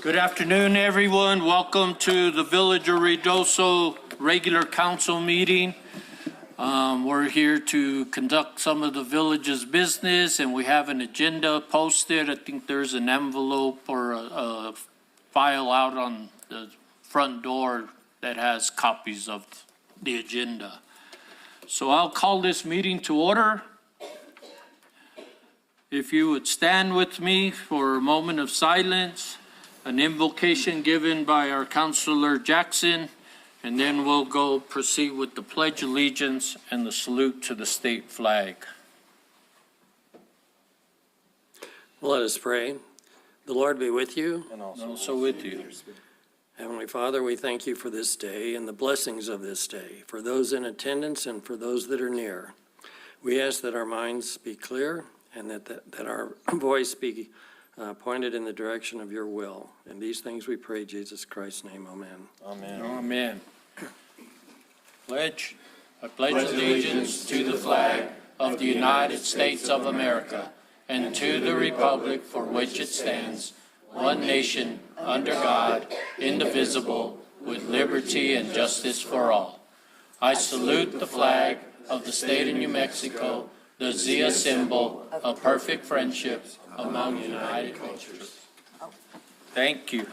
Good afternoon, everyone. Welcome to the Village of Ruidoso regular council meeting. We're here to conduct some of the village's business, and we have an agenda posted. I think there's an envelope or a file out on the front door that has copies of the agenda. So I'll call this meeting to order. If you would stand with me for a moment of silence, an invocation given by our Councilor Jackson, and then we'll go proceed with the Pledge of Allegiance and the salute to the state flag. Let us pray. The Lord be with you. And also with you. Heavenly Father, we thank you for this day and the blessings of this day, for those in attendance and for those that are near. We ask that our minds be clear and that our voice be pointed in the direction of your will. In these things we pray, Jesus Christ's name, amen. Amen. Amen. Pledge. I pledge allegiance to the flag of the United States of America and to the republic for which it stands, one nation, under God, indivisible, with liberty and justice for all. I salute the flag of the state of New Mexico, the Zia symbol of perfect friendship among united cultures. Thank you.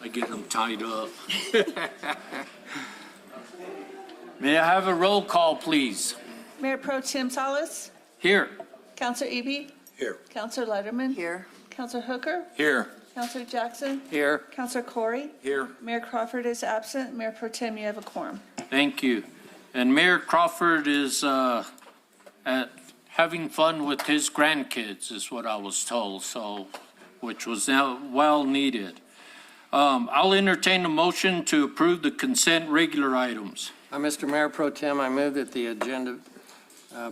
I get them tied up. May I have a roll call, please? Mayor Pro Tem Salas, Here. Councilor Eby, Here. Councilor Letterman, Here. Councilor Hooker, Here. Councilor Jackson, Here. Councilor Corey, Here. Mayor Crawford is absent. Mayor Pro Tem, you have a quorum. Thank you. And Mayor Crawford is at having fun with his grandkids, is what I was told, so, which was now well needed. I'll entertain a motion to approve the consent regular items. Mr. Mayor Pro Tem, I move that the agenda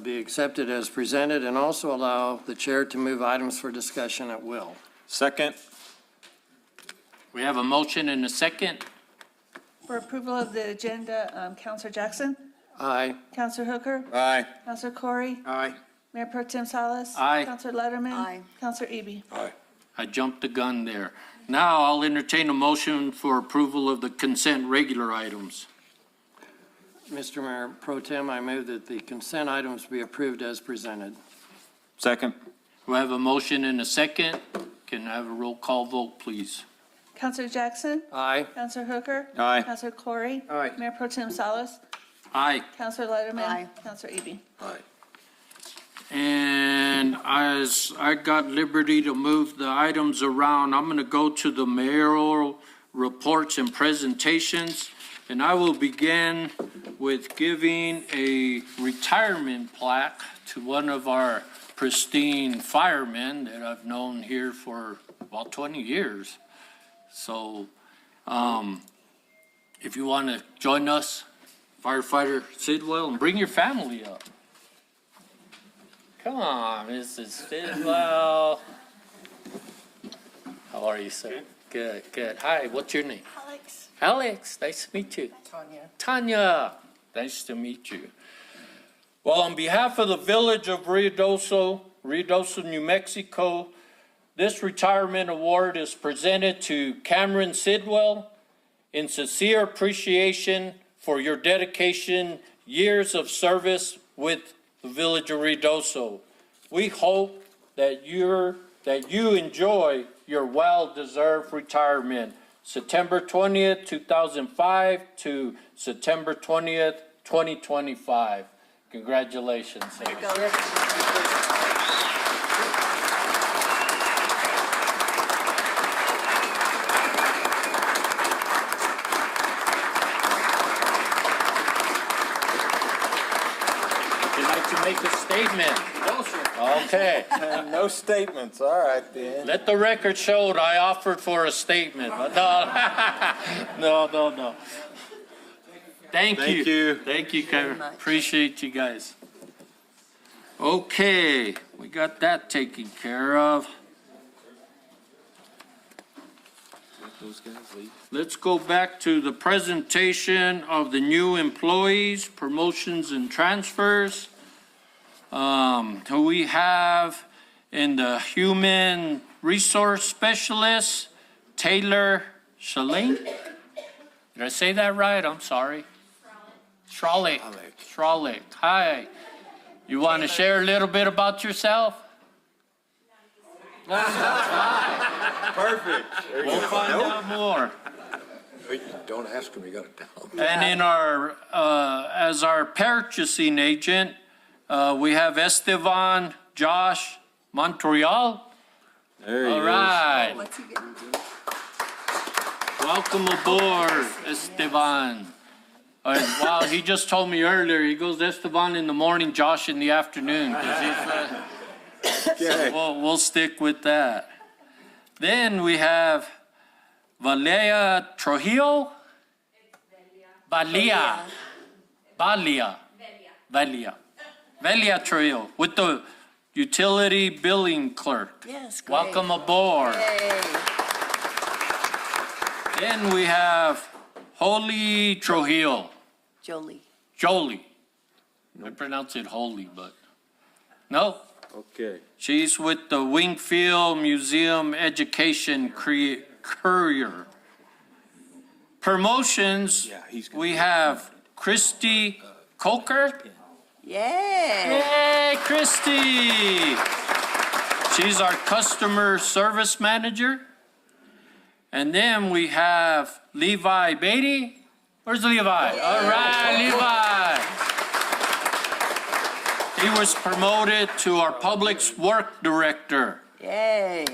be accepted as presented and also allow the chair to move items for discussion at will. Second. We have a motion and a second. For approval of the agenda, Councilor Jackson, Aye. Councilor Hooker, Aye. Councilor Corey, Aye. Mayor Pro Tem Salas. Aye. Councilor Letterman. Aye. Councilor Eby. I jumped the gun there. Now I'll entertain a motion for approval of the consent regular items. Mr. Mayor Pro Tem, I move that the consent items be approved as presented. Second. We have a motion and a second. Can I have a roll call vote, please? Councilor Jackson, Aye. Councilor Hooker, Aye. Councilor Corey, Aye. Mayor Pro Tem Salas, Aye. Councilor Letterman. Aye. Councilor Eby. And as I got liberty to move the items around, I'm going to go to the mayoral reports and presentations. And I will begin with giving a retirement plaque to one of our pristine firemen that I've known here for about 20 years. So if you want to join us, Firefighter Sidwell, and bring your family up. Come on, Mrs. Sidwell. How are you, sir? Good, good. Hi, what's your name? Alex. Alex, nice to meet you. Tanya. Tanya, nice to meet you. Well, on behalf of the Village of Ruidoso, New Mexico, this retirement award is presented to Cameron Sidwell in sincere appreciation for your dedication, years of service with the Village of Ruidoso. We hope that you enjoy your well-deserved retirement, September 20th, 2005 to September 20th, 2025. Congratulations. There you go. Would you like to make a statement? Okay. No statements. All right, then. Let the record show that I offered for a statement, but no. Thank you. Thank you, Kevin. much. Appreciate you guys. Okay, we got that taken care of. Let's go back to the presentation of the new employees, promotions and transfers. Who we have in the human Resource Specialist, Taylor Shalane. Did I say that right? I'm sorry. Strolick. Strolick. Hi. You want to share a little bit about yourself? Perfect. We'll find out more. Don't ask him, you gotta tell him. And in our, as our purchasing agent, we have Esteban Josh Montreal. There he All is. right. What's he gonna do? Welcome aboard, Esteban. Wow, he just told me earlier, he goes Esteban in the morning, Josh in the afternoon. 'Cause he's, so we'll stick with that. Then we have Valeria Trujillo. Valia. Valia Trujillo with the utility billing clerk. Yes, great. Welcome aboard. Yay. Then we have Holy Trujillo. Jolie. I pronounce it holy, but no. Okay. She's with the Wingfield Museum Education Courier. Promotions, Yeah, he's gonna we be- have Christy Coker. Yay. Yay, Christy! She's our customer service manager. And then we have Levi Beatty. Where's Levi? All right, Levi. He was promoted to our public work director. Yay.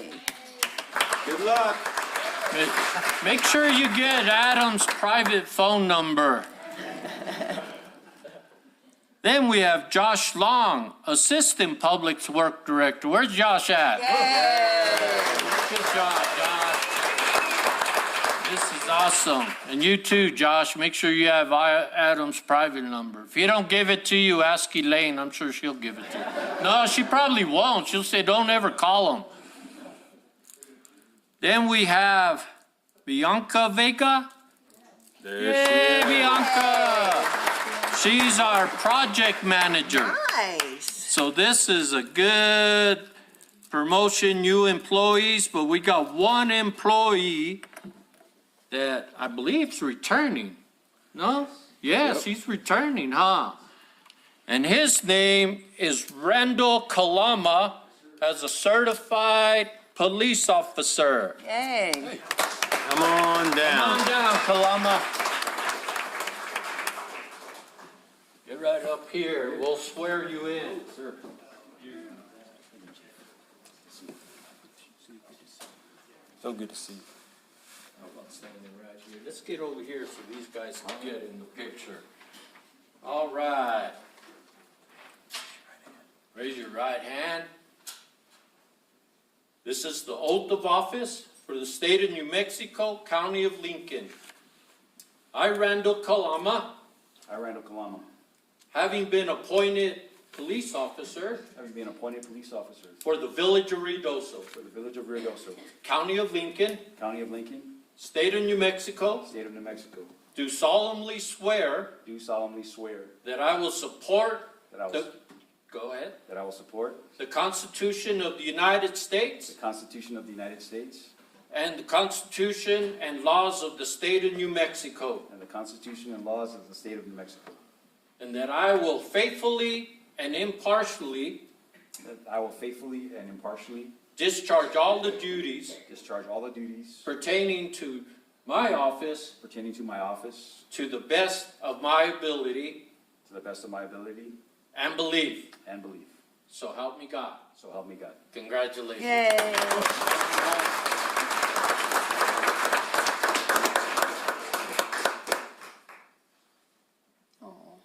Good luck. Make sure you get Adam's private phone number. Then we have Josh Long, Assistant Public Work Director. Where's Josh at? Good job, Josh. This is awesome. And you too, Josh. Make sure you have Adam's private number. If he don't give it to you, ask Elaine. I'm sure she'll give it to you. No, she probably won't. She'll say, don't ever call him. Then we have Bianca Vega. There Yay, she is. Bianca. She's our project manager. Nice. So this is a good promotion, new employees, but we got one employee that I believe is returning. No? Yes, he's returning, huh? And his name is Randall Kalama as a certified police officer. Yay. Come on Come down. on down, Kalama. Get right up here. We'll swear you in. So good to see you. How about standing right here? Let's get over here so these guys can get in the picture. All right. Raise your right hand. This is the oath of office for the state of New Mexico, county of Lincoln. I, Randall Kalama, I, Randall Kalama, having been appointed police officer having been appointed police officer for the village of Ruidoso, for the village of Ruidoso, county of Lincoln, county of Lincoln, state of New Mexico, state of New Mexico, do solemnly swear do solemnly swear that I will support that I will, the, go ahead, that I will support the Constitution of the United States the Constitution of the United States and the Constitution and laws of the state of New Mexico, and the Constitution and laws of the state of New Mexico, and that I will faithfully and impartially that I will faithfully and impartially discharge all the duties discharge all the duties pertaining to my office pertaining to my office to the best of my ability to the best of my ability and belief. and belief. So help me God. So help me God. Congratulations. Yay. Oh.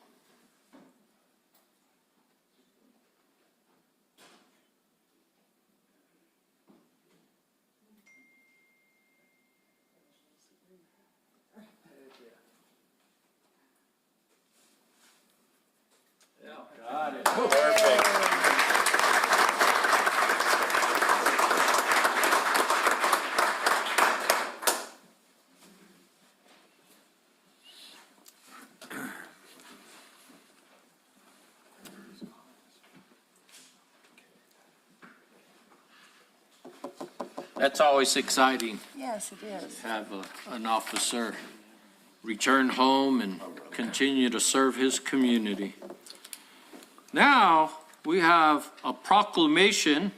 Yeah, got it. Perfect. That's always exciting. Yes, it is. Have an officer return home and continue to serve his community. Now, we have a proclamation,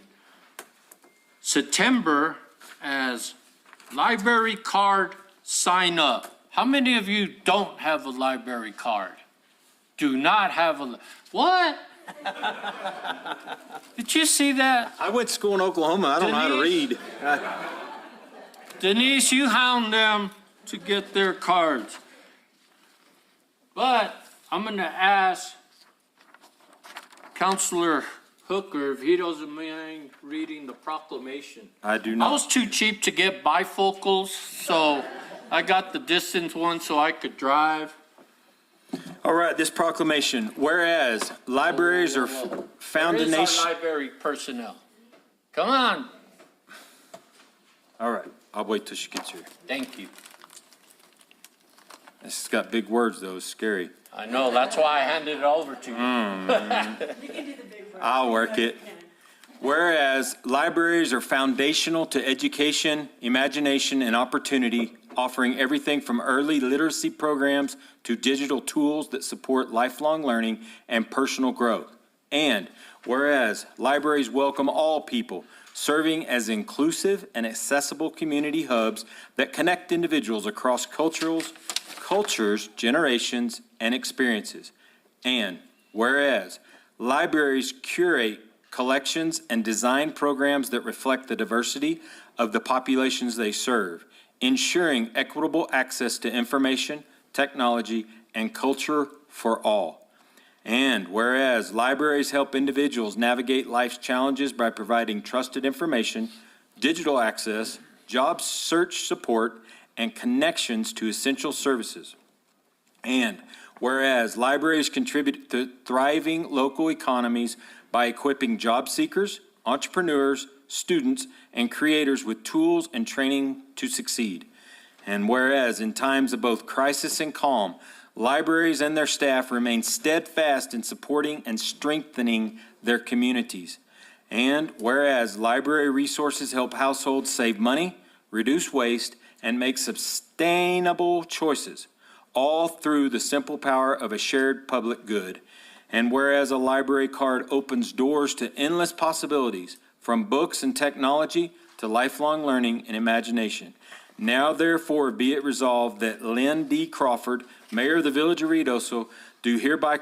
September, as library card sign up. How many of you don't have a library card? Do not have what? Did you see that? I went to school in Oklahoma. I don't know how to Denise? read. Denise, you hound them to get their cards. But I'm gonna ask Counselor Hooker if he doesn't mind reading the proclamation. I do I not. was too cheap to get bifocals, so I got the distance one so I could drive. All right, this proclamation, whereas libraries are found Where in is nation. our library personnel? Come on, All right, I'll wait till she gets here. thank you. This has got big words though, it's scary. I know, that's why I handed it over to you. I'll work it. Whereas libraries are foundational to education, imagination, and opportunity, offering everything from early literacy programs to digital tools that support lifelong learning and personal growth. And whereas libraries welcome all people, serving as inclusive and accessible community hubs that connect individuals across cultures, generations, and experiences. And whereas libraries curate collections and design programs that reflect the diversity of the populations they serve, ensuring equitable access to information, technology, and culture for all. And whereas libraries help individuals navigate life's challenges by providing trusted information, digital access, job search support, and connections to essential services. And whereas libraries contribute to thriving local economies by equipping job seekers, entrepreneurs, students, and creators with tools and training to succeed. And whereas in times of both crisis and calm, libraries and their staff remain steadfast in supporting and strengthening their communities. And whereas library resources help households save money, reduce waste, and make sustainable choices, all through the simple power of a shared public good. And whereas a library card opens doors to endless possibilities, from books and technology to lifelong learning and imagination. Now therefore be it resolved that Lynn D. Crawford, Mayor of the Village of Ruidoso, do hereby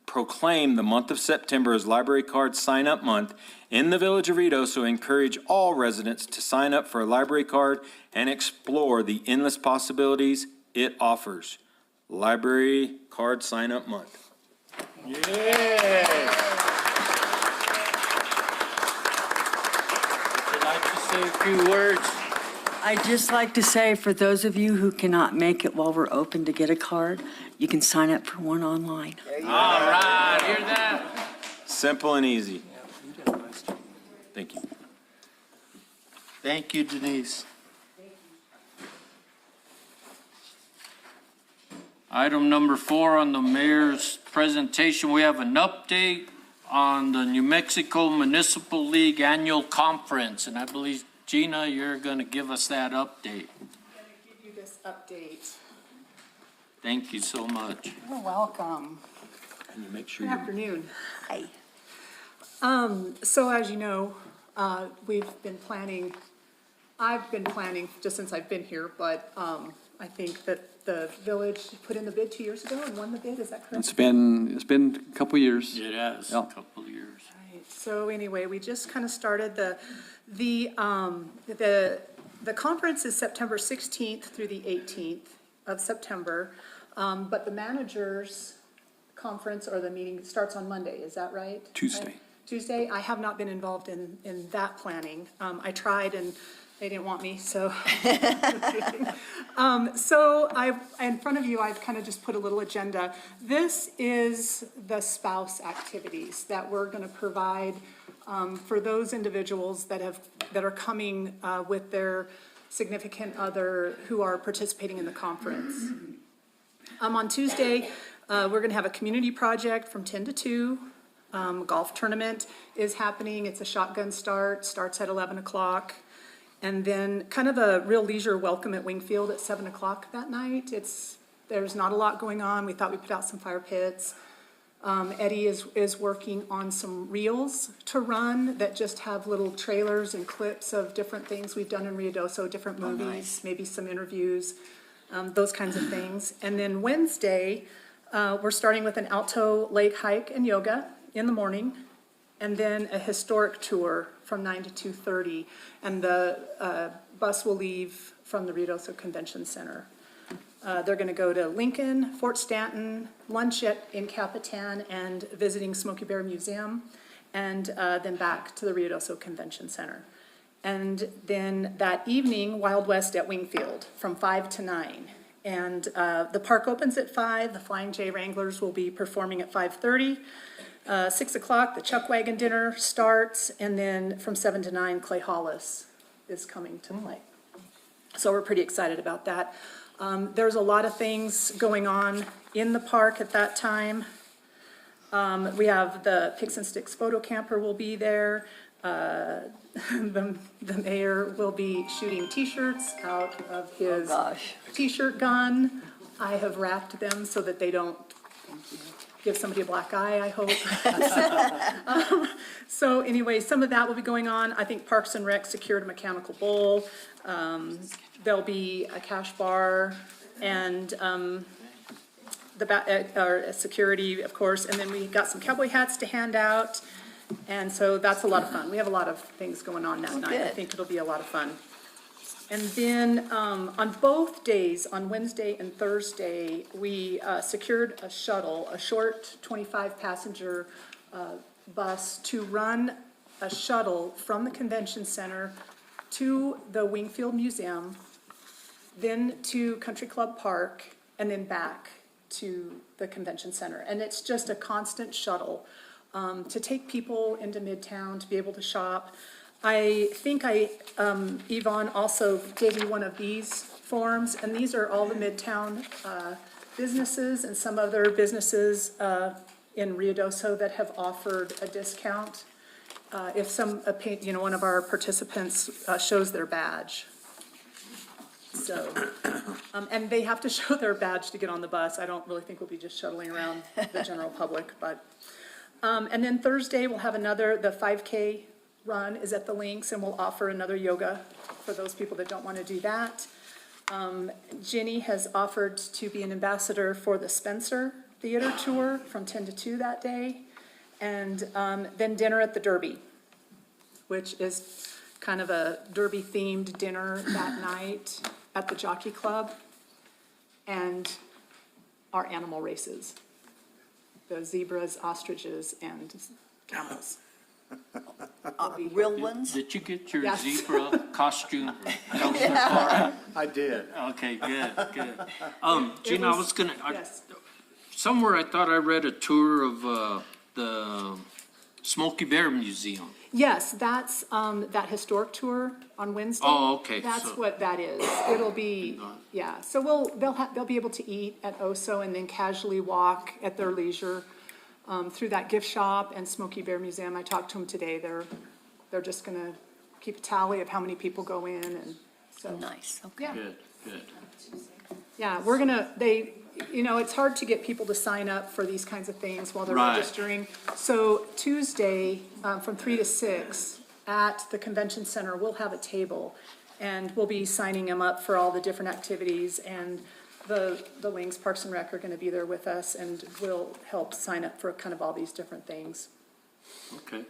proclaim the month of September as Library Card Sign-Up Month in the Village of Ruidoso, encourage all residents to sign up for a library card and explore the endless possibilities it offers. Library Card Sign-Up Month. Yeah. Would you like to say a few words? I'd just like to say, for those of you who cannot make it while we're open to get a card, you can sign up for one online. All right, hear that? Simple and easy. Thank you. Thank you, Denise. Item number 4 on the mayor's presentation, we have an update on the New Mexico Municipal League Annual Conference, and I believe, Gina, you're going to give us that update. I'm going to give you this update. Thank you so much. You're welcome. Can you make sure Good you afternoon. Hi. So as you know, we've been planning, I've been planning just since I've been here, but I think that the village put in the bid 2 years ago and won the bid, is that correct? It's been a couple years. It has Yeah. a couple of years. Right. So anyway, we just kind of started the conference is September 16th through the 18th of September, but the managers' conference or the meeting starts on Monday, is that right? Tuesday. Tuesday, I have not been involved in that planning. I tried and they didn't want me, so. So in front of you, I've kind of just put a little agenda. This is the spouse activities that we're gonna provide for those individuals that are coming with their significant other who are participating in the conference. On Tuesday, we're gonna have a community project from 10 to 2. Golf tournament is happening. It's a shotgun start, starts at 11 o'clock. And then kind of a real leisure welcome at Wingfield at 7 o'clock that night. There's not a lot going on. We thought we'd put out some fire pits. Eddie is working on some reels to run that just have little trailers and clips of different things we've done in Ruidoso, different movies, maybe some interviews, those kinds of things. And then Wednesday, we're starting with an Alto Lake hike and yoga in the morning, and then a historic tour from 9 to 2:30. And the bus will leave from the Ruidoso Convention Center. They're going to go to Lincoln, Fort Stanton, lunch in Capitan, and visiting Smokey Bear Museum, and then back to the Ruidoso Convention Center. And then that evening, Wild West at Wingfield from 5 to 9. And the park opens at 5. The Flying J Wranglers will be performing at 5:30. 6 o'clock, the Chuck Wagon dinner starts, and then from 7 to 9, Clay Hollis is coming to play. So we're pretty excited about that. There's a lot of things going on in the park at that time. We have the Picks and Sticks photo camper will be there. The mayor will be shooting T-shirts out of his T-shirt gun. I have wrapped them so that they don't give somebody a black eye, I hope. So anyway, some of that will be going on. I think Parks and Rec secured a mechanical bull. There'll be a cash bar and security, of course, and then we got some cowboy hats to hand out. And so that's a lot of fun. We have a lot of things going on that night. I think it'll be a lot of fun. And then on both days, on Wednesday and Thursday, we secured a shuttle, a short 25-passenger bus to run a shuttle from the convention center to the Wingfield Museum, then to Country Club Park, and then back to the convention center. And it's just a constant shuttle to take people into Midtown, to be able to shop. I think Yvonne also gave me one of these forms, and these are all the Midtown businesses and some other businesses in Ruidoso that have offered a discount if one of our participants shows their badge. So, and they have to show their badge to get on the bus. I don't really think we'll be just shuttling around the general public, but. And then Thursday, we'll have the 5K run is at the Links, and we'll offer another yoga for those people that don't want to do that. Ginny has offered to be an ambassador for the Spencer Theater Tour from 10 to 2 that day. And then dinner at the Derby, which is kind of a Derby-themed dinner that night at the Jockey Club, and our animal races. The zebras, ostriches, and camels. Real ones? Did you get your Yes. zebra costume? I did. Okay, good. Gina, I was gonna, Yes. somewhere I thought I read a tour of the Smokey Bear Museum. Yes, that's that historic tour on Wednesday. Oh, okay, That's so- what that is. It'll be, yeah. So they'll be able to eat at Oso and then casually walk at their leisure through that gift shop and Smokey Bear Museum. I talked to them today. They're just gonna keep a tally of how many people go in, and so. Nice, okay. Yeah, Good. yeah, it's hard to get people to sign up for these kinds of things while they're Right. registering. So Tuesday, from 3 to 6, at the convention center, we'll have a table, and we'll be signing them up for all the different activities, and the Wings Parks and Rec are gonna be there with us, and we'll help sign up for kind of all these different things. Okay.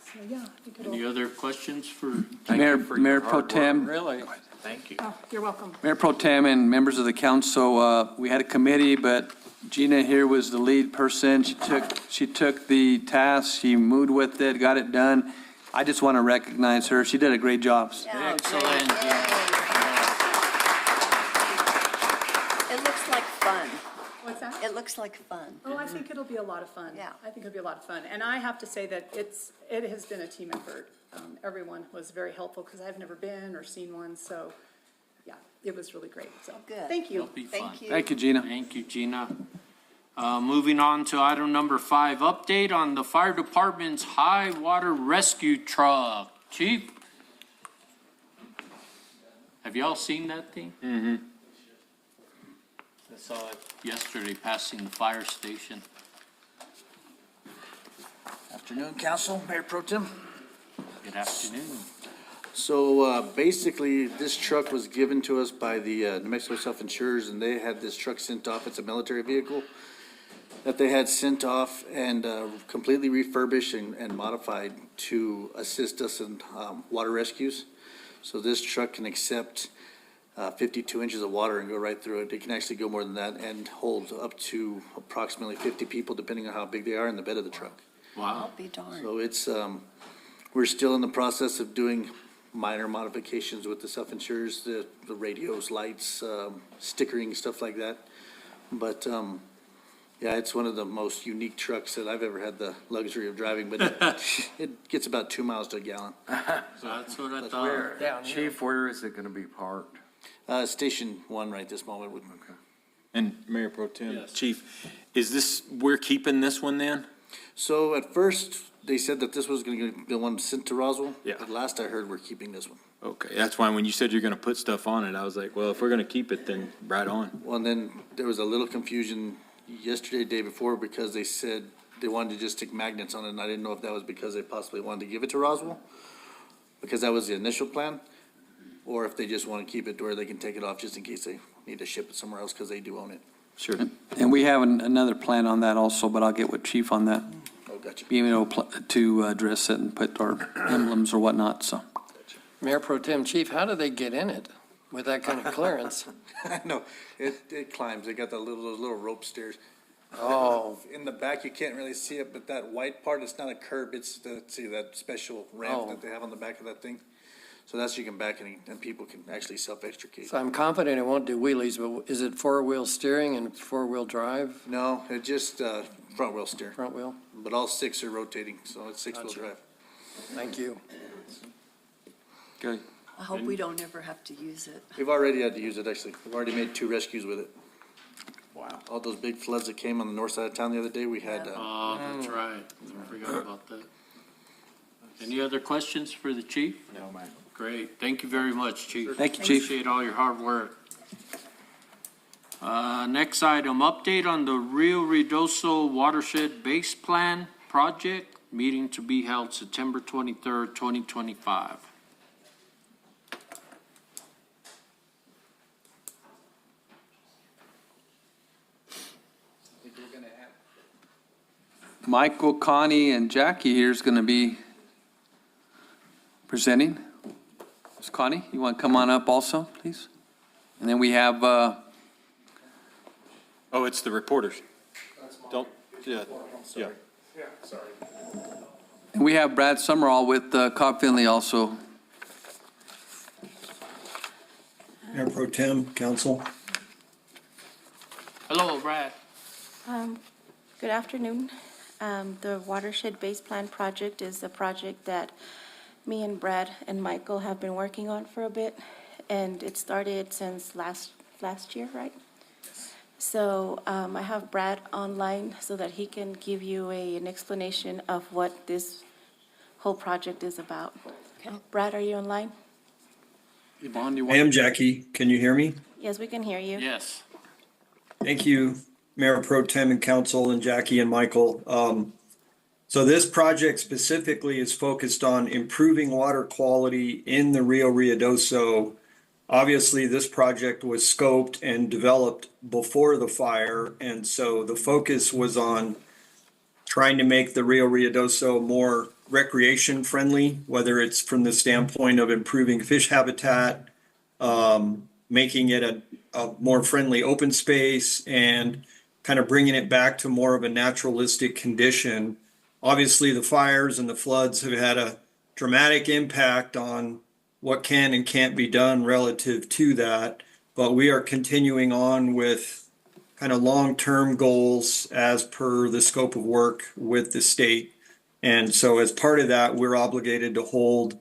So, yeah, I think Any it'll, other questions for, Mayor Pro Tem, Really? thank you. oh, you're welcome. Mayor Pro Tem and members of the council, we had a committee, but Gina here was the lead person. She took the task, she moved with it, got it done. I just want to recognize her. She did a great job. Excellent. It looks like fun. What's that? It looks like fun. Oh, I think it'll be a lot of fun. Yeah. I think it'll be a lot of fun. And I have to say that it has been a team effort. Everyone was very helpful because I've never been or seen one, so, yeah, it was really great, so. Good. Thank you. It'll be fun. Thank you. Thank you, Gina. Thank you, Gina. Moving on to item number 5, update on the fire department's high water rescue truck. Chief? Have y'all seen that thing? Mm-hmm. I saw it yesterday passing the fire station. Afternoon, Council, Mayor Pro Tem. Good afternoon. So basically, this truck was given to us by the New Mexico Self-Insurers, and they had this truck sent off. It's a military vehicle that they had sent off and completely refurbished and modified to assist us in water rescues. So this truck can accept 52 inches of water and go right through it. It can actually go more than that and hold up to approximately 50 people, depending on how big they are in the bed of the truck. Wow. I'll be darned. So it's, we're still in the process of doing minor modifications with the self-insurers, the radios, lights, stickering, stuff like that. But, yeah, it's one of the most unique trucks that I've ever had the luxury of driving, but it gets about 2 miles to a gallon. That's what I thought. Where, Chief, where is it gonna be parked? Station 1 right this moment. And Mayor Pro Tem, Yes. Chief, is this, we're keeping this one then? So at first, they said that this was gonna be the one sent to Roswell. Yeah. But last I heard, we're keeping this one. Okay, that's why when you said you're gonna put stuff on it, I was like, well, if we're gonna keep it, then right on. Well, and then there was a little confusion yesterday, day before, because they said they wanted to just stick magnets on it, and I didn't know if that was because they possibly wanted to give it to Roswell, because that was the initial plan, or if they just want to keep it to where they can take it off just in case they need to ship it somewhere else, because they do own it. Sure. And we have another plan on that also, but I'll get with Chief on that. Oh, gotcha. Being able to address it and put our emblems or whatnot, so. Mayor Pro Tem, Chief, how do they get in it with that kind of clearance? No, it climbs. They got those little rope stairs. Oh, In the back, you can't really see it, but that white part, it's not a curb, it's that special ramp Oh. that they have on the back of that thing. So that's you can back and people can actually self-extricate. so I'm confident it won't do wheelies, but is it four-wheel steering and four-wheel drive, No, it just, front wheel steer, front wheel? but all six are rotating, so it's six-wheel Gotcha. drive. Thank you. Okay. I hope we don't ever have to use it. We've already had to use it, actually. We've already made 2 rescues with it. Wow. All those big floods that came on the north side of town the other day, we had, Oh, that's right. I forgot about that. Any other questions for the chief? No, man. Great. Thank you very much, Chief. Thank you, Chief. Appreciate all your hard work. Next item, update on the Rio Ruidoso Watershed Base Plan Project, meeting to be held September 23rd, 2025. Michael, Connie, and Jackie here is going to be presenting. Ms. Connie, you want to come on up also, please? And then we have, Oh, it's the reporters. Don't, yeah, yeah. and we have Brad Summerall with Cobb Finley also. Mayor Pro Tem, Council. Hello, Brad. Good afternoon. The Watershed Base Plan Project is a project that me and Brad and Michael have been working on for a bit, and it started since last year, right? So I have Brad online so that he can give you an explanation of what this whole project is about. Brad, are you online? Yvonne, you I want? am Jackie. Can you hear me? Yes, we can hear you. Yes. Thank you, Mayor Pro Tem and Council and Jackie and Michael. So this project specifically is focused on improving water quality in the Rio Ruidoso. Obviously, this project was scoped and developed before the fire, and so the focus was on trying to make the Rio Ruidoso more recreation friendly, whether it's from the standpoint of improving fish habitat, making it a more friendly open space, and kind of bringing it back to more of a naturalistic condition. Obviously, the fires and the floods have had a dramatic impact on what can and can't be done relative to that, but we are continuing on with kind of long-term goals as per the scope of work with the state. And so as part of that, we're obligated to hold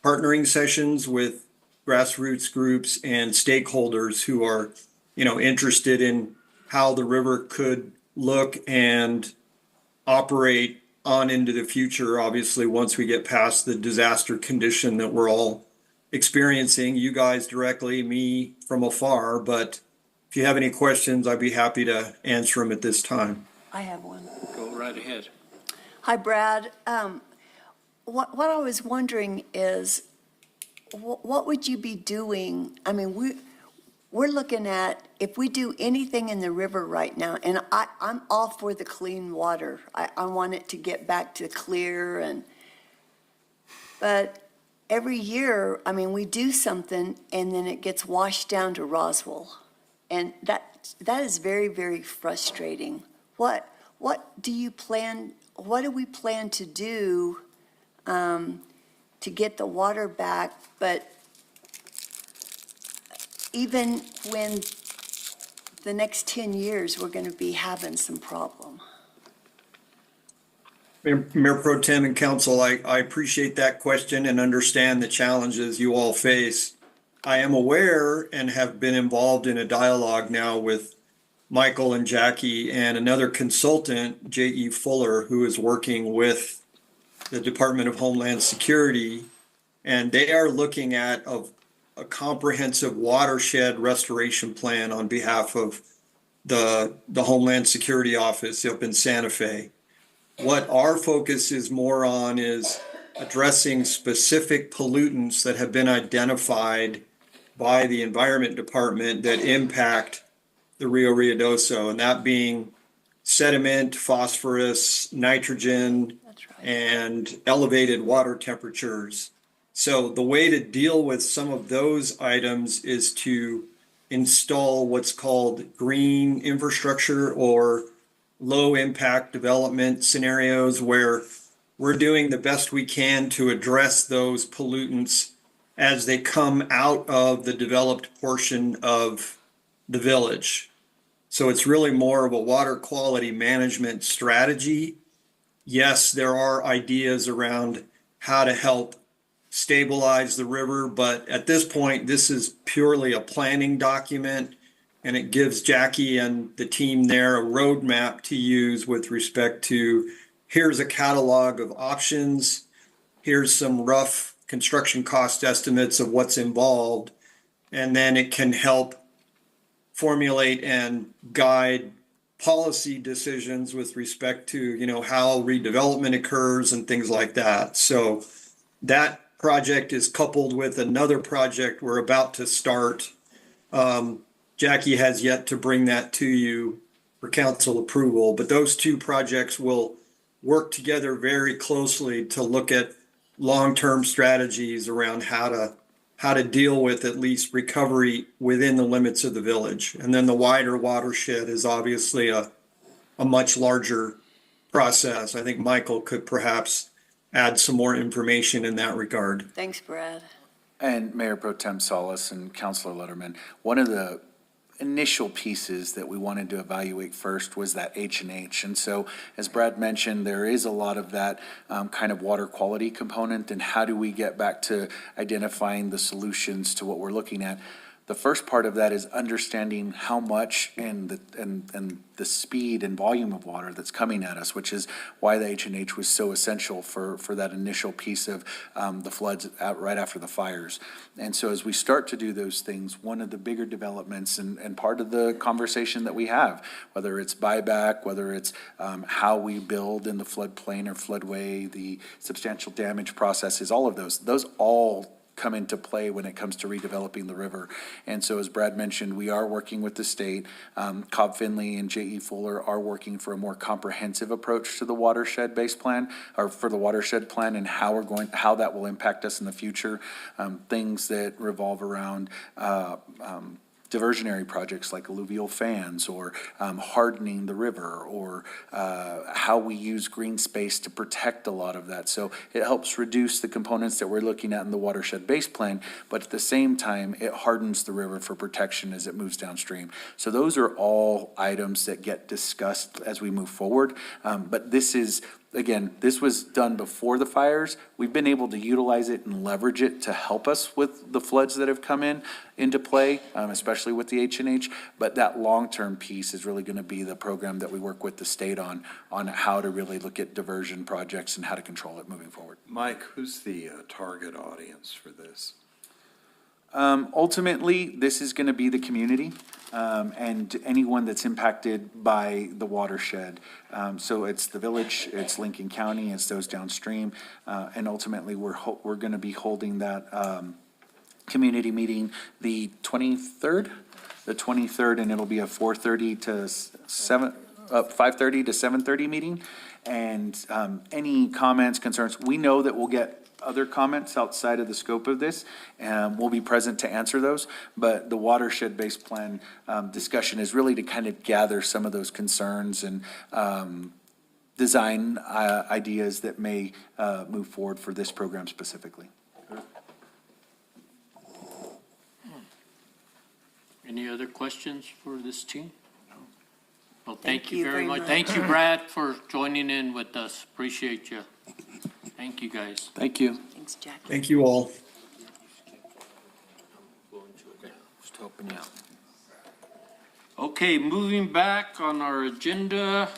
partnering sessions with grassroots groups and stakeholders who are, interested in how the river could look and operate on into the future, obviously, once we get past the disaster condition that we're all experiencing, you guys directly, me from afar, but if you have any questions, I'd be happy to answer them at this time. I have one. Go right ahead. Hi, Brad. What I was wondering is, what would you be doing? I mean, we're looking at, if we do anything in the river right now, and I'm all for the clean water. I want it to get back to clear but every year, I mean, we do something and then it gets washed down to Roswell. And that is very, very frustrating. What do we plan to do to get the water back? But even when the next 10 years, we're going to be having some problem. Mayor Pro Tem and Council, I appreciate that question and understand the challenges you all face. I am aware and have been involved in a dialogue now with Michael and Jackie and another consultant, J.E. Fuller, who is working with the Department of Homeland Security. And they are looking at a comprehensive watershed restoration plan on behalf of the Homeland Security Office up in Santa Fe. What our focus is more on is addressing specific pollutants that have been identified by the Environment Department that impact the Rio Ruidoso, and that being sediment, phosphorus, nitrogen, and elevated water temperatures. So the way to deal with some of those items is to install what's called green infrastructure or low impact development scenarios where we're doing the best we can to address those pollutants as they come out of the developed portion of the village. So it's really more of a water quality management strategy. Yes, there are ideas around how to help stabilize the river, but at this point, this is purely a planning document. And it gives Jackie and the team there a roadmap to use with respect to, here's a catalog of options, here's some rough construction cost estimates of what's involved, and then it can help formulate and guide policy decisions with respect to, how redevelopment occurs and things like that. So that project is coupled with another project we're about to start. Jackie has yet to bring that to you for council approval, but those two projects will work together very closely to look at long-term strategies around how to deal with at least recovery within the limits of the village. And then the wider watershed is obviously a much larger process. I think Michael could perhaps add some more information in that regard. Thanks, Brad. And Mayor Pro Tem Salas and Councilor Letterman, one of the initial pieces that we wanted to evaluate first was that H&H. And so, as Brad mentioned, there is a lot of that kind of water quality component, and how do we get back to identifying the solutions to what we're looking at. The first part of that is understanding how much and the speed and volume of water that's coming at us, which is why the H&H was so essential for that initial piece of the floods right after the fires. And so as we start to do those things, one of the bigger developments and part of the conversation that we have, whether it's buyback, whether it's how we build in the floodplain or floodway, the substantial damage processes, all of those all come into play when it comes to redeveloping the river. And so as Brad mentioned, we are working with the state. Cobb Finley and J.E. Fuller are working for a more comprehensive approach to the watershed-based plan, or for the watershed plan, and how that will impact us in the future. Things that revolve around diversionary projects like alluvial fans, or hardening the river, or how we use green space to protect a lot of that. So it helps reduce the components that we're looking at in the watershed-based plan, but at the same time, it hardens the river for protection as it moves downstream. So those are all items that get discussed as we move forward. But this is, again, this was done before the fires. We've been able to utilize it and leverage it to help us with the floods that have come into play, especially with the H&H. But that long-term piece is really going to be the program that we work with the state on how to really look at diversion projects and how to control it moving forward. Mike, who's the target audience for this? Ultimately, this is going to be the community and anyone that's impacted by the watershed. So it's the village, it's Lincoln County, it's those downstream. And ultimately, we're going to be holding that community meeting the 23rd, and it'll be a 4:30 to 5:30 to 7:30 meeting. And any comments, concerns, we know that we'll get other comments outside of the scope of this, and we'll be present to answer those. But the watershed-based plan discussion is really to kind of gather some of those concerns and design ideas that may move forward for this program specifically. Any other questions for this team? Well, thank you very much. Thank you, Brad, for joining in with us. Appreciate you. Thank you, guys. Thank you. Thanks, Jackie. Thank you all. Just helping you out. Okay, moving back on our agenda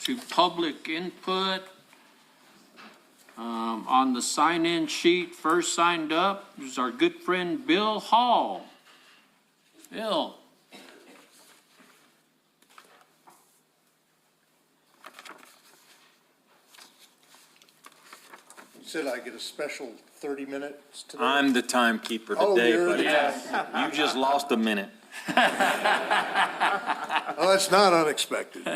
to public input. On the sign-in sheet, first signed up is our good friend Bill Hall. Bill. Said I get a special 30 minutes today. I'm the timekeeper Oh, today, you're buddy. the- You just lost a minute. Well, that's not unexpected.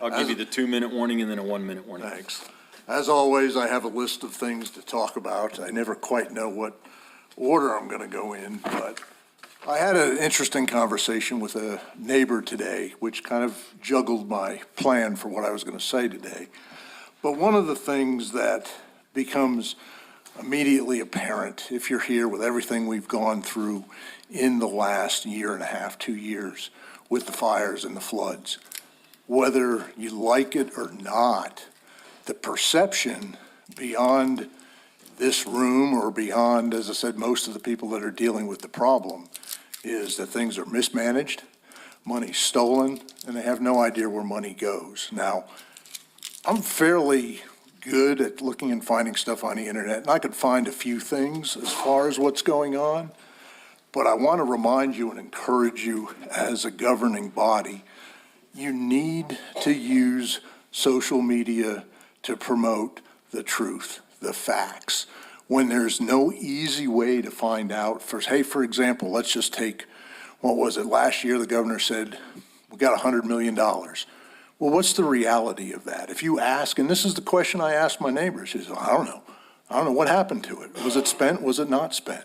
I'll give you the 2-minute warning and then a 1-minute warning. Thanks. As always, I have a list of things to talk about. I never quite know what order I'm going to go in, but I had an interesting conversation with a neighbor today, which kind of juggled my plan for what I was going to say today. But one of the things that becomes immediately apparent if you're here with everything we've gone through in the last year and a half, 2 years with the fires and the floods, whether you like it or not, the perception beyond this room or beyond, as I said, most of the people that are dealing with the problem is that things are mismanaged, money's stolen, and they have no idea where money goes. Now, I'm fairly good at looking and finding stuff on the internet, and I could find a few things as far as what's going on. But I want to remind you and encourage you as a governing body, you need to use social media to promote the truth, the facts. When there's no easy way to find out, for example, let's just take, what was it, last year the governor said, we got $100 million. Well, what's the reality of that? If you ask, and this is the question I asked my neighbors, she said, I don't know. I don't know what happened to it. Was it spent? Was it not spent?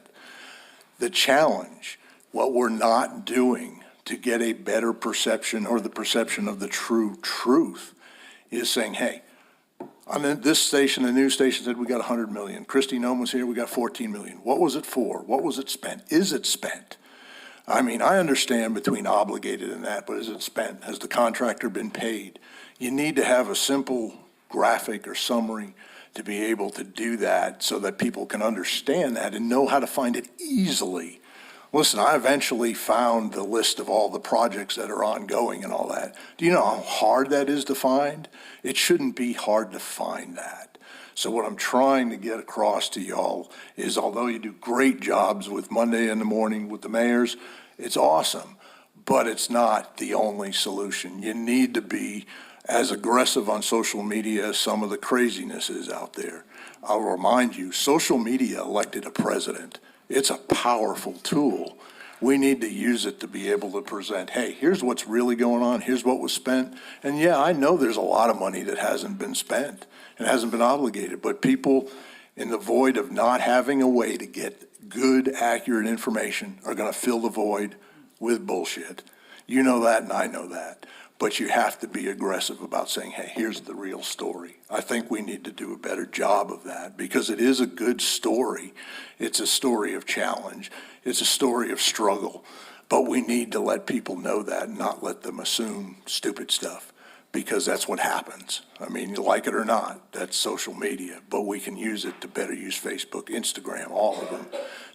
The challenge, what we're not doing to get a better perception or the perception of the true truth is saying, hey, on this station, the news station said we got 100 million. Christy Nome was here, we got 14 million. What was it for? What was it spent? Is it spent? I mean, I understand between obligated and that, but is it spent? Has the contractor been paid? You need to have a simple graphic or summary to be able to do that so that people can understand that and know how to find it easily. Listen, I eventually found the list of all the projects that are ongoing and all that. Do you know how hard that is to find? It shouldn't be hard to find that. So what I'm trying to get across to y'all is, although you do great jobs with Monday in the morning with the mayors, it's awesome, but it's not the only solution. You need to be as aggressive on social media as some of the craziness is out there. I'll remind you, social media elected a president. It's a powerful tool. We need to use it to be able to present, hey, here's what's really going on, here's what was spent. And yeah, I know there's a lot of money that hasn't been spent and hasn't been obligated, but people in the void of not having a way to get good, accurate information are gonna fill the void with bullshit. You know that and I know that, but you have to be aggressive about saying, hey, here's the real story. I think we need to do a better job of that because it is a good story. It's a story of challenge. It's a story of struggle, but we need to let people know that and not let them assume stupid stuff because that's what happens. I mean, you like it or not, that's social media, but we can use it to better use Facebook, Instagram, all of them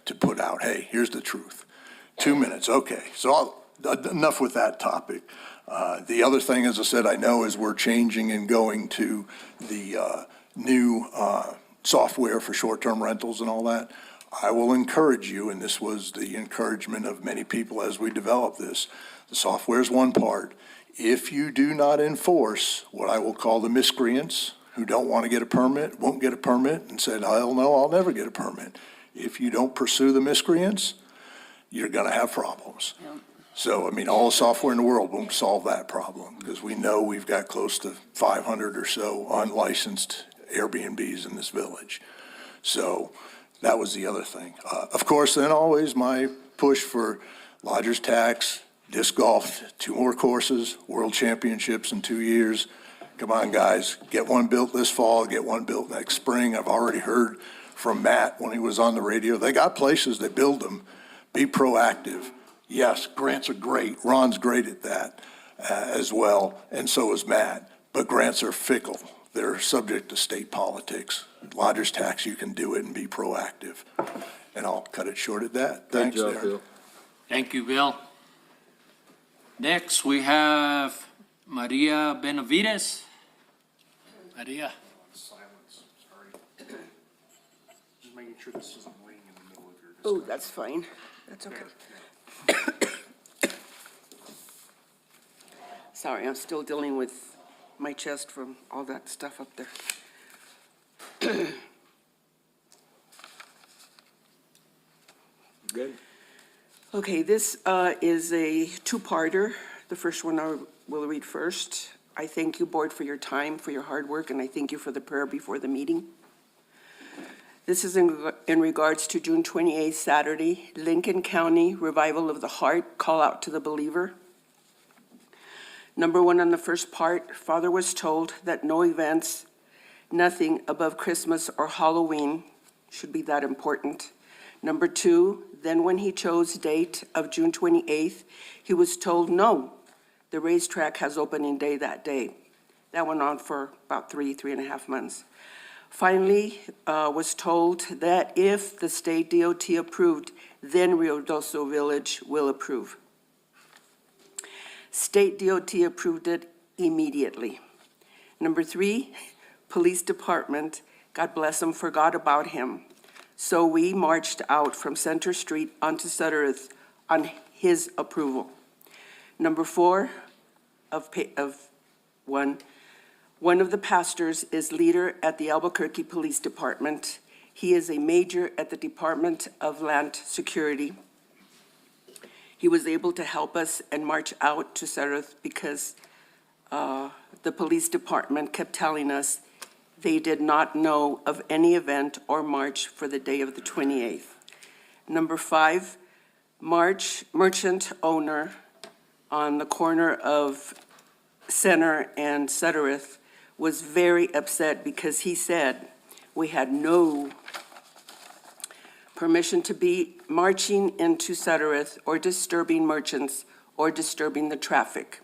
to put out, hey, here's the truth. 2 minutes, okay. So enough with that topic. The other thing, as I said, I know is we're changing and going to the new software for short-term rentals and all that. I will encourage you, and this was the encouragement of many people as we develop this. The software is one part. If you do not enforce what I will call the miscreants who don't want to get a permit, won't get a permit, and said, hell no, I'll never get a permit. If you don't pursue the miscreants, you're going to have problems. So, I mean, all the software in the world won't solve that problem, because we know we've got close to 500 or so unlicensed Airbnbs in this village. So that was the other thing. Of course, then always my push for lodger's tax, disc golf, 2 more courses, world championships in 2 years. Come on, guys, get one built this fall, get one built next spring. I've already heard from Matt when he was on the radio. They got places that build them. Be proactive. Yes, grants are great. Ron's great at that as well, and so is Matt. But grants are fickle. They're subject to state politics. Lodger's tax, you can do it and be proactive. And I'll cut it short at that. Thanks, Darren. Thank you, Bill. Next, we have Maria Benavides. Maria. Silence, sorry. Just making sure this isn't laying in the middle of your Oh, that's fine. That's okay. Sorry, I'm still dealing with my chest from all that stuff up there. Good. Okay, this is a two-parter. The first one I will read first. I thank you, Board, for your time, for your hard work, and I thank you for the prayer before the meeting. This is in regards to June 28th, Saturday, Lincoln County Revival of the Heart, Call Out to the Believer. Number 1 on the first part, Father was told that no events, nothing above Christmas or Halloween should be that important. Number 2, then when he chose date of June 28th, he was told no, the racetrack has opening day that day. That went on for about 3.5 months. Finally, was told that if the state DOT approved, then Ruidoso Village will approve. State DOT approved it immediately. Number 3, police department, God bless them, forgot about him. So we marched out from Center Street onto Suttereth on his approval. Number 4, one of the pastors is leader at the Albuquerque Police Department. He is a major at the Department of Land Security. He was able to help us and march out to Suttereth because the police department kept telling us they did not know of any event or march for the day of the 28th. Number 5, merchant owner on the corner of Center and Suttereth was very upset because he said we had no permission to be marching into Suttereth or disturbing merchants or disturbing the traffic.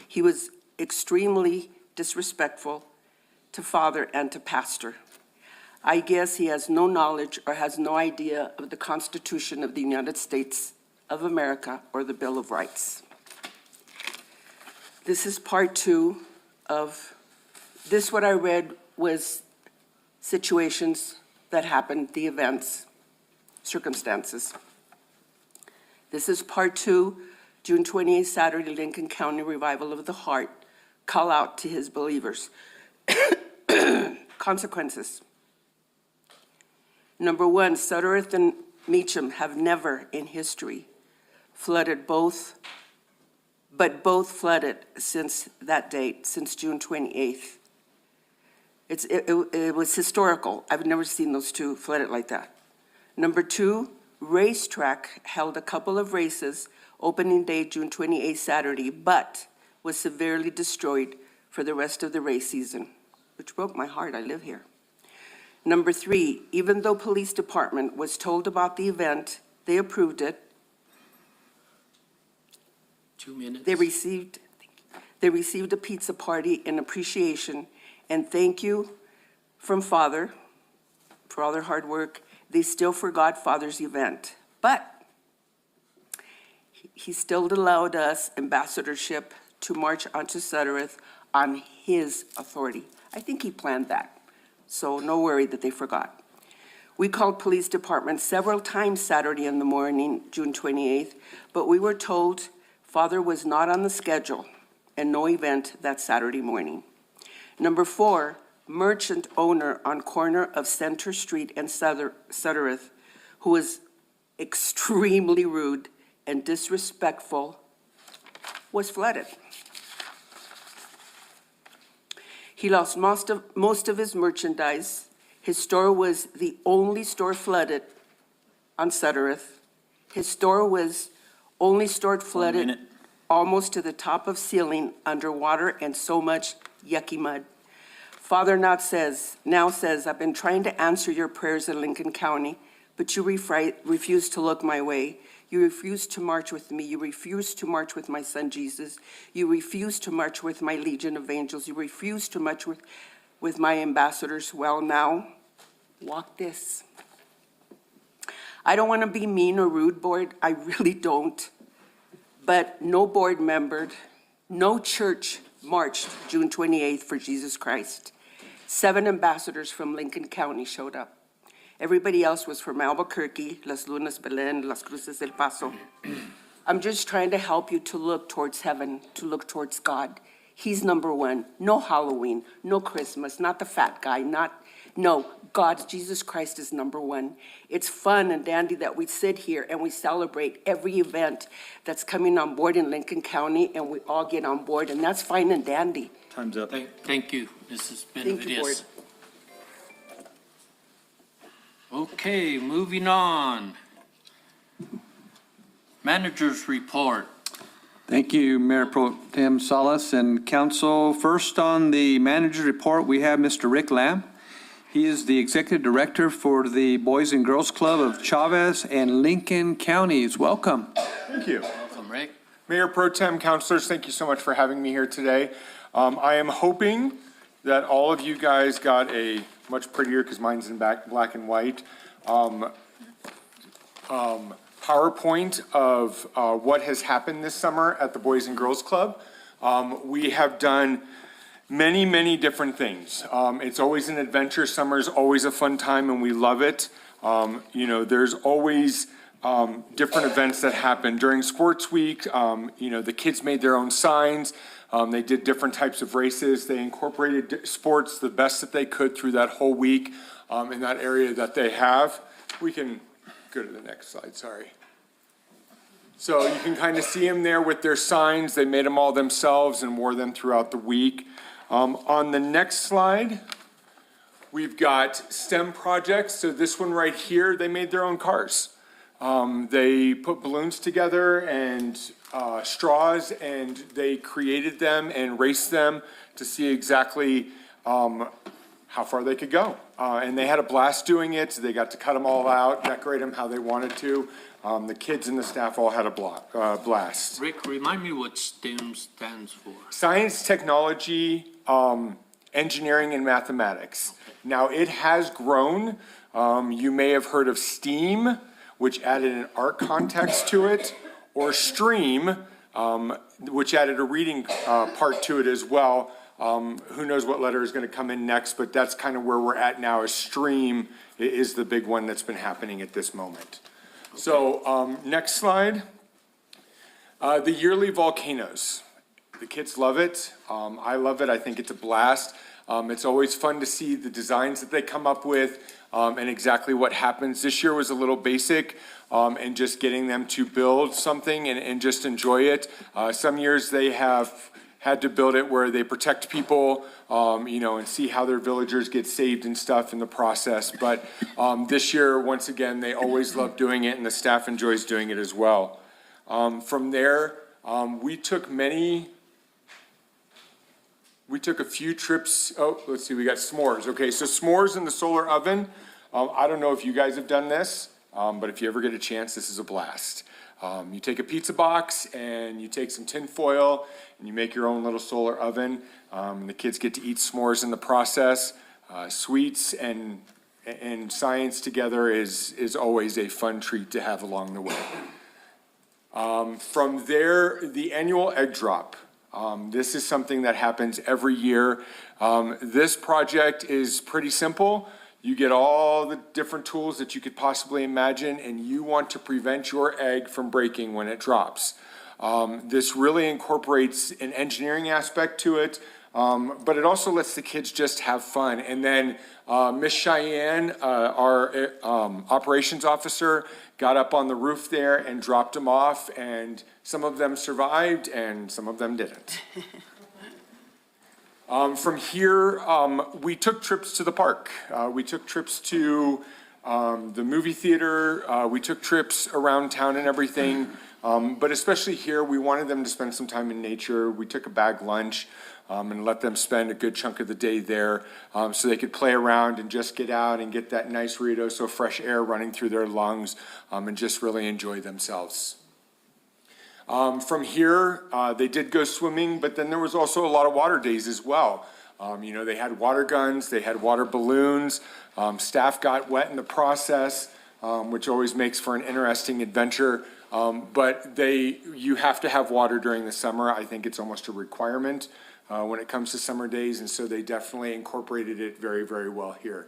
He was extremely disrespectful to Father and to Pastor. I guess he has no knowledge or has no idea of the Constitution of the United States of America or the Bill of Rights. This is part 2 of this. What I read was situations that happened, the events, circumstances. This is part 2, June 28th, Saturday, Lincoln County Revival of the Heart, Call Out to His Believers. Consequences. Number 1, Suttereth and Meacham have never in history flooded but both flooded since that date, since June 28th. It was historical. I've never seen those two flooded like that. Number 2, racetrack held a couple of races, opening day June 28th, Saturday, but was severely destroyed for the rest of the race season, which broke my heart. I live here. Number 3, even though police department was told about the event, they approved it. 2 minutes. They received a pizza party in appreciation and thank you from Father for all their hard work. They still forgot Father's event, but he still allowed us ambassadorship to march onto Suttereth on his authority. I think he planned that, so no worry that they forgot. We called police department several times Saturday in the morning, June 28th, but we were told Father was not on the schedule and no event that Saturday morning. Number 4, merchant owner on corner of Center Street and Suttereth, who was extremely rude and disrespectful, was flooded. He lost most of his merchandise. His store was the only store flooded on Suttereth. His store was only store flooded almost to the top of ceiling, underwater, and so much yucky mud. Father now says, I've been trying to answer your prayers in Lincoln County, but you refuse to look my way. You refuse to march with me. You refuse to march with my son Jesus. You refuse to march with my legion of angels. You refuse to march with my ambassadors. Well, now, walk this. I don't want to be mean or rude, board. I really don't. But no board member, no church marched June 28th for Jesus Christ. 7 ambassadors from Lincoln County showed up. Everybody else was from Albuquerque, Las Lunas, Belen, Las Cruces, El Paso. I'm just trying to help you to look towards heaven, to look towards God. He's number 1. No Halloween, no Christmas, not the fat guy, no, God, Jesus Christ is number 1. It's fun and dandy that we sit here and we celebrate every event that's coming on board in Lincoln County, and we all get on board, and that's fine and dandy. Time's up. Thank you, Mrs. Thank you, Board. Benavides. Okay, moving on. Managers report. Thank you, Mayor Pro Tem Salas and council. First on the manager report, we have Mr. Rick Lamb. He is the Executive Director for the Boys and Girls Club of Chavez and Lincoln Counties. Welcome. Thank you. Welcome, Rick. Mayor Pro Tem, councilors, thank you so much for having me here today. I am hoping that all of you guys got a much prettier, because mine's in black and white, PowerPoint of what has happened this summer at the Boys and Girls Club. We have done many, many different things. It's always an adventure. Summer's always a fun time, and we love it. There's always different events that happen. During Sports Week, the kids made their own signs. They did different types of races. They incorporated sports the best that they could through that whole week in that area that they have. We can go to the next slide, sorry. So you can kind of see them there with their signs. They made them all themselves and wore them throughout the week. On the next slide, we've got STEM projects. So this one right here, they made their own cars. They put balloons together and straws, and they created them and raced them to see exactly how far they could go. And they had a blast doing it. They got to cut them all out, decorate them how they wanted to. The kids and the staff all had a blast. Rick, remind me what STEM stands for. Science, technology, engineering, and mathematics. Now, it has grown. You may have heard of STEAM, which added an art context to it, or STREAM, which added a reading part to it as well. Who knows what letter is going to come in next, but that's kind of where we're at now. Is STREAM is the big one that's been happening at this moment. So next slide. The yearly volcanoes. The kids love it. I love it. I think it's a blast. It's always fun to see the designs that they come up with and exactly what happens. This year was a little basic and just getting them to build something and just enjoy it. Some years they have had to build it where they protect people, and see how their villagers get saved and stuff in the process. But this year, once again, they always love doing it, and the staff enjoys doing it as well. From there, we took a few trips. Oh, let's see, we got s'mores. Okay, so s'mores in the solar oven. I don't know if you guys have done this, but if you ever get a chance, this is a blast. You take a pizza box and you take some tin foil and you make your own little solar oven. And the kids get to eat s'mores in the process. Sweets and science together is always a fun treat to have along the way. From there, the annual egg drop. This is something that happens every year. This project is pretty simple. You get all the different tools that you could possibly imagine, and you want to prevent your egg from breaking when it drops. This really incorporates an engineering aspect to it, but it also lets the kids just have fun. And then Miss Cheyenne, our operations officer, got up on the roof there and dropped them off, and some of them survived and some of them didn't. From here, we took trips to the park. We took trips to the movie theater. We took trips around town and everything. But especially here, we wanted them to spend some time in nature. We took a bag lunch and let them spend a good chunk of the day there so they could play around and just get out and get that nice ruidoso fresh air running through their lungs and just really enjoy themselves. From here, they did go swimming, but then there was also a lot of water days as well. You know, they had water guns, they had water balloons, staff got wet in the process, which always makes for an interesting adventure. But you have to have water during the summer. I think it's almost a requirement when it comes to summer days, and so they definitely incorporated it very, very well here.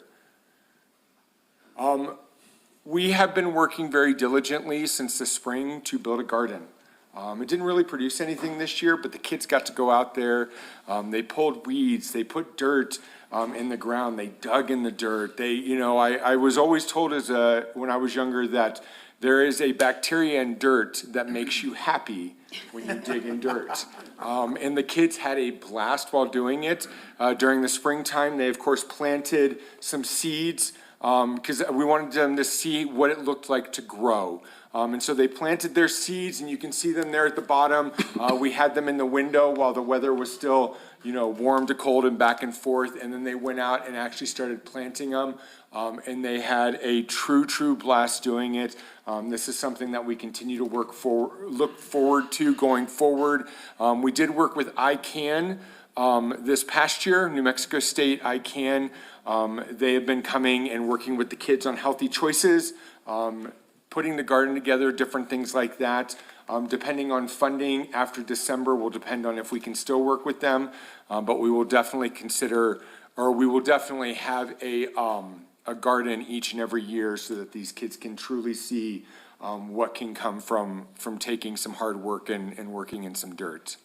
We have been working very diligently since the spring to build a garden. It didn't really produce anything this year, but the kids got to go out there. They pulled weeds, they put dirt in the ground, they dug in the dirt. I was always told when I was younger that there is a bacteria in dirt that makes you happy when you dig in dirt. And the kids had a blast while doing it. During the springtime, they of course planted some seeds because we wanted them to see what it looked like to grow. And so they planted their seeds, and you can see them there at the bottom. We had them in the window while the weather was still, warm to cold and back and forth. And then they went out and actually started planting them. And they had a true blast doing it. This is something that we continue to look forward to going forward. We did work with ICANN this past year, New Mexico State ICANN. They have been coming and working with the kids on healthy choices, putting the garden together, different things like that. Depending on funding after December will depend on if we can still work with them, but we will definitely have a garden each and every year so that these kids can truly see what can come from taking some hard work and working in some dirt.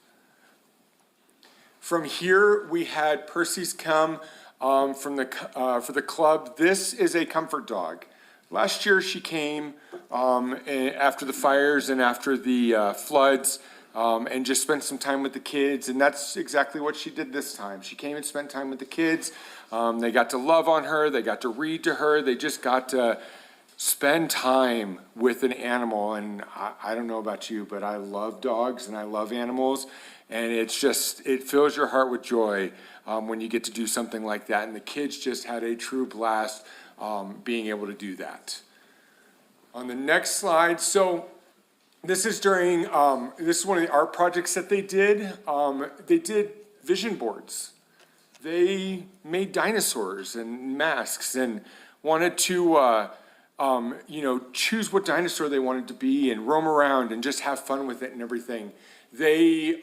From here, we had Percy's come for the club. This is a comfort dog. Last year she came after the fires and after the floods and just spent some time with the kids, and that's exactly what she did this time. She came and spent time with the kids. They got to love on her, they got to read to her, they just got to spend time with an animal. And I don't know about you, but I love dogs and I love animals, and it fills your heart with joy when you get to do something like that. And the kids just had a true blast being able to do that. On the next slide, so this is during, this is one of the art projects that they did. They did vision boards. They made dinosaurs and masks and wanted to, choose what dinosaur they wanted to be and roam around and just have fun with it and everything. They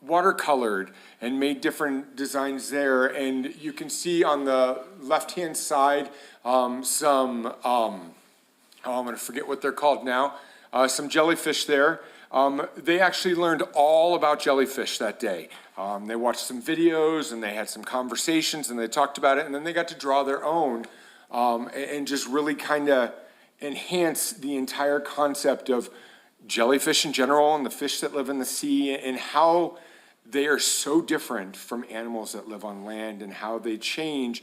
watercolored and made different designs there, and you can see on the left-hand side I'm going to forget what they're called now, some jellyfish there. They actually learned all about jellyfish that day. They watched some videos and they had some conversations and they talked about it, and then they got to draw their own and just really kind of enhance the entire concept of jellyfish in general and the fish that live in the sea and how they are so different from animals that live on land and how they change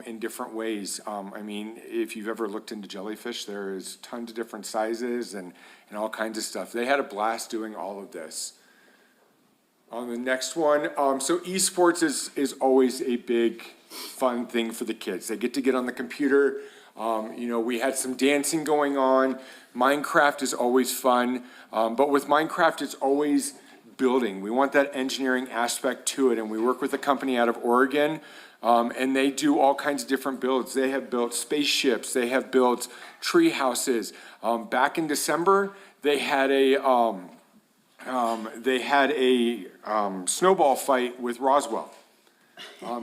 in different ways. If you've ever looked into jellyfish, there is tons of different sizes and all kinds of stuff. They had a blast doing all of this. On the next one, so esports is always a big fun thing for the kids. They get on the computer. We had some dancing going on. Minecraft is always fun, but with Minecraft, it's always building. We want that engineering aspect to it, and we work with a company out of Oregon, and they do all kinds of different builds. They have built spaceships. They have built tree houses. Back in December, they had a snowball fight with Roswell.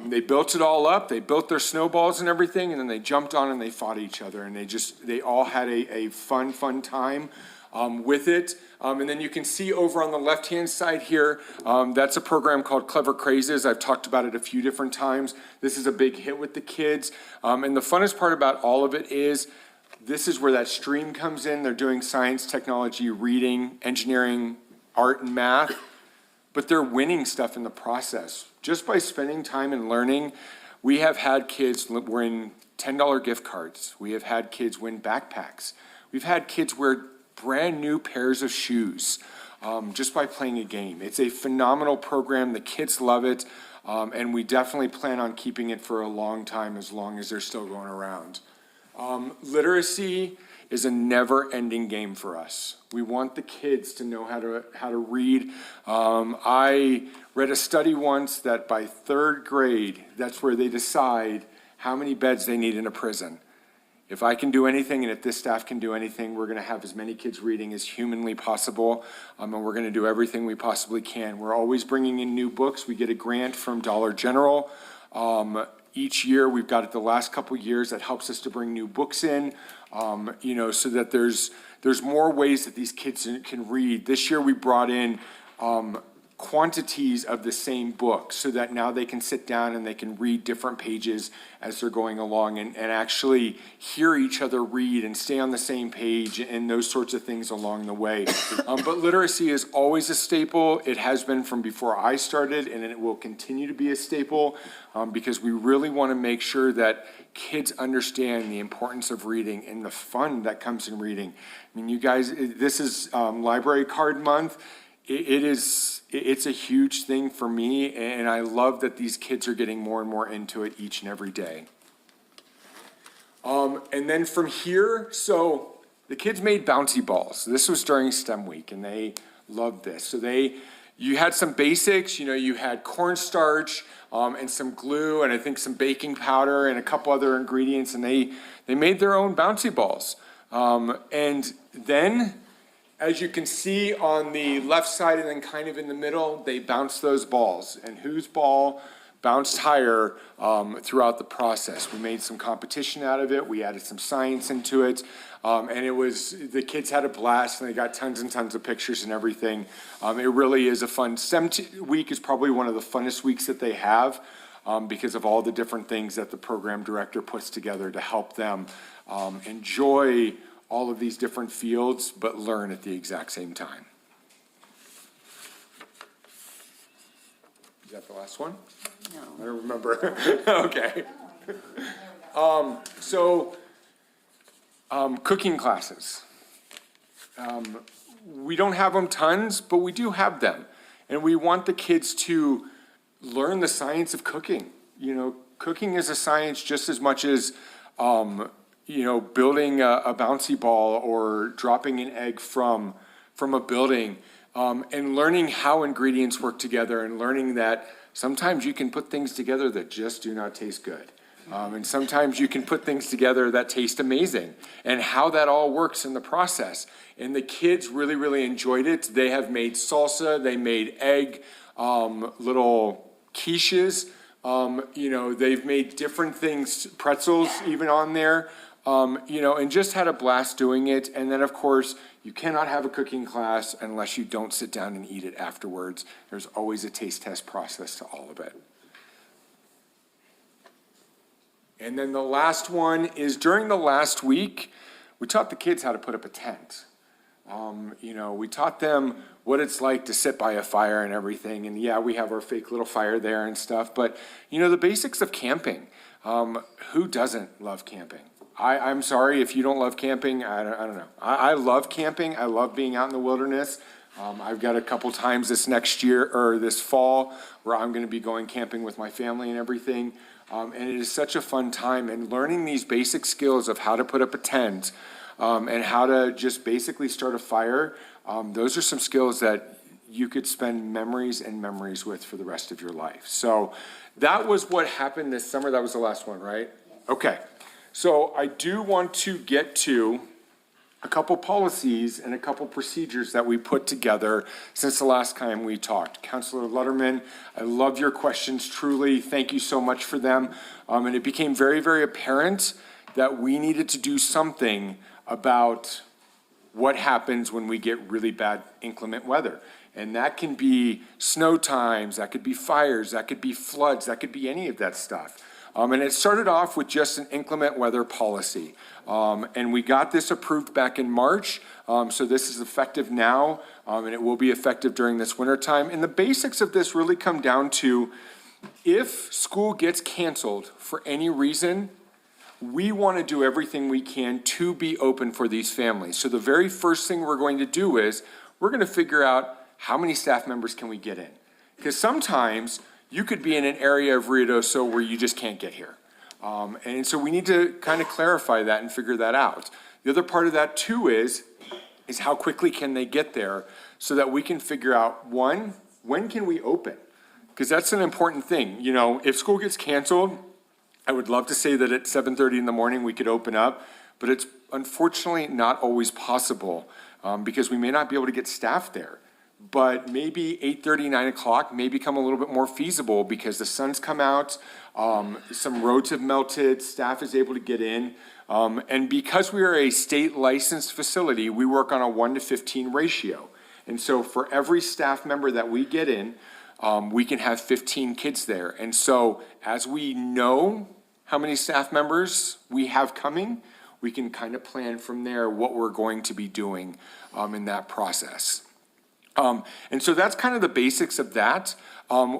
They built it all up, they built their snowballs and everything, and then they jumped on and they fought each other, and they all had a fun time with it. And then you can see over on the left-hand side here, that's a program called Clever Crazes. I've talked about it a few different times. This is a big hit with the kids. And the funnest part about all of it is, this is where that stream comes in. They're doing science, technology, reading, engineering, art, and math. But they're winning stuff in the process. Just by spending time and learning, we have had kids win $10 gift cards. We have had kids win backpacks. We've had kids wear brand new pairs of shoes just by playing a game. It's a phenomenal program. The kids love it. And we definitely plan on keeping it for a long time, as long as they're still going around. Literacy is a never-ending game for us. We want the kids to know how to read. I read a study once that by 3rd grade, that's where they decide how many beds they need in a prison. If I can do anything, and if this staff can do anything, we're gonna have as many kids reading as humanly possible, and we're gonna do everything we possibly can. We're always bringing in new books. We get a grant from Dollar General. Each year, we've got it the last couple years, that helps us to bring new books in, so that there's more ways that these kids can read. This year, we brought in quantities of the same book, so that now they can sit down and they can read different pages as they're going along, and actually hear each other read and stay on the same page and those sorts of things along the way. But literacy is always a staple. It has been from before I started, and it will continue to be a staple, because we really want to make sure that kids understand the importance of reading and the fun that comes in reading. I mean, you guys, this is Library Card Month. It's a huge thing for me, and I love that these kids are getting more and more into it each and every day. And then from here, so the kids made bouncy balls. This was during STEM week, and they loved this. So you had some basics, you had cornstarch and some glue, and I think some baking powder and a couple other ingredients, and they made their own bouncy balls. And then, as you can see on the left side and then kind of in the middle, they bounced those balls, and whose ball bounced higher throughout the process. We made some competition out of it. We added some science into it, and the kids had a blast, and they got tons and tons of pictures and everything. It really is a fun, STEM week is probably one of the funnest weeks that they have, because of all the different things that the program director puts together to help them enjoy all of these different fields, but learn at the exact same time. Is that the last one? No. I don't remember. Okay. Cooking classes. We don't have them tons, but we do have them. And we want the kids to learn the science of cooking. Cooking is a science just as much as building a bouncy ball or dropping an egg from a building, and learning how ingredients work together, and learning that sometimes you can put things together that just do not taste good. And sometimes you can put things together that taste amazing, and how that all works in the process. And the kids really, really enjoyed it. They have made salsa, they made egg, little quiches, they've made different things, pretzels even on there. And just had a blast doing it. And then, of course, you cannot have a cooking class unless you don't sit down and eat it afterwards. There's always a taste test process to all of it. And then the last one is, during the last week, we taught the kids how to put up a tent. We taught them what it's like to sit by a fire and everything. And yeah, we have our fake little fire there and stuff. But, the basics of camping. Who doesn't love camping? I'm sorry if you don't love camping. I don't know. I love camping. I love being out in the wilderness. I've got a couple times this fall where I'm going to be going camping with my family and everything. And it is such a fun time. And learning these basic skills of how to put up a tent and how to just basically start a fire, those are some skills that you could spend memories and memories with for the rest of your life. So that was what happened this summer. That was the last one, right? Okay. So I do want to get to a couple policies and a couple procedures that we put together since the last time we talked. Councilor Letterman, I love your questions, truly. Thank you so much for them. And it became very, very apparent that we needed to do something about what happens when we get really bad inclement weather. And that can be snow times, that could be fires, that could be floods, that could be any of that stuff. And it started off with just an inclement weather policy. And we got this approved back in March. So this is effective now, and it will be effective during this winter time. And the basics of this really come down to, if school gets canceled for any reason, we want to do everything we can to be open for these families. So the very first thing we're going to do is, we're going to figure out how many staff members can we get in. Because sometimes you could be in an area of Ruidoso where you just can't get here. And so we need to kind of clarify that and figure that out. The other part of that too is how quickly can they get there, so that we can figure out, one, when can we open? Because that's an important thing. You know, if school gets canceled, I would love to say that at 7:30 in the morning we could open up, but it's unfortunately not always possible, because we may not be able to get staff there. But maybe 8:30, 9 o'clock may become a little bit more feasible, because the sun's come out, some roads have melted, staff is able to get in. And because we are a state licensed facility, we work on a 1-to-15 ratio. And so for every staff member that we get in, we can have 15 kids there. And so as we know how many staff members we have coming, we can kind of plan from there what we're going to be doing in that process. And so that's kind of the basics of that.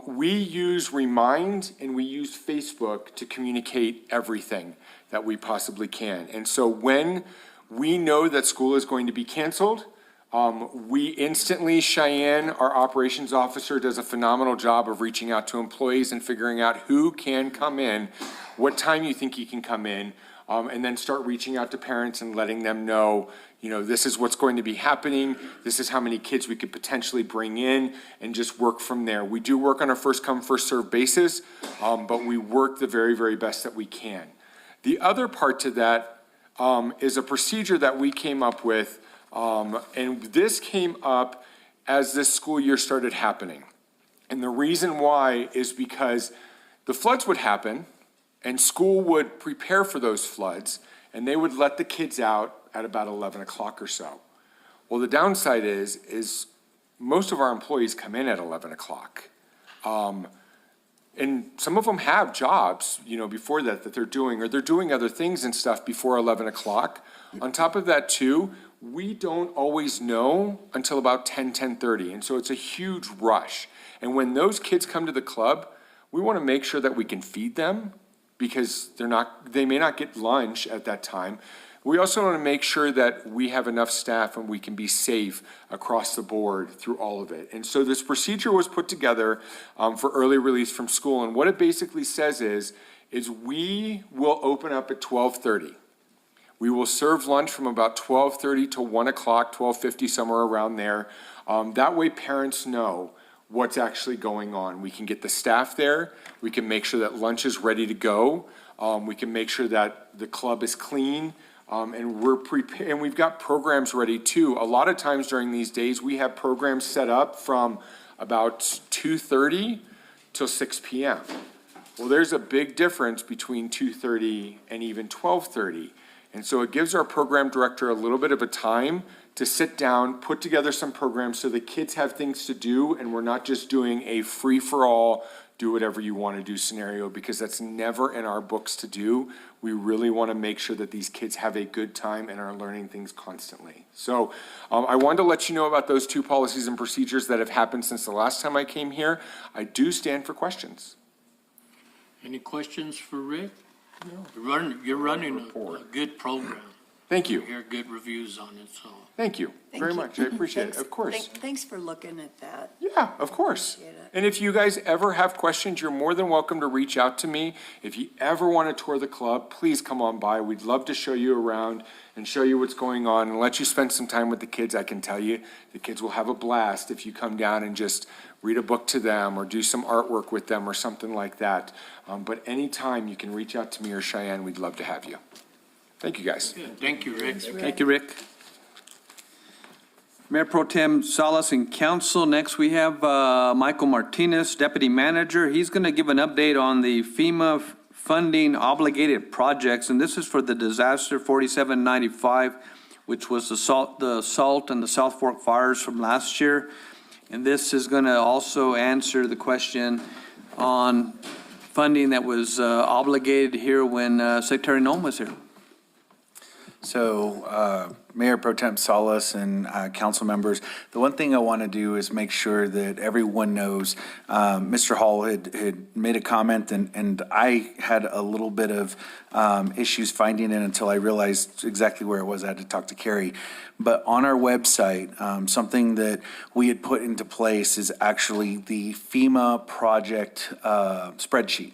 We use Remind and we use Facebook to communicate everything that we possibly can. And so when we know that school is going to be canceled, we instantly, Cheyenne, our operations officer, does a phenomenal job of reaching out to employees and figuring out who can come in, what time you think you can come in, and then start reaching out to parents and letting them know, you know, this is what's going to be happening, this is how many kids we could potentially bring in, and just work from there. We do work on a first come, first served basis, but we work the very, very best that we can. The other part to that is a procedure that we came up with, and this came up as this school year started happening. And the reason why is because the floods would happen, and school would prepare for those floods, and they would let the kids out at about 11 o'clock or so. Well, the downside is most of our employees come in at 11 o'clock. And some of them have jobs, you know, before that they're doing, or they're doing other things and stuff before 11 o'clock. On top of that too, we don't always know until about 10:30. And so it's a huge rush. And when those kids come to the club, we want to make sure that we can feed them, because they may not get lunch at that time. We also want to make sure that we have enough staff and we can be safe across the board through all of it. And so this procedure was put together for early release from school. And what it basically says is we will open up at 12:30. We will serve lunch from about 12:30 to 1 o'clock, 12:50, somewhere around there. That way parents know what's actually going on. We can get the staff there. We can make sure that lunch is ready to go. We can make sure that the club is clean. And we're prepared, and we've got programs ready too. A lot of times during these days, we have programs set up from about 2:30 till 6 p.m. Well, there's a big difference between 2:30 and even 12:30. And so it gives our program director a little bit of a time to sit down, put together some programs so the kids have things to do, and we're not just doing a free-for-all, do whatever you want to do scenario, because that's never in our books to do. We really want to make sure that these kids have a good time and are learning things constantly. So I wanted to let you know about those two policies and procedures that have happened since the last time I came here. I do stand for questions. Any questions for Rick? No. You're running a good program. Thank you. I hear good reviews on it, so. Thank you very much. I appreciate it, of course. Thanks for looking at that. Yeah, of course. Appreciate it. And if you guys ever have questions, you're more than welcome to reach out to me. If you ever want to tour the club, please come on by. We'd love to show you around and show you what's going on and let you spend some time with the kids. I can tell you, the kids will have a blast if you come down and just read a book to them or do some artwork with them or something like that. But anytime you can reach out to me or Cheyenne, we'd love to have you. Thank you, guys. Thank you, Rick. Thank you, Rick. Mayor Pro Tem Salas and council. Next, we have Michael Martinez, Deputy Manager. He's going to give an update on the FEMA funding obligated projects, and this is for the disaster 4795, which was the salt and the South Fork fires from last year. And this is going to also answer the question on funding that was obligated here when Secretary Noem was here. So, Mayor Pro Tem Salas and council members, the one thing I want to do is make sure that everyone knows, Mr. Hall had made a comment, and I had a little bit of issues finding it until I realized exactly where it was. I had to talk to Carrie. But on our website, something that we had put into place is actually the FEMA project spreadsheet.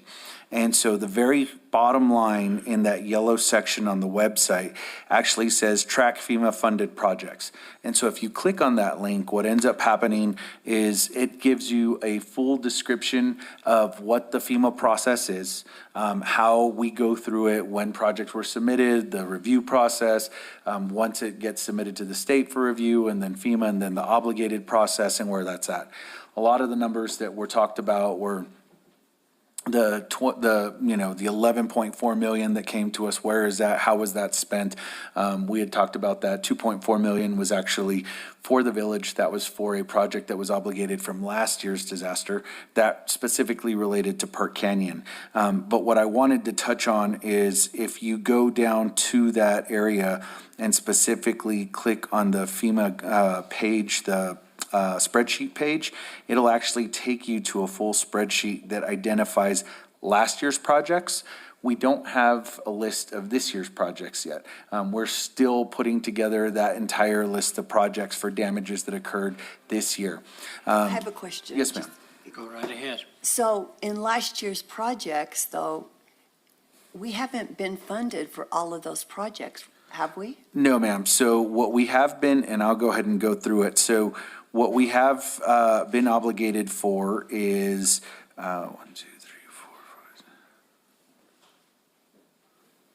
And so the very bottom line in that yellow section on the website actually says track FEMA funded projects. And so if you click on that link, what ends up happening is it gives you a full description of what the FEMA process is, how we go through it, when projects were submitted, the review process, once it gets submitted to the state for review, and then FEMA, and then the obligated process and where that's at. A lot of the numbers that were talked about were the 11.4 million that came to us. Where is that? How was that spent? We had talked about that. 2.4 million was actually for the village. That was for a project that was obligated from last year's disaster that specifically related to Perk Canyon. But what I wanted to touch on is if you go down to that area and specifically click on the FEMA page, the spreadsheet page, it'll actually take you to a full spreadsheet that identifies last year's projects. We don't have a list of this year's projects yet. We're still putting together that entire list of projects for damages that occurred this year. I have a question. Yes, ma'am. Go right ahead. So in last year's projects, though, we haven't been funded for all of those projects, have we? No, ma'am. So what we have been, and I'll go ahead and go through it. So what we have been obligated for is 1, 2, 3, 4, 5.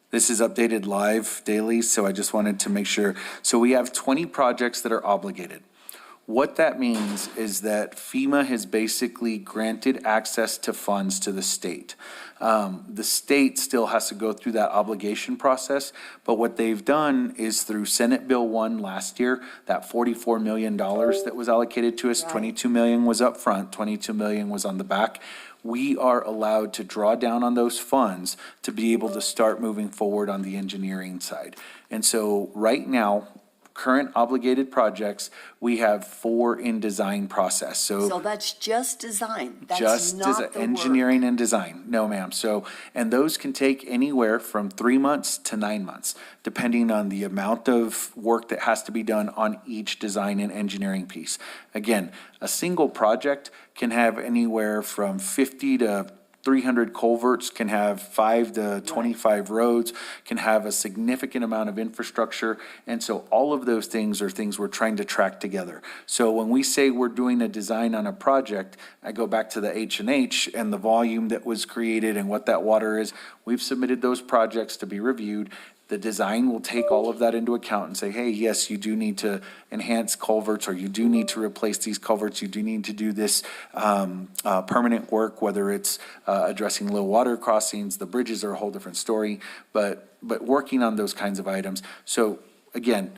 This is updated live daily, so I just wanted to make sure. So we have 20 projects that are obligated. What that means is that FEMA has basically granted access to funds to the state. The state still has to go through that obligation process, but what they've done is through Senate Bill 1 last year, that $44 million that was allocated to us, 22 million was up front, 22 million was on the back. We are allowed to draw down on those funds to be able to start moving forward on the engineering side. And so right now, current obligated projects, we have 4 in design process. So that's just design? That's Just not as the engineering and design. No, ma'am. So, and those can take anywhere from 3 months to 9 months, depending on the amount of work that has to be done on each design and engineering piece. Again, a single project can have anywhere from 50 to 300 culverts, can have 5 to 25 roads, can have a significant amount of infrastructure. And so all of those things are things we're trying to track together. So when we say we're doing a design on a project, I go back to the H&H and the volume that was created and what that water is. We've submitted those projects to be reviewed. The design will take all of that into account and say, hey, yes, you do need to enhance culverts, or you do need to replace these culverts, you do need to do this permanent work, whether it's addressing low water crossings. The bridges are a whole different story, but working on those kinds of items. So again,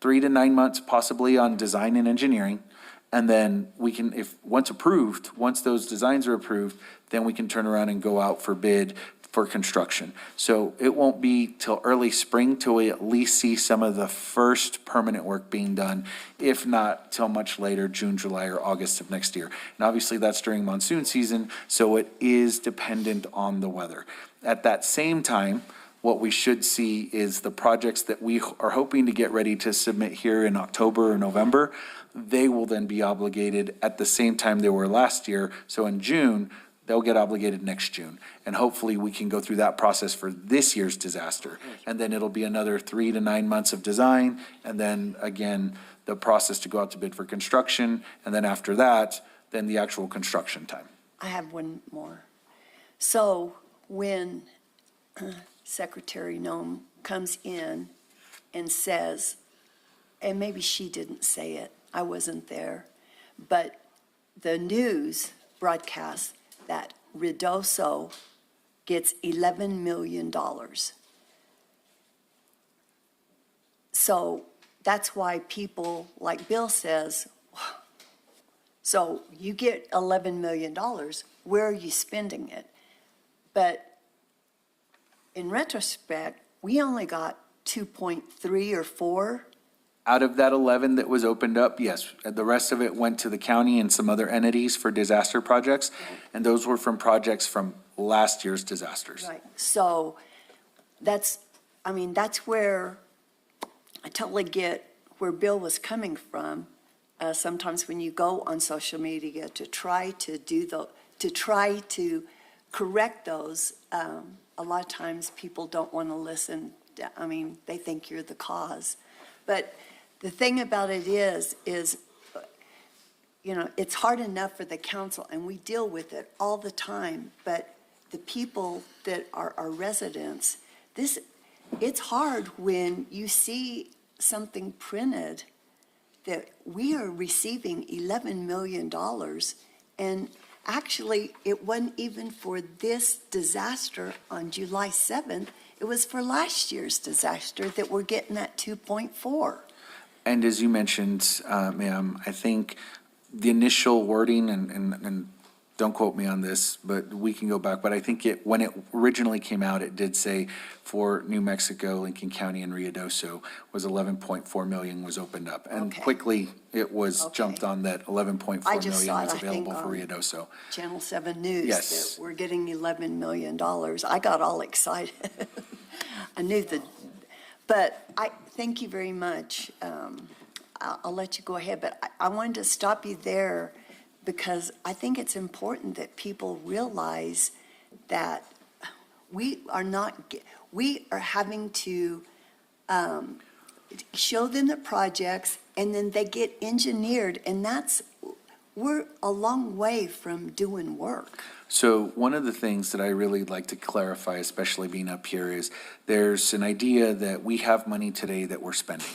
3 to 9 months possibly on design and engineering. And then we can, if once approved, once those designs are approved, then we can turn around and go out for bid for construction. So it won't be till early spring till we at least see some of the first permanent work being done, if not till much later, June, July, or August of next year. And obviously that's during monsoon season, so it is dependent on the weather. At that same time, what we should see is the projects that we are hoping to get ready to submit here in October or November, they will then be obligated at the same time they were last year. So in June, they'll get obligated next June. And hopefully we can go through that process for this year's disaster. And then it'll be another 3 to 9 months of design. And then again, the process to go out to bid for construction. And then after that, then the actual construction time. I have one more. So when Secretary Noem comes in and says and maybe she didn't say it, I wasn't there, but the news broadcast that Ruidoso gets $11 million. So that's why people, like Bill says, so you get $11 million, where are you spending it? But in retrospect, we only got 2.3 or 4. Out of that 11 that was opened up, yes, the rest of it went to the county and some other entities for disaster projects, and those were from projects from last year's disasters. Right, so that's, I mean, that's where I totally get where Bill was coming from. Sometimes when you go on social media to try to correct those, a lot of times people don't want to listen. I mean, they think you're the cause. But the thing about it is, you know, it's hard enough for the council, and we deal with it all the time, but the people that are our residents, it's hard when you see something printed that we are receiving $11 million, and actually, it wasn't even for this disaster on July 7th. It was for last year's disaster that we're getting that 2.4. And as you mentioned, ma'am, I think the initial wording, and don't quote me on this, but we can go back, but I think when it originally came out, it did say for New Mexico, Lincoln County, and Ruidoso was 11.4 million was opened up. And Okay. quickly, it was Okay. jumped on that 11.4 I just million saw it, is I think, available for on Ruidoso. Channel 7 News Yes. that we're getting $11 million. I got all excited. I knew but I thank you very much. I'll let you go ahead, but I wanted to stop you there because I think it's important that people realize that we are having to show them the projects, and then they get engineered, and we're a long way from doing work. So one of the things that I really like to clarify, especially being up here, is there's an idea that we have money today that we're spending.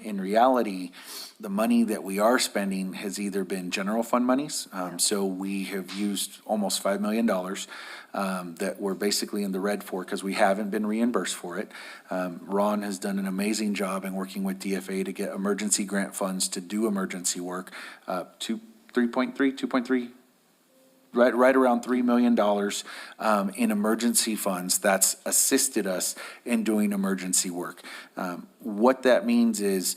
In reality, the money that we are spending has either been general fund monies. So we have used almost $5 million that we're basically in the red for because we haven't been reimbursed for it. Ron has done an amazing job in working with DFA to get emergency grant funds to do emergency work, 2.3, right around $3 million in emergency funds that's assisted us in doing emergency work. What that means is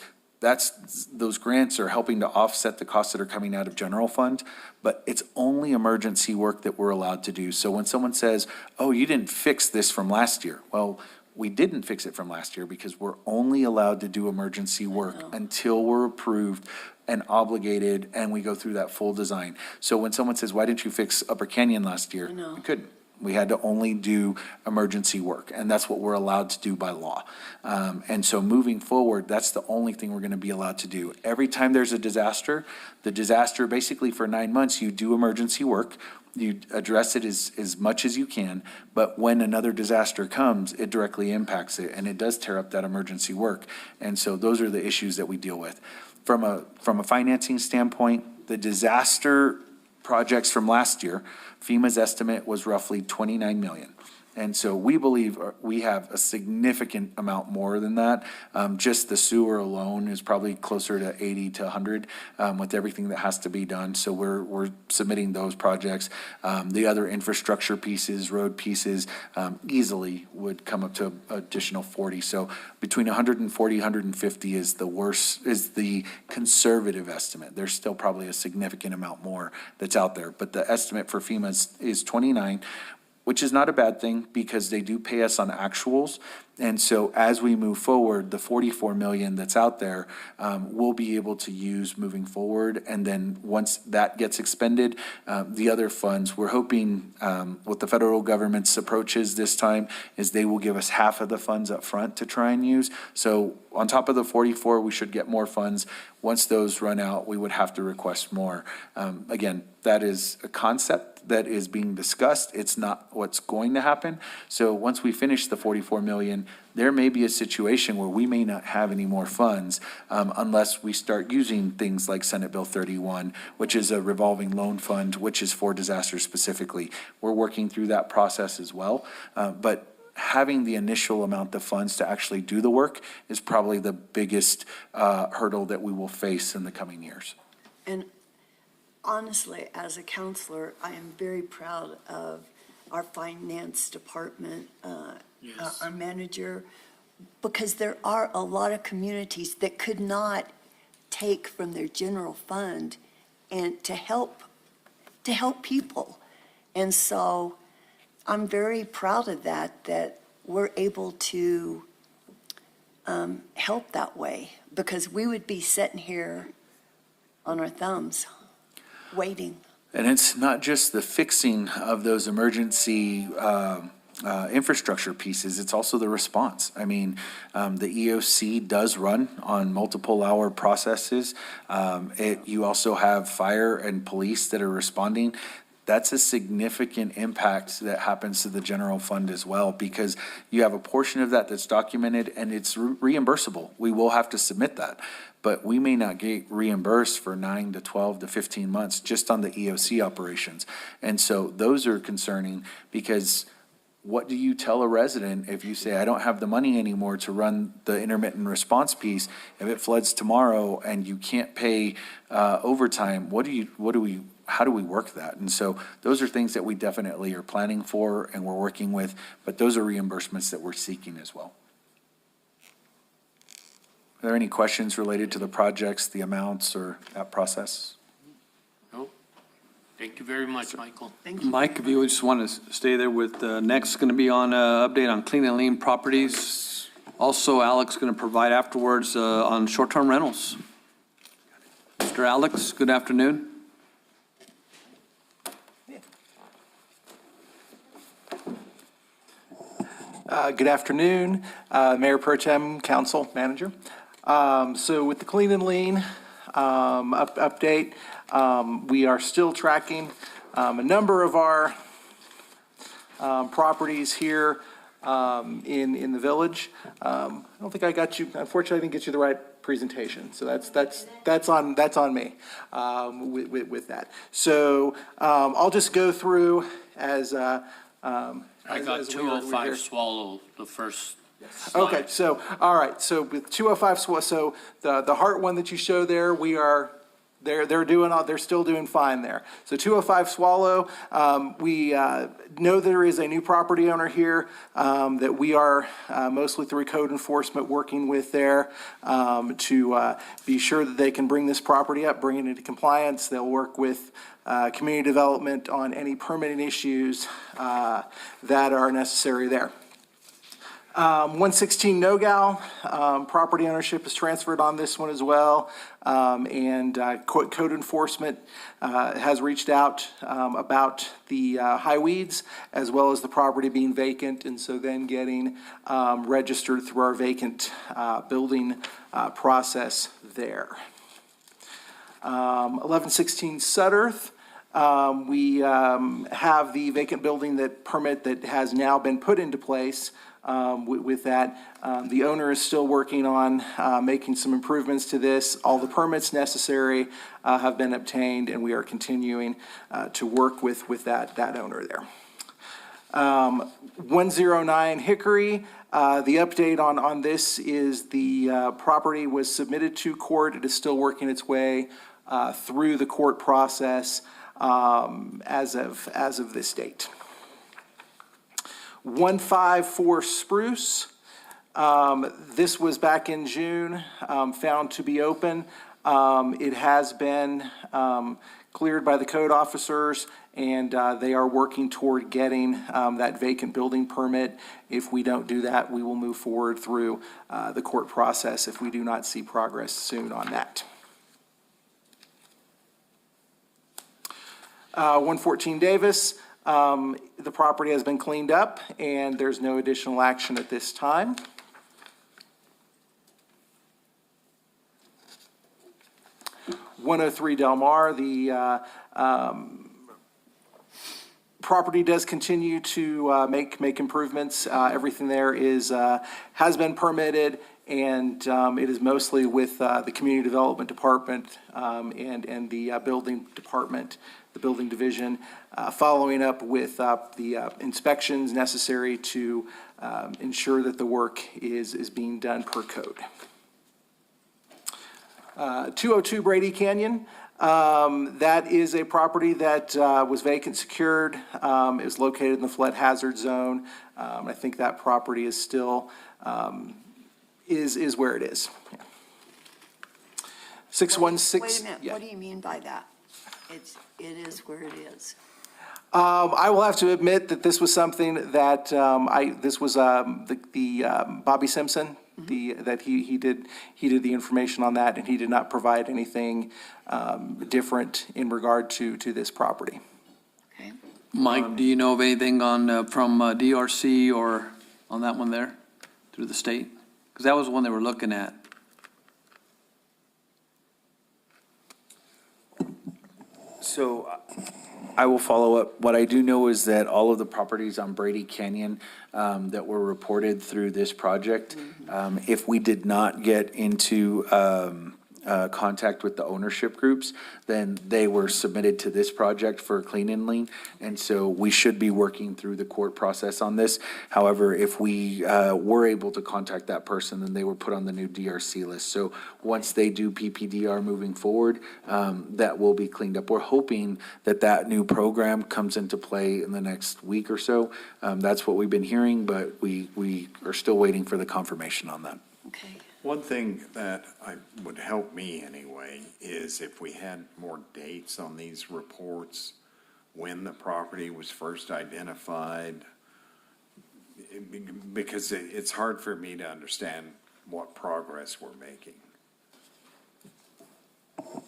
those grants are helping to offset the costs that are coming out of general fund, but it's only emergency work that we're allowed to do. So when someone says, oh, you didn't fix this from last year, well, we didn't fix it from last year because we're only allowed to do emergency work until we're approved and obligated and we go through that full design. So when someone says, why didn't you fix Upper Canyon last year? We couldn't. We had to only do emergency work, and that's what we're allowed to do by law. And so moving forward, that's the only thing we're going to be allowed to do. Every time there's a disaster, basically for 9 months, you do emergency work. You address it as much as you can, but when another disaster comes, it directly impacts it, and it does tear up that emergency work. And so those are the issues that we deal with. From a financing standpoint, the disaster projects from last year, FEMA's estimate was roughly 29 million. And so we believe we have a significant amount more than that. Just the sewer alone is probably closer to 80 to 100 with everything that has to be done. So we're submitting those projects. The other infrastructure pieces, road pieces, easily would come up to additional 40. So between 140, 150 is the conservative estimate. There's still probably a significant amount more that's out there. But the estimate for FEMA is 29. Which is not a bad thing because they do pay us on actuals. And so as we move forward, the 44 million that's out there, we'll be able to use moving forward. And then once that gets expended, the other funds, we're hoping what the federal government's approach is this time is they will give us half of the funds up front to try and use. So on top of the 44, we should get more funds. Once those run out, we would have to request more. Again, that is a concept that is being discussed. It's not what's going to happen. So once we finish the 44 million, there may be a situation where we may not have any more funds unless we start using things like Senate Bill 31, which is a revolving loan fund, which is for disasters specifically. We're working through that process as well. But having the initial amount of funds to actually do the work is probably the biggest hurdle that we will face in the coming years. And honestly, as a counselor, I am very proud of our finance department, our manager, because there are a lot of communities that could not take from their general fund and to help people. And so I'm very proud of that we're able to help that way, because we would be sitting here on our thumbs, waiting. And it's not just the fixing of those emergency infrastructure pieces, it's also the response. I mean, the EOC does run on multiple hour processes. You also have fire and police that are responding. That's a significant impact that happens to the general fund as well, because you have a portion of that that's documented and it's reimbursable. We will have to submit that, but we may not get reimbursed for 9 to 12 to 15 months just on the EOC operations. And so those are concerning, because what do you tell a resident if you say, I don't have the money anymore to run the intermittent response piece? If it floods tomorrow and you can't pay overtime, how do we work that? And so those are things that we definitely are planning for and we're working with, but those are reimbursements that we're seeking as well. Are there any questions related to the projects, the amounts, or that process? No. Thank you very much, Michael. Thank you. Mike, if you just want to stay there with, next going to be on update on clean and lean properties. Also, Alex going to provide afterwards on short-term rentals. Mr. Alex, good afternoon. Good afternoon, Mayor Pro Tem, Council Manager. So with the Clean and Lean update, we are still tracking a number of our properties here in the village. I don't think I got you, unfortunately, I didn't get you the right presentation. So that's on me with that. So I'll just go through as I got 205 Swallow, the first slide. Okay, so, all right, so with 205 Swallow, so the Hart one that you show there, they're still doing fine there. So 205 Swallow, we know there is a new property owner here that we are mostly through code enforcement working with there to be sure that they can bring this property up, bring it into compliance. They'll work with community development on any permitting issues that are necessary there. 116 Nogal, property ownership is transferred on this one as well. And code enforcement has reached out about the high weeds as well as the property being vacant. And so then getting registered through our vacant building process there. 1116 Sudderth. We have the vacant building permit that has now been put into place. With that, the owner is still working on making some improvements to this. All the permits necessary have been obtained, and we are continuing to work with that owner there. 109 Hickory. The update on this is the property was submitted to court. It is still working its way through the court process as of this date. 154 Spruce. This was back in June, found to be open. It has been cleared by the code officers, and they are working toward getting that vacant building permit. If we don't do that, we will move forward through the court process if we do not see progress soon on that. 114 Davis. The property has been cleaned up, and there's no additional action at this time. #103 Del Mar, the property does continue to make improvements. Everything there has been permitted, and it is mostly with the Community Development Department and the building department, the building division, following up with the inspections necessary to ensure that the work is being done per code. 202 Brady Canyon. That is a property that was vacant secured. It was located in the flood hazard zone. I think that property is still, is where it is. 616. Wait a minute, yeah. what do you mean by that? It is where it is. I will have to admit that this was something that this was the Bobby Simpson, that he did the information on that, and he did not provide anything different in regard to this property. Okay. Mike, do you know of anything on, from DRC or on that one there through the state? Because that was one they were looking at. So I will follow up. What I do know is that all of the properties on Brady Canyon that were reported through this project, if we did not get into contact with the ownership groups, then they were submitted to this project for a clean and lien. And so we should be working through the court process on this. However, if we were able to contact that person, then they were put on the new DRC list. So once they do PPDR moving forward, that will be cleaned up. We're hoping that that new program comes into play in the next week or so. That's what we've been hearing, but we are still waiting for the confirmation on that. Okay. One thing that would help me anyway is if we had more dates on these reports, when the property was first identified, because it's hard for me to understand what progress we're making.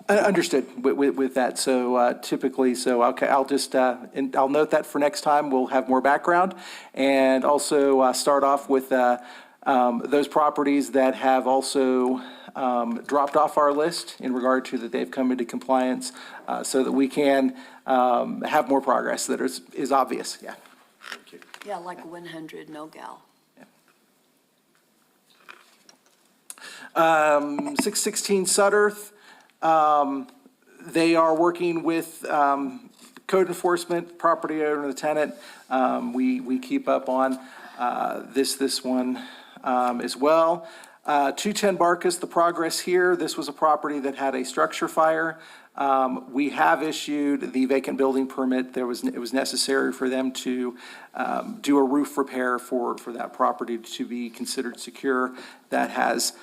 Understood with that. So typically, okay, I'll just, and I'll note that for next time, we'll have more background. And also start off with those properties that have also dropped off our list in regard to that they've come into compliance, so that we can have more progress that is obvious, yeah. Yeah, like 100 Nogal. 616 Sutterth, they are working with code enforcement, property owner, the tenant. We keep up on this one as well. 210 Barkus, the progress here, this was a property that had a structure fire. We have issued the vacant building permit. It was necessary for them to do a roof repair for that property to be considered secure. That has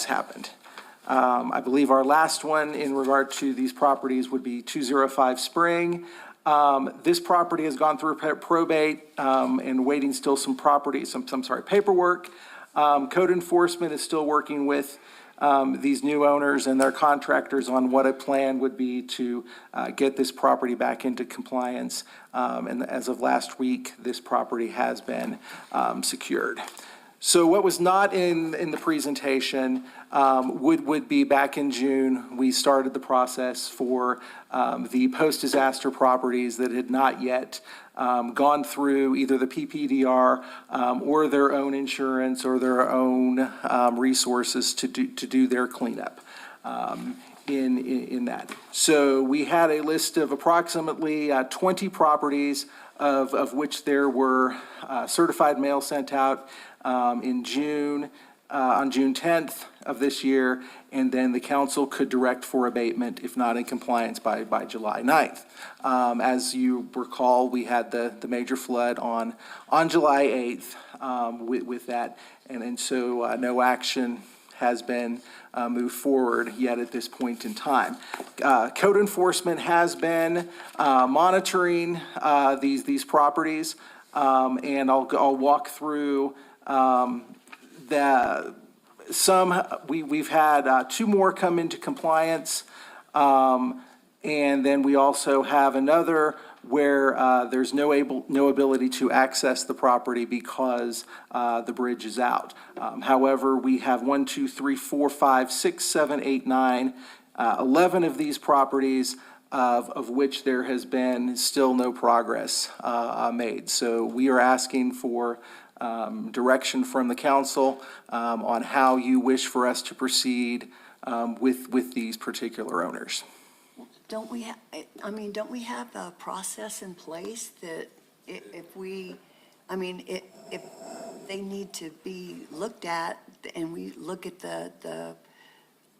happened. I believe our last one in regard to these properties would be 205 Spring. This property has gone through probate and waiting still some paperwork. Code enforcement is still working with these new owners and their contractors on what a plan would be to get this property back into compliance. And as of last week, this property has been secured. So what was not in the presentation would be back in June, we started the process for the post-disaster properties that had not yet gone through either the PPDR or their own insurance or their own resources to do their cleanup in that. So we had a list of approximately 20 properties of which there were certified mail sent out in June, on June 10th of this year, and then the council could direct for abatement if not in compliance by July 9th. As you recall, we had the major flood on July 8th with that, and so no action has been moved forward yet at this point in time. Code enforcement has been monitoring these properties, and I'll walk through we've had 2 more come into compliance, and then we also have another where there's no ability to access the property because the bridge is out. However, we have 1, 2, 3, 4, 5, 6, 7, 8, 9, 11 of these properties of which there has been still no progress made. So we are asking for direction from the council on how you wish for us to proceed with these particular owners. Don't we don't we have a process in place that if we, if they need to be looked at and we look at the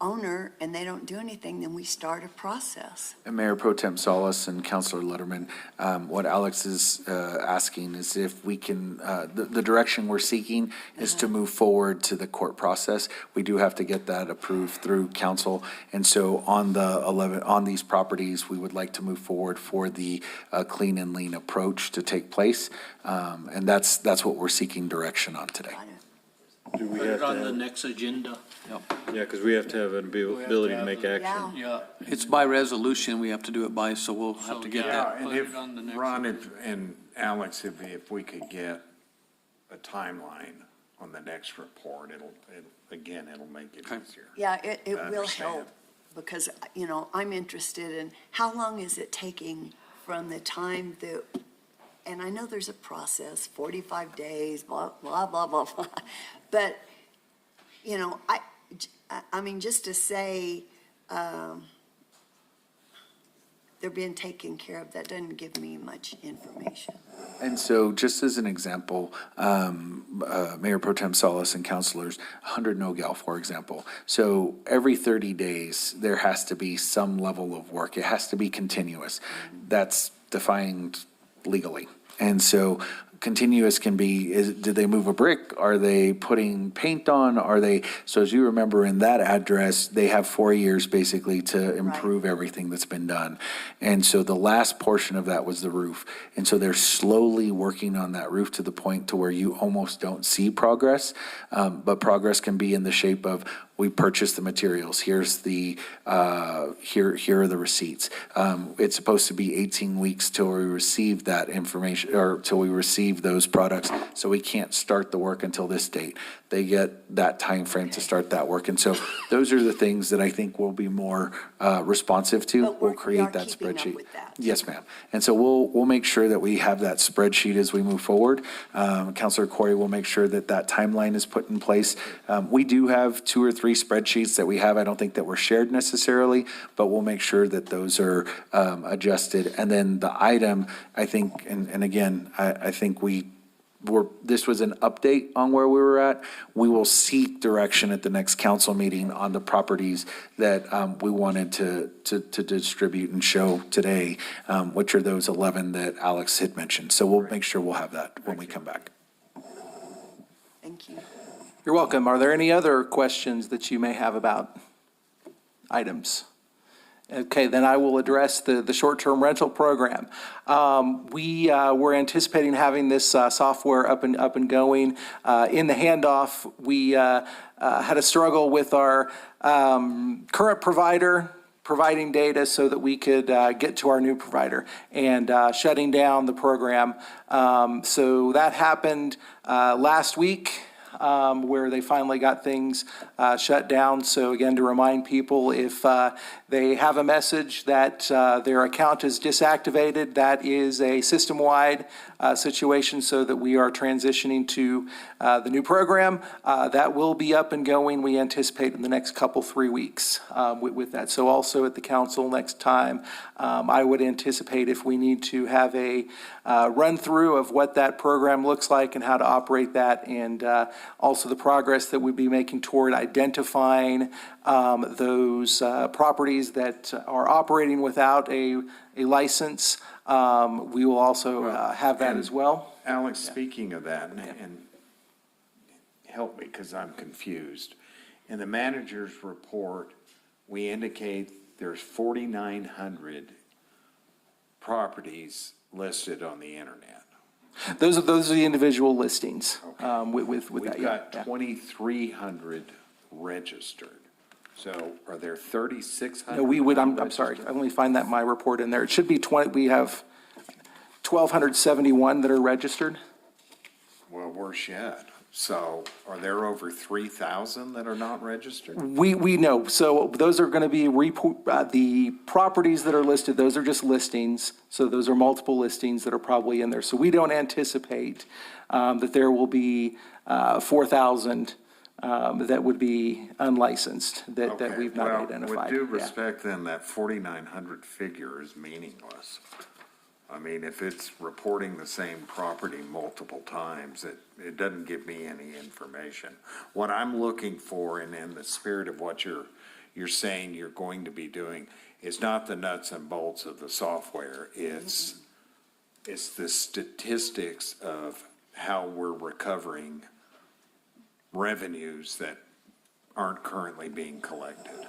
owner and they don't do anything, then we start a process? And Mayor Pro Tem Salas and Councilor Letterman, what Alex is asking is if we can, the direction we're seeking is to move forward to the court process. We do have to get that approved through council. And so on these properties, we would like to move forward for the clean and lean approach to take place. And that's what we're seeking direction on today. Put it on the next agenda. Yeah, because we have to have an ability to make action. Yeah. It's by resolution we have to do it by, so we'll have So, to get yeah. that. And Put if, it on the next Ron, and Alex, if we could get a timeline on the next report, it'll make it easier. Yeah, it will understand. help, because, I'm interested in how long is it taking from the time that, and I know there's a process, 45 days, blah, blah, blah, blah, blah. But, just to say, they're being taken care of, that doesn't give me much information. And so just as an example, Mayor Pro Tem Salas and councilors, 100 No-Gal, for example. So every 30 days, there has to be some level of work. It has to be continuous. That's defined legally. And so continuous can be, did they move a brick? Are they putting paint on? So as you remember in that address, they have 4 years basically to improve everything that's been done. And so the last portion of that was the roof. And so they're slowly working on that roof to the point to where you almost don't see progress. But progress can be in the shape of, we purchased the materials. Here's here are the receipts. It's supposed to be 18 weeks till we receive that information, or till we receive those products. So we can't start the work until this date. They get that time frame to start that work. And so those are the things that I think we'll be more responsive to. But We'll we create are that keeping up spreadsheet. with that. Yes, ma'am. And so we'll make sure that we have that spreadsheet as we move forward. Councilor Corey will make sure that that timeline is put in place. We do have 2 or 3 spreadsheets that we have. I don't think that were shared necessarily, but we'll make sure that those are adjusted. And then the item, I think, and again, I think this was an update on where we were at. We will seek direction at the next council meeting on the properties that we wanted to distribute and show today, which are those 11 that Alex had mentioned. So we'll make sure we'll have that when we come back. Thank you. You're welcome. Are there any other questions that you may have about items? Okay, then I will address the short-term rental program. We were anticipating having this software up and going. In the handoff, we had a struggle with our current provider providing data so that we could get to our new provider and shutting down the program. So that happened last week. Where they finally got things shut down. So again, to remind people, if they have a message that their account is disactivated, that is a system-wide situation so that we are transitioning to the new program. That will be up and going, we anticipate, in the next 3 weeks with that. So also at the council next time, I would anticipate if we need to have a run-through of what that program looks like and how to operate that, and also the progress that we'd be making toward identifying those properties that are operating without a license. We will also have that as well. Alex, speaking of that, and help me because I'm confused. In the manager's report, we indicate there's 4,900 properties listed on the internet. Those are the individual listings with that. We've got 2,300 registered. So are there 3,600? No, I'm sorry, let me find that in my report in there. It should be 20, we have 1,271 that are registered. Well, worse yet, So are there over 3,000 that are not registered? We know, so those are going to be the properties that are listed, those are just listings. So those are multiple listings that are probably in there. So we don't anticipate that there will be 4,000 that would be unlicensed, that we've not identified. With due Yeah. respect, then, that 4,900 figure is meaningless. I mean, if it's reporting the same property multiple times, it doesn't give me any information. What I'm looking for, and in the spirit of what you're saying you're going to be doing, is not the nuts and bolts of the software. It's the statistics of how we're recovering revenues that aren't currently being collected.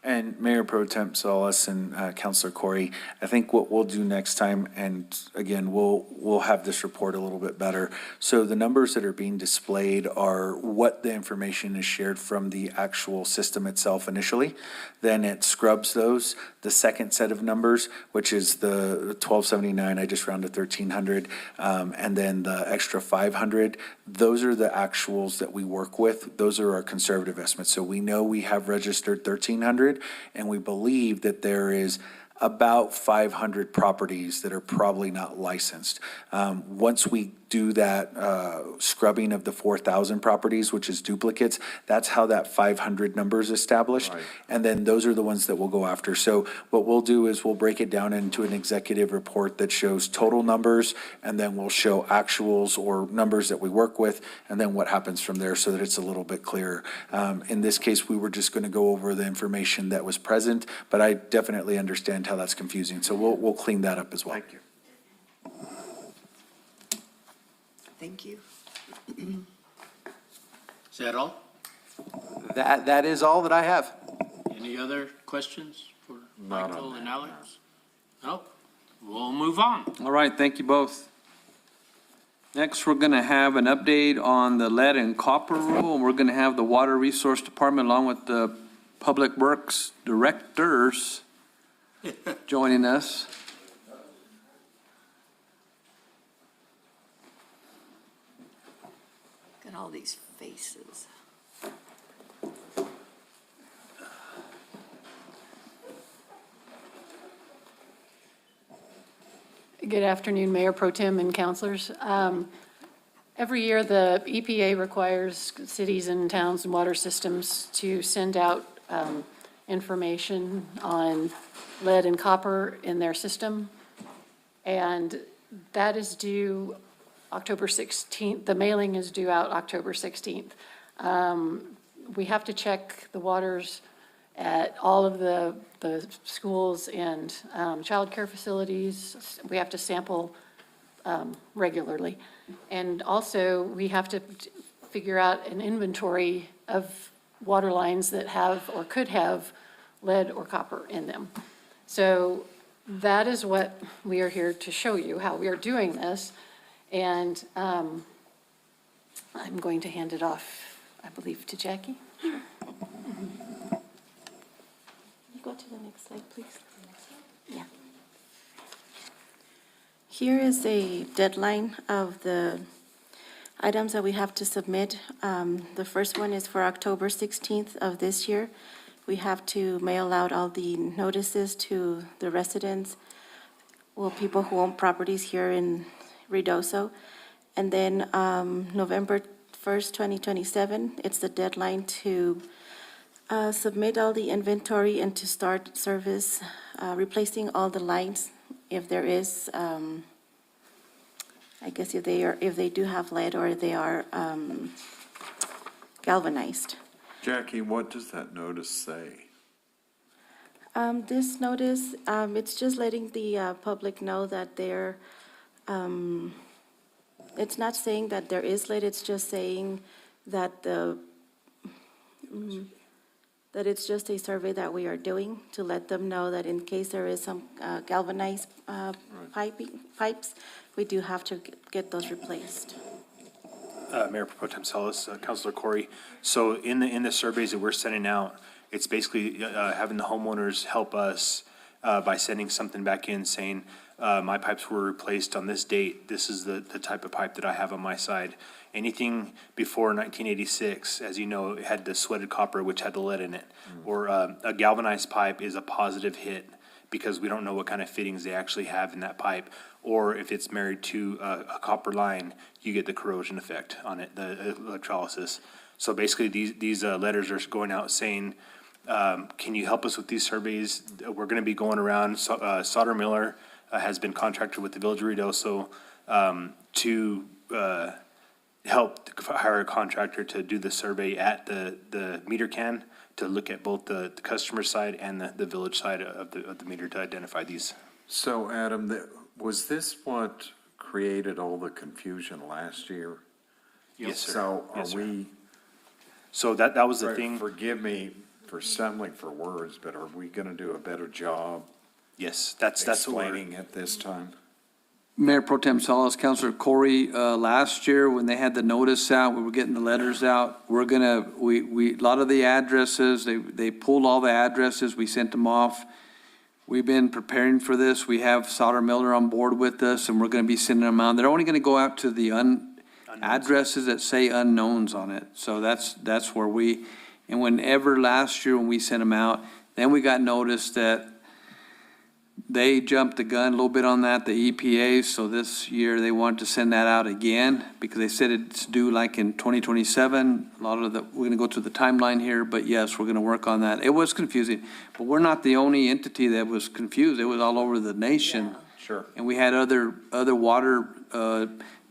And Mayor Pro Tem Salas and Councilor Corey, I think what we'll do next time, and again, we'll have this report a little bit better. So the numbers that are being displayed are what the information is shared from the actual system itself initially. Then it scrubs those. The second set of numbers, which is the 1,279, I just rounded 1,300, and then the extra 500, those are the actuals that we work with. Those are our conservative estimates. So we know we have registered 1,300, and we believe that there is about 500 properties that are probably not licensed. Once we do that scrubbing of the 4,000 properties, which is duplicates, that's how that 500 number is established. Right. And then those are the ones that we'll go after. So what we'll do is we'll break it down into an executive report that shows total numbers, and then we'll show actuals or numbers that we work with, and then what happens from there so that it's a little bit clearer. In this case, we were just going to go over the information that was present, but I definitely understand how that's confusing. So we'll clean that up as well. Thank you. Thank you. Is that all? That is all that I have. Any other questions for Not on Michael and that, Alex? No? We'll move on. All right, thank you both. Next, we're going to have an update on the lead and copper rule, and we're going to have the Water Resource Department along with the Public Works Directors joining us. Look at all these faces. Good afternoon, Mayor Pro Tem and councilors. Every year, the EPA requires cities and towns and water systems to send out information on lead and copper in their system. And that is due October 16th. The mailing is due out October 16th. We have to check the waters at all of the schools and childcare facilities. We have to sample regularly. And also, we have to figure out an inventory of water lines that have or could have lead or copper in them. So that is what we are here to show you, how we are doing this. And I'm going to hand it off, I believe, to Jackie. You go to the next slide, please. Yeah. Here is a deadline of the items that we have to submit. The first one is for October 16th of this year. We have to mail out all the notices to the residents, well, people who own properties here in Ruidoso. And then November 1st, 2027, it's the deadline to submit all the inventory and to start service, replacing all the lines if there is, I guess if they do have lead or they are galvanized. Jackie, what does that notice say? This notice, it's just letting the public know that they're, it's not saying that there is lead, it's just saying that that it's just a survey that we are doing to let them know that in case there is some galvanized pipes, we do have to get those replaced. Mayor Pro Tem Salas, Councilor Corey. So in the surveys that we're sending out, it's basically having the homeowners help us by sending something back in saying, my pipes were replaced on this date, this is the type of pipe that I have on my side. Anything before 1986, as you know, it had the sweated copper, which had the lead in it. Or a galvanized pipe is a positive hit because we don't know what kind of fittings they actually have in that pipe. Or if it's married to a copper line, you get the corrosion effect on it, the electrolysis. So basically, these letters are going out saying, can you help us with these surveys? We're going to be going around. Sauter Miller has been contracted with the Village of Ruidoso to help hire a contractor to do the survey at the meter can to look at both the customer side and the village side of the meter to identify these. So Adam, was this what created all the confusion last year? Yes, sir. So are Yes, sir. we? So that was the thing. Forgive me for stumbling for words, but are we gonna do a better job Yes, that's what we're. explaining it this time? Mayor Pro Tem Salas, Councilor Corey, last year when they had the notice out, we were getting the letters out. We're gonna, a lot of the addresses, they pulled all the addresses, we sent them off. We've been preparing for this. We have Sauter Miller on board with us, and we're gonna be sending them out. They're only gonna go out to the addresses that say unknowns on it. So that's where and whenever last year when we sent them out, then we got notice that they jumped the gun a little bit on that, the EPA, so this year they want to send that out again because they said it's due like in 2027. A lot of we're gonna go through the timeline here, but yes, we're gonna work on that. It was confusing, but we're not the only entity that was confused. It was all over the nation. Sure. And we had other water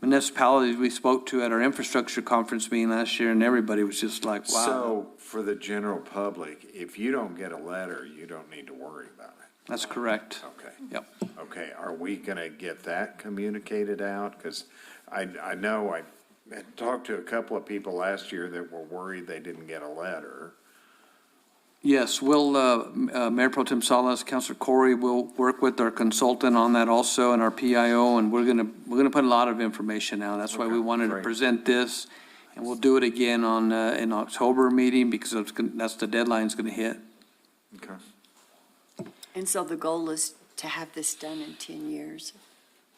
municipalities we spoke to at our infrastructure conference meeting last year, and everybody was just like, wow. So for the general public, if you don't get a letter, you don't need to worry about it. That's correct. Okay. Yep. Okay, are we gonna get that communicated out? Because I know I had talked to a couple of people last year that were worried they didn't get a letter. Yes, Mayor Pro Tem Salas, Councilor Corey will work with our consultant on that also and our PIO, and we're gonna put a lot of information out. That's why we wanted to great. present this, and we'll do it again in October meeting because that's the deadline's gonna hit. Okay. And so the goal is to have this done in 10 years.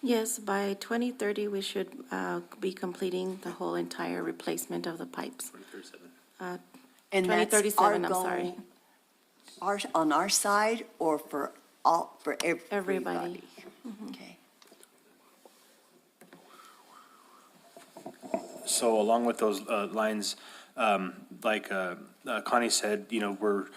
Yes, by 2030, we should be completing the whole entire replacement of the pipes. And that's our 2037, I'm goal, sorry. on our side or for everybody? Okay. So along with those lines, like Connie said, we're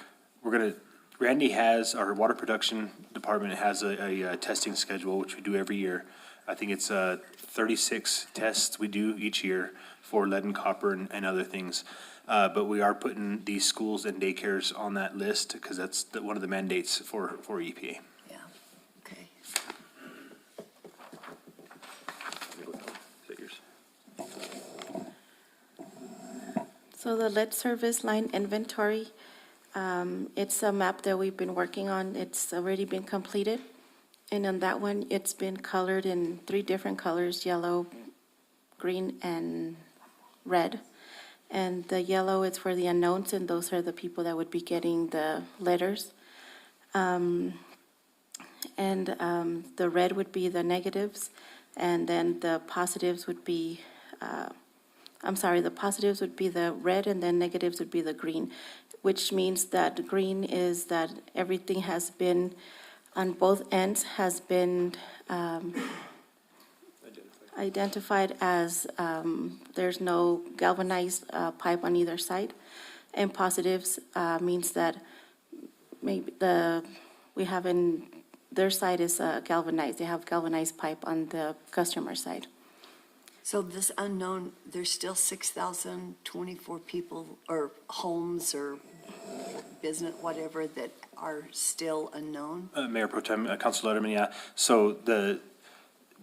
gonna, Randy has, our water production department has a testing schedule, which we do every year. I think it's 36 tests we do each year for lead and copper and other things. But we are putting these schools and daycares on that list because that's one of the mandates for EPA. Yeah, okay. So the lead service line inventory, it's a map that we've been working on. It's already been completed. And on that one, it's been colored in 3 different colors, yellow, green, and red. And the yellow is for the unknowns, and those are the people that would be getting the letters. The red would be the negatives, and then the positives would be, the positives would be the red, and then negatives would be the green, which means that green is that everything has been, on both ends, has been identified as there's no galvanized pipe on either side. And positives means that maybe their side is galvanized. They have galvanized pipe on the customer side. So this unknown, there's still 6,024 people or homes or business, whatever, that are still unknown? Mayor Pro Tem, Council Letterman, yeah. So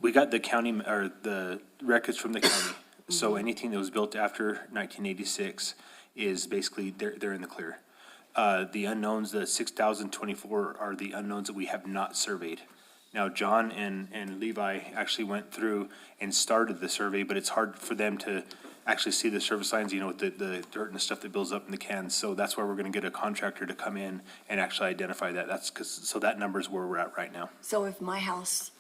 we got the county, or the records from the county. So anything that was built after 1986 is basically, they're in the clear. The unknowns, the 6,024 are the unknowns that we have not surveyed. Now, John and Levi actually went through and started the survey, but it's hard for them to actually see the service lines, with the dirt and the stuff that builds up in the cans. So that's why we're gonna get a contractor to come in and actually identify that. So that number is where we're at right now. So if my house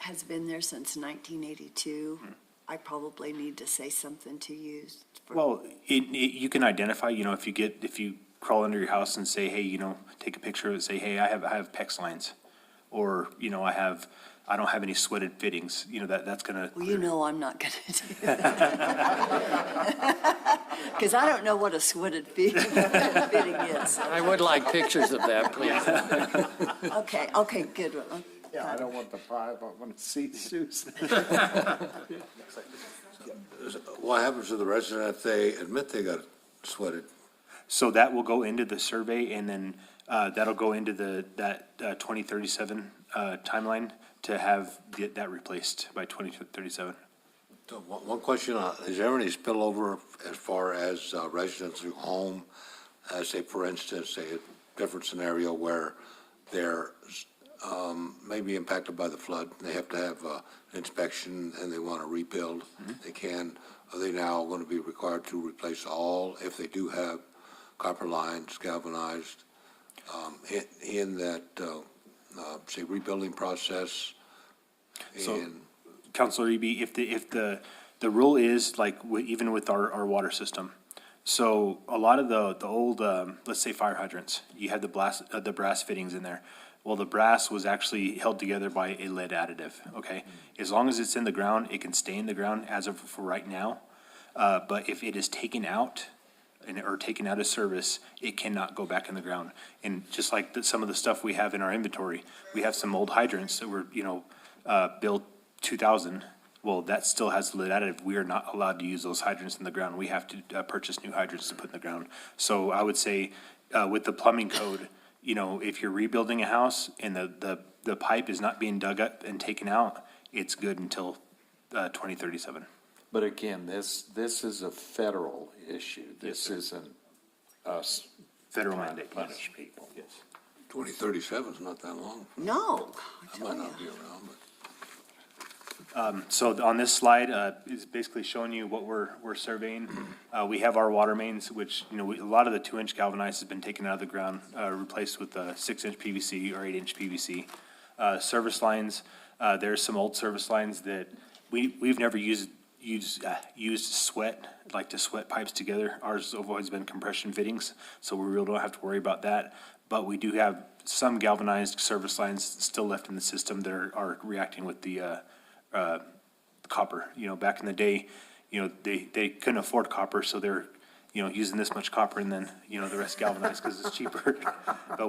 has been there since 1982. I probably need to say something to you. Well, you can identify, if you crawl under your house and say, hey, take a picture of it, say, hey, I have PEX lines. Or, I don't have any sweated fittings, that's gonna. Well, I'm not gonna do that. Because I don't know what a sweated fitting is. I would like pictures of that, please. Okay, good one. Yeah, I don't want the five, I want to see Susan. What happens to the resident if they admit they got sweated? So that will go into the survey, and then that'll go into that 2037 timeline to have that replaced by 2037. So one question, is there any spillover as far as residents who home, say for instance, say a different scenario where they're may be impacted by the flood, and they have to have an inspection and they want to rebuild, they can. Are they now going to be required to replace all, if they do have copper lines galvanized, in that, say, rebuilding process? So, Councilor Eby, if the rule is like, even with our water system, so a lot of the old, let's say fire hydrants, you had the brass fittings in there. Well, the brass was actually held together by a lead additive, okay? As long as it's in the ground, it can stay in the ground as of for right now. But if it is taken out or taken out of service, it cannot go back in the ground. And just like some of the stuff we have in our inventory, we have some old hydrants that were, built 2000. Well, that still has lead additive. We are not allowed to use those hydrants in the ground. We have to purchase new hydrants to put in the ground. So I would say with the plumbing code, if you're rebuilding a house and the pipe is not being dug up and taken out, it's good until 2037. But again, this is a federal issue. This isn't us Federal trying to mandate, punish people. Yes. 2037 is not that long. No. I might not be around, but. So on this slide is basically showing you what we're surveying. We have our water mains, which, a lot of the 2-inch galvanized has been taken out of the ground, replaced with 6-inch PVC or 8-inch PVC. Service lines, there's some old service lines that we've never used sweat, like to sweat pipes together. Ours have always been compression fittings, so we really don't have to worry about that. But we do have some galvanized service lines still left in the system that are reacting with the copper. Back in the day, they couldn't afford copper, so they're, using this much copper and then, the rest galvanized because it's cheaper. But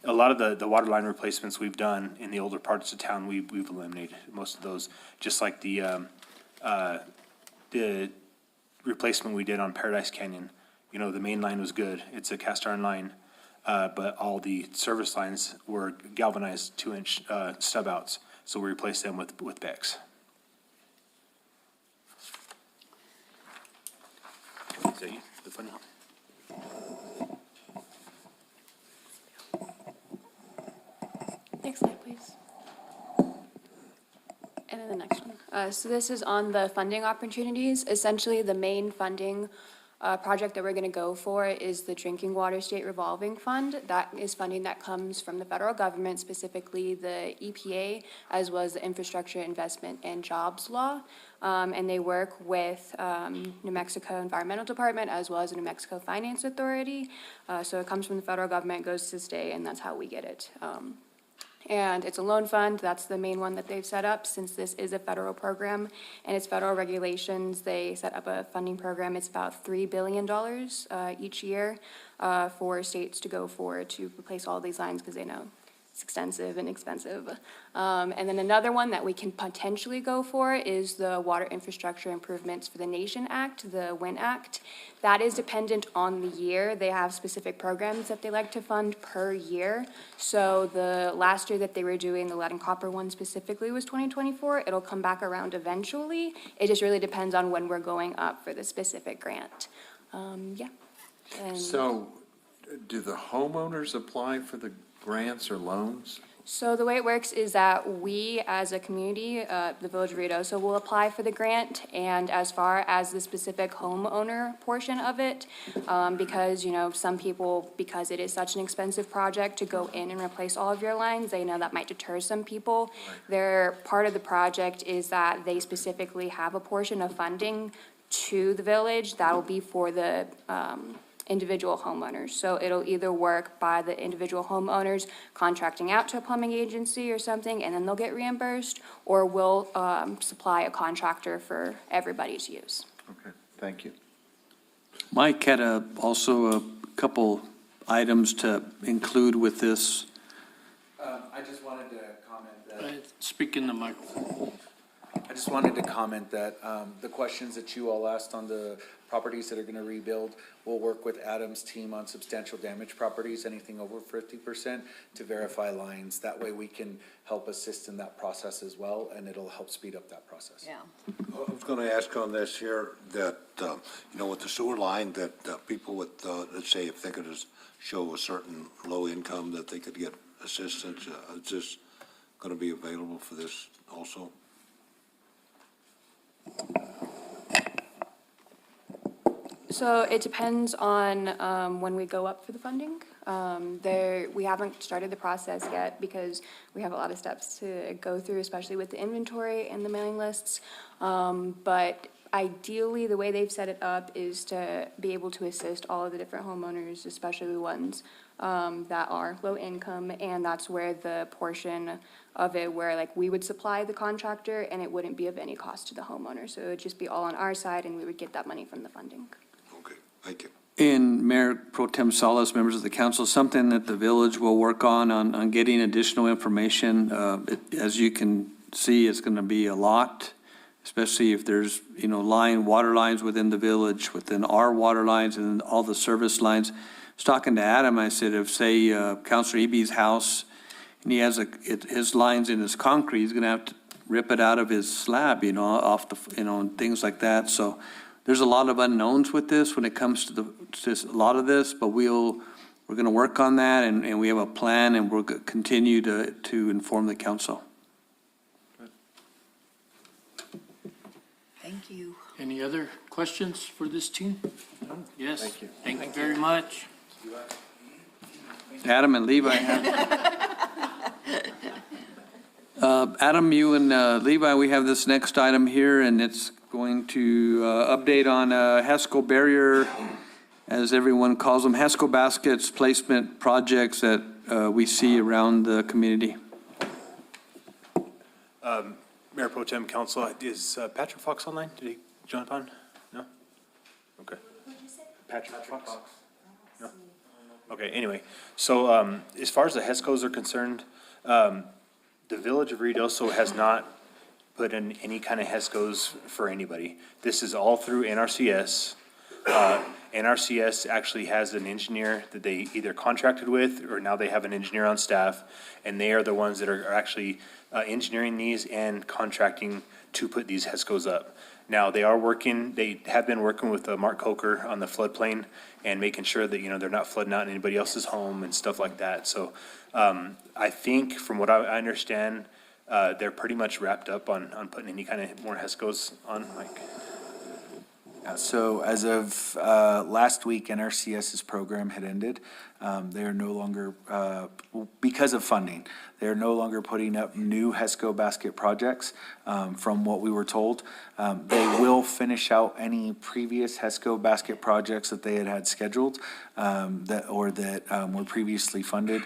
a lot of the water line replacements we've done in the older parts of town, we've eliminated most of those, just like the replacement we did on Paradise Canyon. The main line was good. It's a cast iron line, but all the service lines were galvanized 2-inch stub outs. So we replaced them with PEX. Is that you, the funny? Next slide, please. And then the next one. So this is on the funding opportunities. Essentially, the main funding project that we're going to go for is the Drinking Water State Revolving Fund. That is funding that comes from the federal government, specifically the EPA, as well as the Infrastructure Investment and Jobs Law. And they work with New Mexico Environmental Department as well as the New Mexico Finance Authority. So it comes from the federal government, goes to state, and that's how we get it. And it's a loan fund. That's the main one that they've set up since this is a federal program and it's federal regulations. They set up a funding program. It's about $3 billion each year for states to go for to replace all these lines because they know it's extensive and expensive. And then another one that we can potentially go for is the Water Infrastructure Improvements for the Nation Act, the WIN Act. That is dependent on the year. They have specific programs that they like to fund per year. So the last year that they were doing the lead and copper one specifically was 2024. It'll come back around eventually. It just really depends on when we're going up for the specific grant. Yeah. And So do the homeowners apply for the grants or loans? So the way it works is that we, as a community, the Village of Ruidoso, will apply for the grant. And as far as the specific homeowner portion of it, because, you know, some people, because it is such an expensive project to go in and replace all of your lines, they know that might deter some people. Their part of the project is that they specifically have a portion of funding to the village that will be for the individual homeowners. So it'll either work by the individual homeowners contracting out to a plumbing agency or something, and then they'll get reimbursed, or we'll supply a contractor for everybody to use. Okay, thank you. Mike had also a couple items to include with this. I just wanted to comment that. Speak in the microphone. I just wanted to comment that the questions that you all asked on the properties that are going to rebuild, we'll work with Adam's team on substantial damage properties, anything over 50%, to verify lines. That way we can help assist in that process as well, and it'll help speed up that process. Yeah. I was going to ask on this here that, you know, with the sewer line, that people with, let's say, if they could just show a certain low income, that they could get assistance. Is this going to be available for this also? So it depends on when we go up for the funding. We haven't started the process yet because we have a lot of steps to go through, especially with the inventory and the mailing lists. But ideally, the way they've set it up is to be able to assist all of the different homeowners, especially the ones that are low income. And that's where the portion of it where like we would supply the contractor and it wouldn't be of any cost to the homeowner. So it would just be all on our side and we would get that money from the funding. Thank you. And Mayor Pro Tem Salas, members of the council, something that the village will work on getting additional information. As you can see, it's going to be a lot, especially if there's, you know, water lines within the village, within our water lines and all the service lines. I was talking to Adam, I said, if say Councilor Eby's house, and he has his lines in his concrete, he's going to have to rip it out of his slab, you know, off the, you know, and things like that. So there's a lot of unknowns with this when it comes to a lot of this, but we're going to work on that, and we have a plan, and we'll continue to inform the council. Thank you. Any other questions for this team? Yes. Thank you. Thank you very much. Adam and Levi Adam, you and Levi, we have this next item here, and it's going to update on HESCO barrier, as everyone calls them, HESCO baskets placement projects that we see around the community. Mayor Pro Tem Council, is Patrick Fox online? Did he jump on? No? Okay. Patrick Fox? No? Okay, anyway, so as far as the HESCOs are concerned, the Village of Ruidoso has not put in any kind of HESCOs for anybody. This is all through NRCS. NRCS actually has an engineer that they either contracted with, or now they have an engineer on staff, and they are the ones that are actually engineering these and contracting to put these HESCOs up. Now, they have been working with Mark Coker on the floodplain and making sure that, you know, they're not flooding out anybody else's home and stuff like that. So I think, from what I understand, they're pretty much wrapped up on putting any kind of more HESCOs on, Mike. So as of last week, NRCS's program had ended. They are no longer, because of funding, they're no longer putting up new HESCO basket projects, from what we were told. They will finish out any previous HESCO basket projects that they had scheduled, that were previously funded.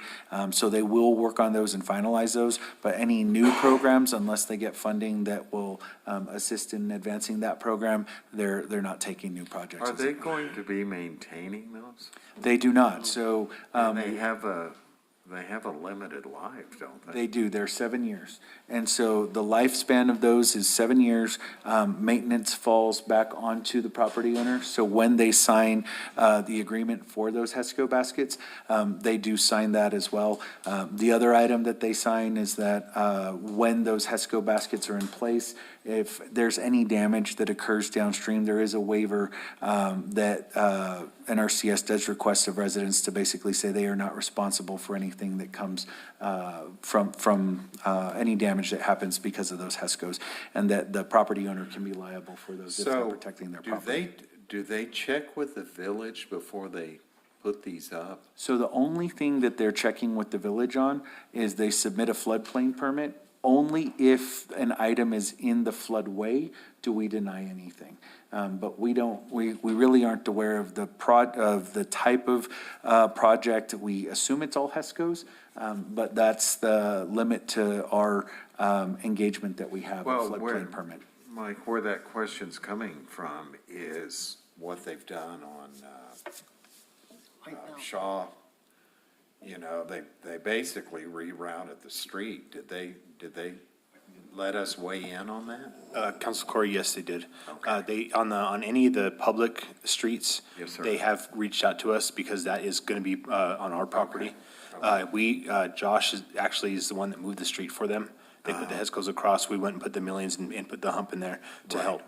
So they will work on those and finalize those, but any new programs, unless they get funding that will assist in advancing that program, they're not taking new projects. Are they going to be maintaining those? They do not, so. They have a limited life, don't they? They do, they're 7 years. And so the lifespan of those is 7 years. Maintenance falls back onto the property owner. So when they sign the agreement for those HESCO baskets, they do sign that as well. The other item that they sign is that when those HESCO baskets are in place, if there's any damage that occurs downstream, there is a waiver that NRCS does request of residents to basically say they are not responsible for anything that comes from any damage that happens because of those HESCOs, and that the property owner can be liable for those if they're So, protecting their property. do they check with the village before they put these up? So the only thing that they're checking with the village on is they submit a floodplain permit. Only if an item is in the floodway do we deny anything. But we really aren't aware of the type of project. We assume it's all HESCOs, but that's the limit to our engagement that we have, a Well, floodplain permit. Mike, where that question's coming from is what they've done on Shaw. You know, they basically rerouted the street. Did they let us weigh in on that? Council Corey, yes, they did. They, on any of the public streets, Yes, sir. they have reached out to us because that is going to be on our property. Josh is the one that moved the street for them. They put the HESCOs across. We went and put the millions and put the hump in there to help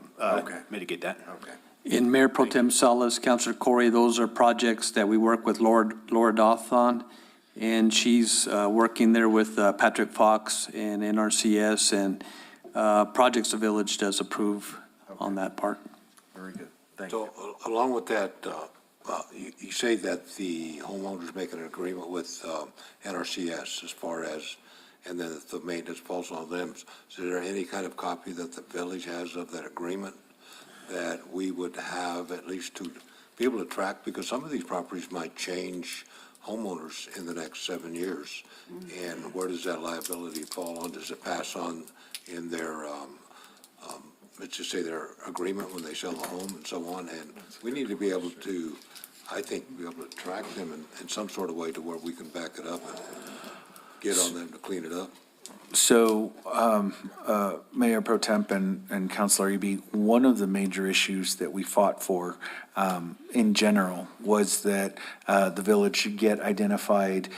mitigate that. Okay. In Mayor Pro Tem Salas, Councilor Corey, those are projects that we work with Laura Doth on. And she's working there with Patrick Fox and NRCS, and projects the village does approve on that part. Very good. Thank you. So along with that, you say that the homeowners make an agreement with NRCS as far as, and then if the maintenance falls on them. Is there any kind of copy that the village has of that agreement that we would have at least to be able to track? Because some of these properties might change homeowners in the next 7 years. And where does that liability fall on? Does it pass on in their, let's just say their agreement when they sell the home and so on? And we need to be able to, I think, be able to track them in some sort of way to where we can back it up and get on them to clean it up. So, Mayor Pro Temp and Councilor Eby, one of the major issues that we fought for in general was that the village should get identified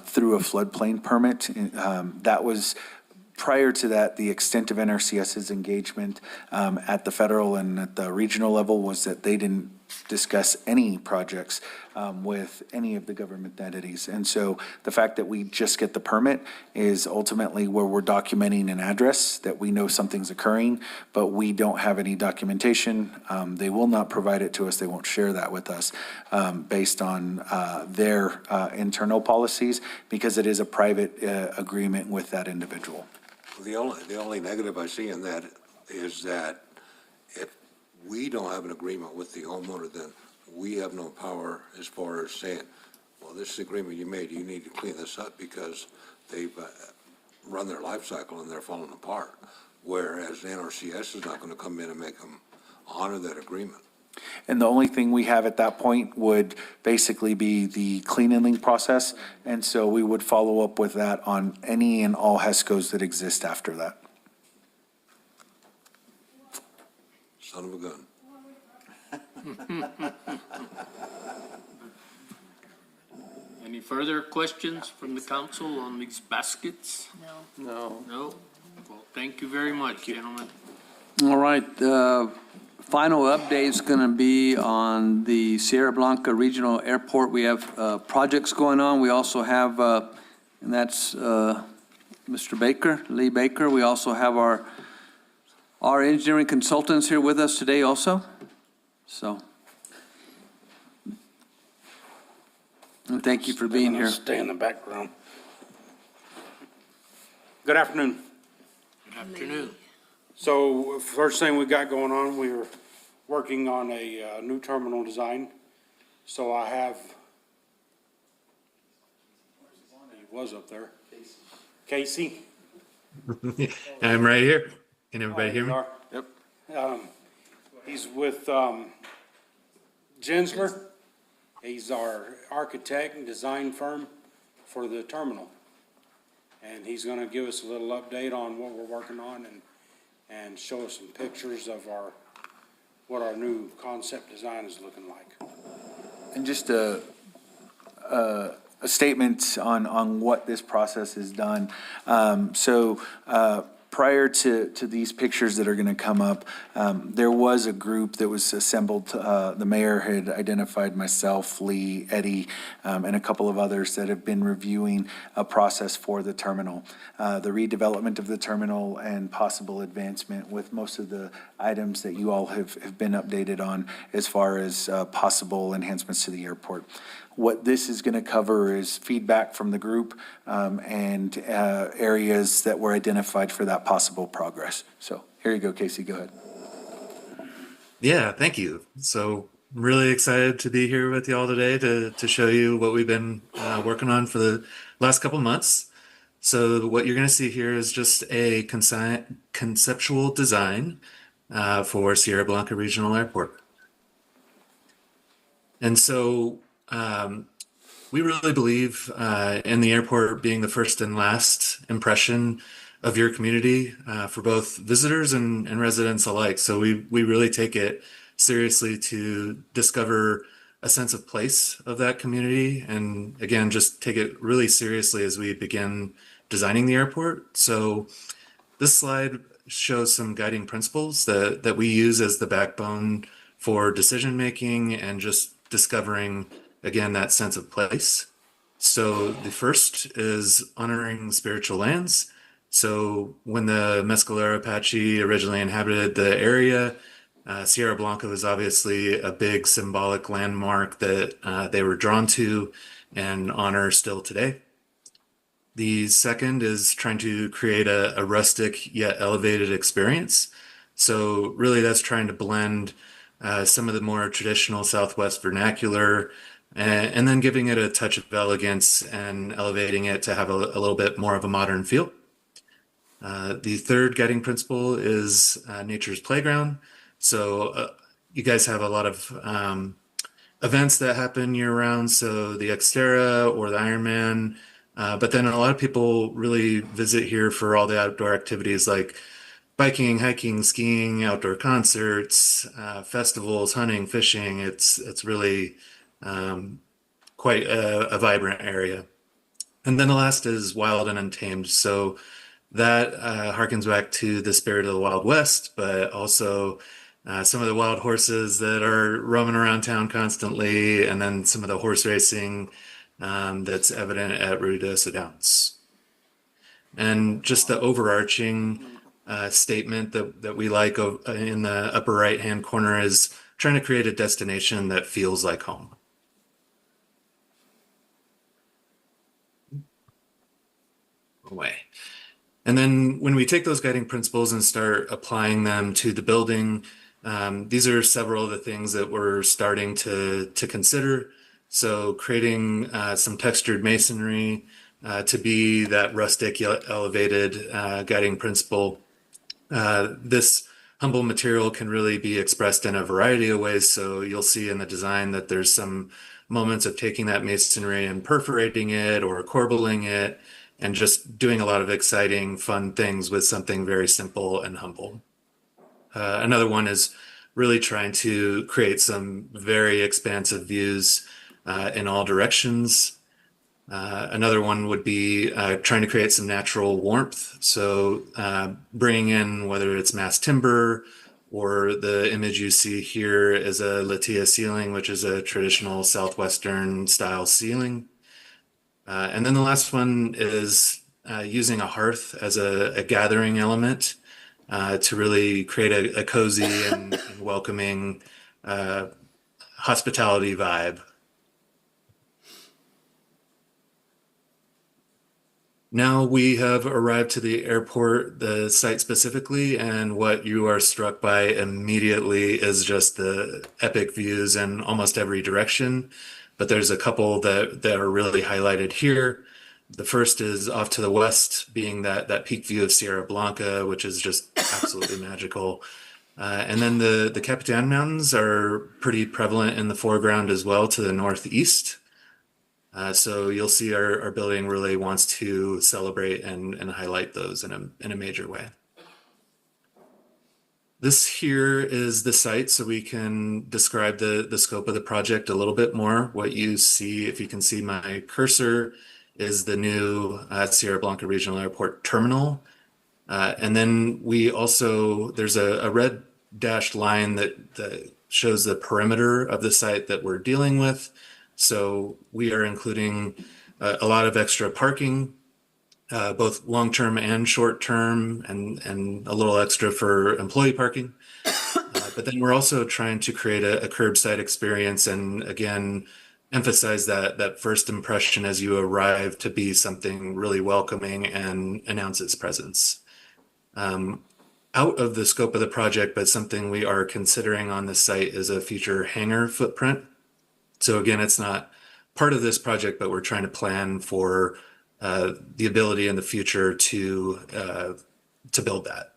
through a floodplain permit. That was, prior to that, the extent of NRCS's engagement at the federal and at the regional level was that they didn't discuss any projects with any of the government entities. And so the fact that we just get the permit is ultimately where we're documenting an address, that we know something's occurring, but we don't have any documentation. They will not provide it to us. They won't share that with us based on their internal policies, because it is a private agreement with that individual. The only negative I see in that is that if we don't have an agreement with the homeowner, then we have no power as far as saying, well, this is the agreement you made, you need to clean this up because they've run their life cycle and they're falling apart. Whereas the NRCS is not going to come in and make them honor that agreement. And the only thing we have at that point would basically be the cleaning process. And so we would follow up with that on any and all HESCOs that exist after that. Son of a gun. Any further questions from the council on these baskets? No. No? Well, thank you very much, gentlemen. All right, final update is going to be on the Sierra Blanca Regional Airport. We have projects going on. We also have, and that's Mr. Baker, Lee Baker. We also have our engineering consultants here with us today also. So, and thank you for being here. Stay in the background. Good afternoon. Good afternoon. So first thing we got going on, we were working on a new terminal design. So I have, he was up there. Casey. I'm right here. Can everybody hear me? Yep. He's with Gensler. He's our architect and design firm for the terminal. And he's gonna give us a little update on what we're working on and show us some pictures of what our new concept design is looking like. And just a statement on what this process has done. prior to these pictures that are going to come up, there was a group that was assembled. The mayor had identified myself, Lee, Eddie, and a couple of others that have been reviewing a process for the terminal, the redevelopment of the terminal and possible advancement with most of the items that you all have been updated on as far as possible enhancements to the airport. What this is going to cover is feedback from the group and areas that were identified for that possible progress. So here you go, Casey, go ahead. Yeah, thank you. So I'm really excited to be here with you all today to show you what we've been working on for the last couple months. So what you're going to see here is just a conceptual design for Sierra Blanca Regional Airport. And so we really believe in the airport being the first and last impression of your community for both visitors and residents alike. So we really take it seriously to discover a sense of place of that community. And again, just take it really seriously as we begin designing the airport. So this slide shows some guiding principles that we use as the backbone for decision making and just discovering, again, that sense of place. So the first is honoring spiritual lands. So when the Mescalero Apache originally inhabited the area, Sierra Blanca was obviously a big symbolic landmark that they were drawn to and honor still today. The second is trying to create a rustic yet elevated experience. So really that's trying to blend some of the more traditional Southwest vernacular and then giving it a touch of elegance and elevating it to have a little bit more of a modern feel. The third guiding principle is nature's playground. So you guys have a lot of events that happen year round. So the Xterra or the Ironman, but then a lot of people really visit here for all the outdoor activities like biking, hiking, skiing, outdoor concerts, festivals, hunting, fishing. It's really quite a vibrant area. And then the last is wild and untamed. So that harkens back to the spirit of the Wild West, but also some of the wild horses that are roaming around town constantly, and then some of the horse racing that's evident at Ruidoso Downs. And just the overarching statement that we like in the upper right-hand corner is trying to create a destination that feels like home. Away. And then when we take those guiding principles and start applying them to the building, these are several of the things that we're starting to consider. So creating some textured masonry to be that rustic elevated guiding principle. This humble material can really be expressed in a variety of ways. So you'll see in the design that there's some moments of taking that masonry and perforating it or corbelling it and just doing a lot of exciting, fun things with something very simple and humble. Another one is really trying to create some very expansive views in all directions. Another one would be trying to create some natural warmth. So bringing in, whether it's mass timber or the image you see here is a latia ceiling, which is a traditional Southwestern style ceiling. And then the last one is using a hearth as a gathering element to really create a cozy and welcoming hospitality vibe. Now we have arrived to the airport, the site specifically, and what you are struck by immediately is just the epic views in almost every direction. But there's a couple that are really highlighted here. The first is off to the west, being that peak view of Sierra Blanca, which is just absolutely magical. And then the Capitan Mountains are pretty prevalent in the foreground as well to the northeast. So you'll see our building really wants to celebrate and highlight those in a major way. This here is the site, so we can describe the scope of the project a little bit more. What you see, if you can see my cursor, is the new Sierra Blanca Regional Airport terminal. And then we also, there's a red dashed line that shows the perimeter of the site that we're dealing with. So we are including a lot of extra parking, both long-term and short-term, and a little extra for employee parking. But then we're also trying to create a curbside experience, and again, emphasize that first impression as you arrive to be something really welcoming and announce its presence. Out of the scope of the project, but something we are considering on the site is a future hangar footprint. So again, it's not part of this project, but we're trying to plan for the ability in the future to build that.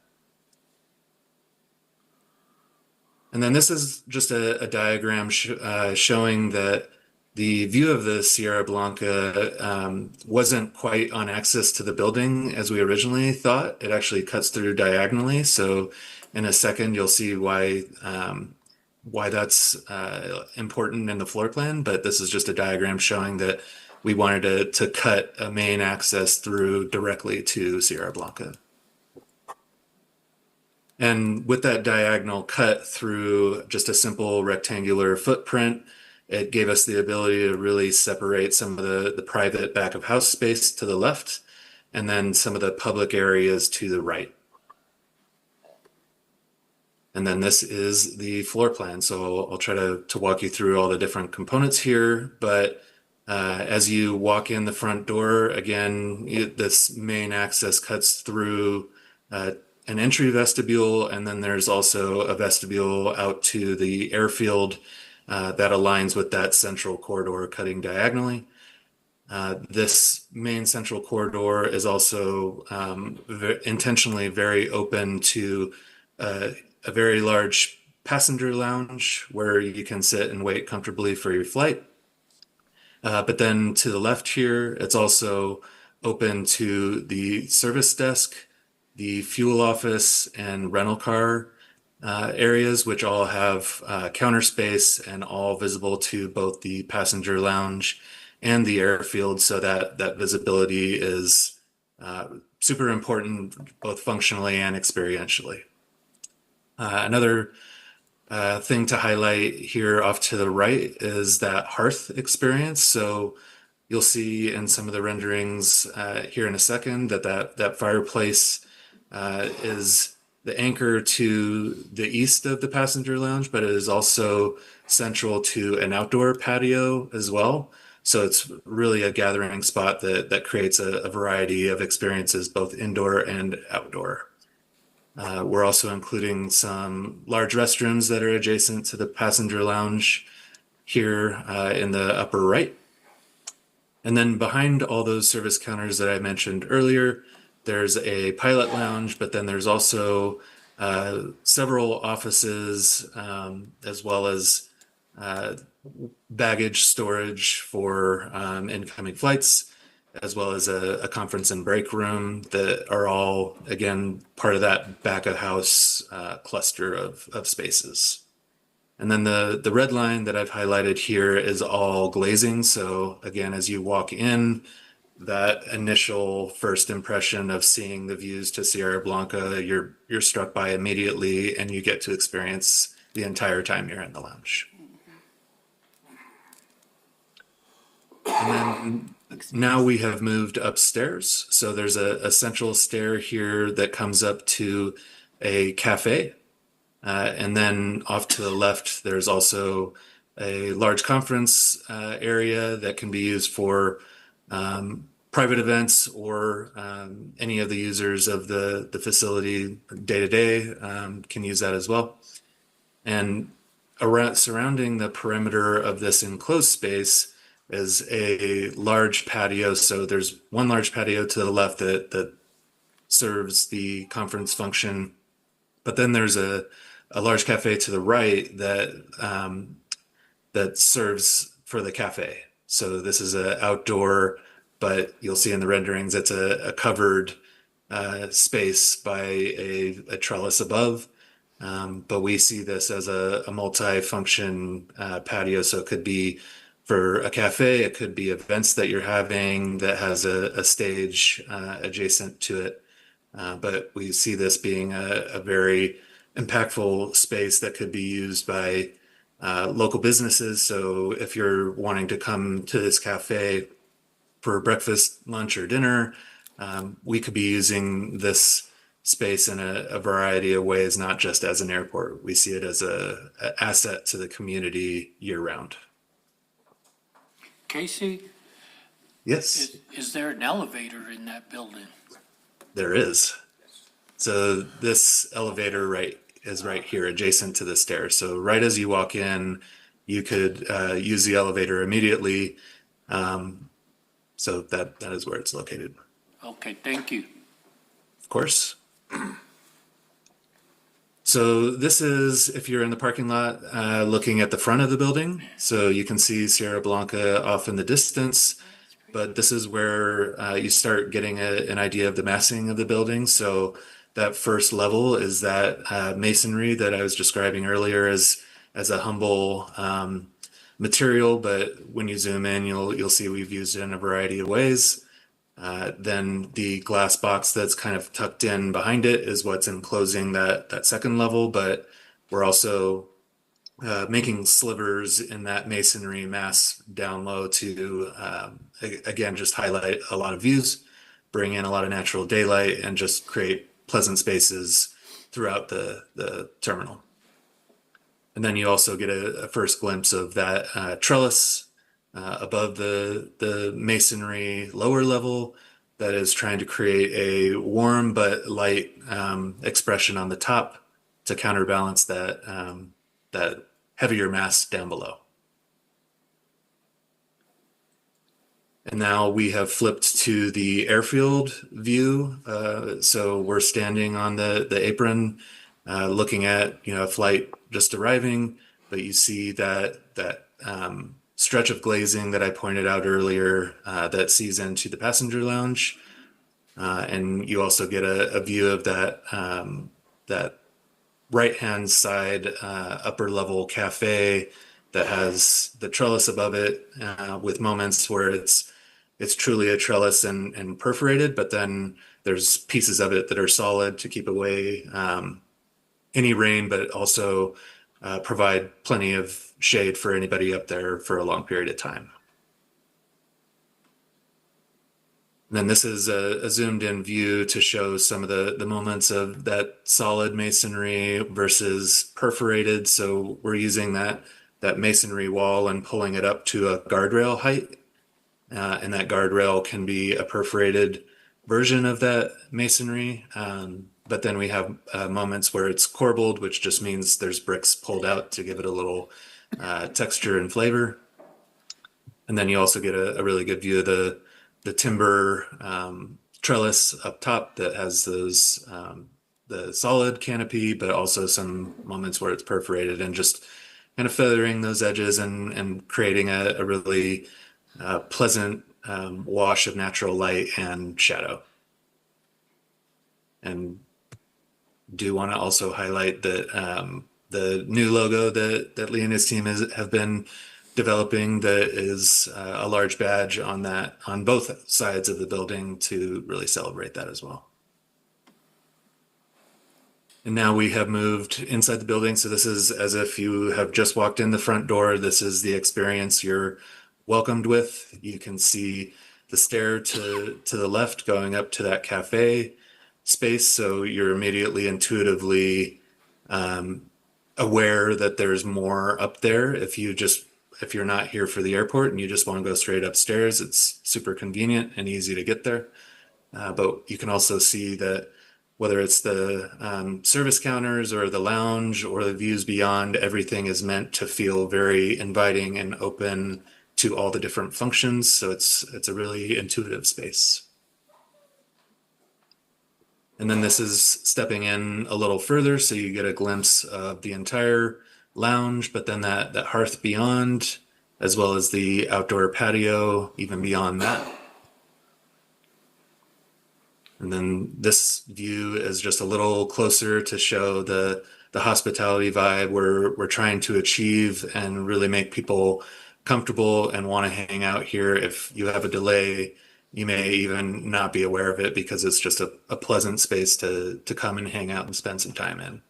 And then this is just a diagram showing that the view of the Sierra Blanca wasn't quite on axis to the building as we originally thought. It actually cuts through diagonally. So in a second, you'll see why that's important in the floor plan. But this is just a diagram showing that we wanted to cut a main access through directly to Sierra Blanca. And with that diagonal cut through just a simple rectangular footprint, it gave us the ability to really separate some of the private back of house space to the left, and then some of the public areas to the right. And then this is the floor plan. So I'll try to walk you through all the different components here. But as you walk in the front door, again, this main access cuts through an entry vestibule, and then there's also a vestibule out to the airfield that aligns with that central corridor cutting diagonally. This main central corridor is also intentionally very open to a very large passenger lounge where you can sit and wait comfortably for your flight. But then to the left here, it's also open to the service desk, the fuel office, and rental car areas, which all have counter space and all visible to both the passenger lounge and the airfield, so that visibility is super important both functionally and experientially. Another thing to highlight here off to the right is that hearth experience. So you'll see in some of the renderings here in a second that fireplace is the anchor to the east of the passenger lounge, but it is also central to an outdoor patio as well. So it's really a gathering spot that creates a variety of experiences, both indoor and outdoor. We're also including some large restrooms that are adjacent to the passenger lounge here in the upper right. And then behind all those service counters that I mentioned earlier, there's a pilot lounge, but then there's also several offices as well as baggage storage for incoming flights, as well as a conference and break room that are all, again, part of that back of house cluster of spaces. And then the red line that I've highlighted here is all glazing. So again, as you walk in, that initial first impression of seeing the views to Sierra Blanca, you're struck by immediately, and you get to experience the entire time you're in the lounge. And then now we have moved upstairs. So there's a central stair here that comes up to a cafe. And then off to the left, there's also a large conference area that can be used for private events, or any of the users of the facility day to day can use that as well. And surrounding the perimeter of this enclosed space is a large patio. So there's one large patio to the left that serves the conference function, but then there's a large cafe to the right that serves for the cafe. So this is an outdoor, but you'll see in the renderings, it's a covered space by a trellis above. But we see this as a multi-function patio. So it could be for a cafe, it could be events that you're having that has a stage adjacent to it. But we see this being a very impactful space that could be used by local businesses. So if you're wanting to come to this cafe for breakfast, lunch, or dinner, we could be using this space in a variety of ways, not just as an airport. We see it as an asset to the community year round. Casey, Yes, is there an elevator in that building? there is. So this elevator is right here adjacent to the stairs. So right as you walk in, you could use the elevator immediately. So that is where it's located. Okay, thank you. Of course. So this is, if you're in the parking lot, looking at the front of the building. So you can see Sierra Blanca off in the distance, but this is where you start getting an idea of the massing of the building. So that first level is that masonry that I was describing earlier as a humble material, but when you zoom in, you'll see we've used it in a variety of ways. Then the glass box that's kind of tucked in behind it is what's enclosing that second level, but we're also making slivers in that masonry mass down low to, again, just highlight a lot of views, bring in a lot of natural daylight, and just create pleasant spaces throughout the terminal. And then you also get a first glimpse of that trellis above the masonry lower level that is trying to create a warm but light expression on the top to counterbalance that heavier mass down below. And now we have flipped to the airfield view. So we're standing on the apron, looking at a flight just arriving, but you see that stretch of glazing that I pointed out earlier that sees into the passenger lounge. And you also get a view of that right-hand side upper level cafe that has the trellis above it with moments where it's truly a trellis and perforated, but then there's pieces of it that are solid to keep away any rain, but also provide plenty of shade for anybody up there for a long period of time. And then this is a zoomed in view to show some of the moments of that solid masonry versus perforated. So we're using that masonry wall and pulling it up to a guardrail height. And that guardrail can be a perforated version of that masonry. But then we have moments where it's corbelled, which just means there's bricks pulled out to give it a little texture and flavor. And then you also get a really good view of the timber trellis up top that has those the solid canopy, but also some moments where it's perforated and just kind of feathering those edges and creating a really pleasant wash of natural light and shadow. And do want to also highlight that the new logo that Lee and his team have been developing that is a large badge on both sides of the building to really celebrate that as well. And now we have moved inside the building. So this is as if you have just walked in the front door. This is the experience you're welcomed with. You can see the stair to the left going up to that cafe space. So you're immediately intuitively aware that there's more up there. If you're not here for the airport and you just want to go straight upstairs, it's super convenient and easy to get there. But you can also see that whether it's the service counters or the lounge or the views beyond, everything is meant to feel very inviting and open to all the different functions. So it's a really intuitive space. And then this is stepping in a little further, so you get a glimpse of the entire lounge, but then that hearth beyond, as well as the outdoor patio, even beyond that. And then this view is just a little closer to show the hospitality vibe we're trying to achieve and really make people comfortable and want to hang out here. If you have a delay you may even not be aware of it because it's just a pleasant space to come and hang out and spend some time in.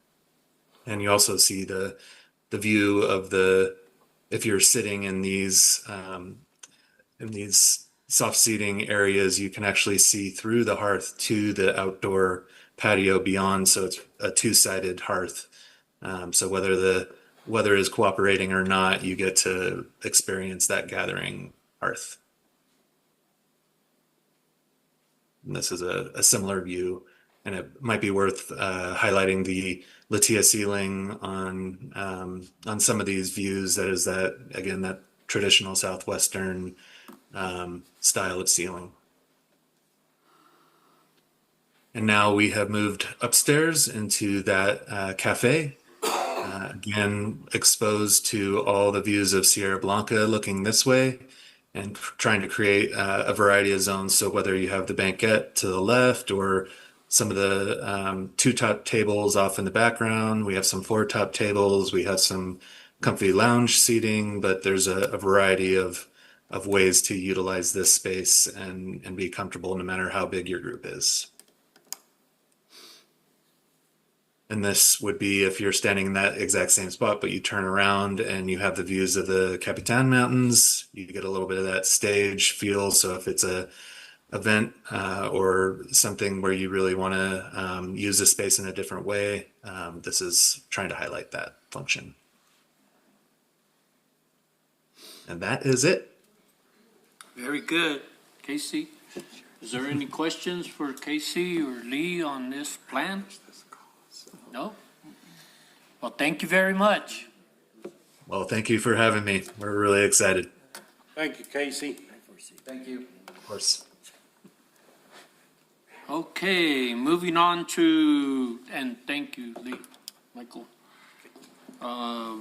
And you also see the view of if you're sitting in these soft seating areas, you can actually see through the hearth to the outdoor patio beyond. So it's a two-sided hearth. So whether the weather is cooperating or not, you get to experience that gathering hearth. And this is a similar view, and it might be worth highlighting the Latia ceiling on some of these views. That is that traditional Southwestern style of ceiling. And now we have moved upstairs into that cafe, again exposed to all the views of Sierra Blanca looking this way, and trying to create a variety of zones. So whether you have the banquette to the left or some of the two-top tables off in the background, we have some four-top tables, we have some comfy lounge seating, but there's a variety of ways to utilize this space and be comfortable no matter how big your group is. And this would be if you're standing in that exact same spot, but you turn around and you have the views of the Capitan Mountains. You get a little bit of that stage feel. So if it's a event or something where you really want to use the space in a different way, this is trying to highlight that function. And that is it. Very good. Casey, is there any questions for Casey or Lee on this plan? No? Well, thank you very much. Well, thank you for having me. We're really excited. Thank you, Casey. Thank you. Of course. Okay, moving on to, and thank you, Lee, Michael.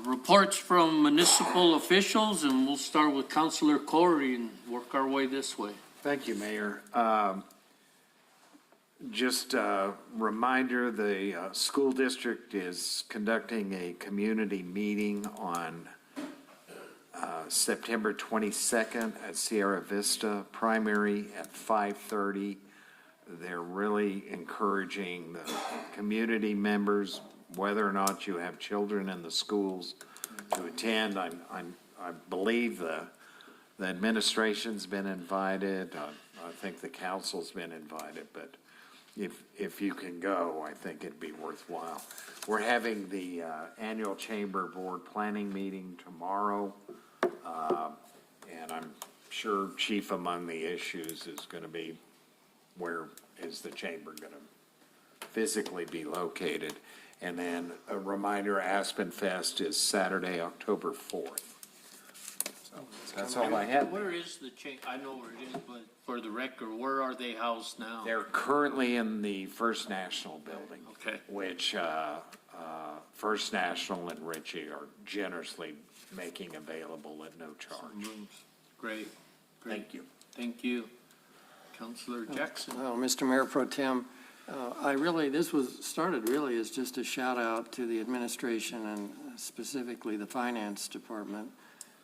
Reports from municipal officials, and we'll start with Councilor Corey and work our way this way. Thank you, Mayor. Just a reminder, the school district is conducting a community meeting on September 22nd at Sierra Vista, primary at 5:30. They're really encouraging the community members, whether or not you have children in the schools, to attend. I believe the administration's been invited. I think the council's been invited, but if you can go, I think it'd be worthwhile. We're having the annual Chamber Board Planning meeting tomorrow, and I'm sure chief among the issues is going to be where is the chamber going to physically be located. And then a reminder, Aspen Fest is Saturday, October 4th. So that's all I have. Where is the I know where it is, but for the record, where are they housed now? They're currently in the First National Building. Okay. Which First National and Ritchie are generously making available at no charge. Great. Thank you. Thank you. Councilor Jackson. Well, Mr. Mayor Pro Tem, this was started really as just a shout out to the administration and specifically the finance department,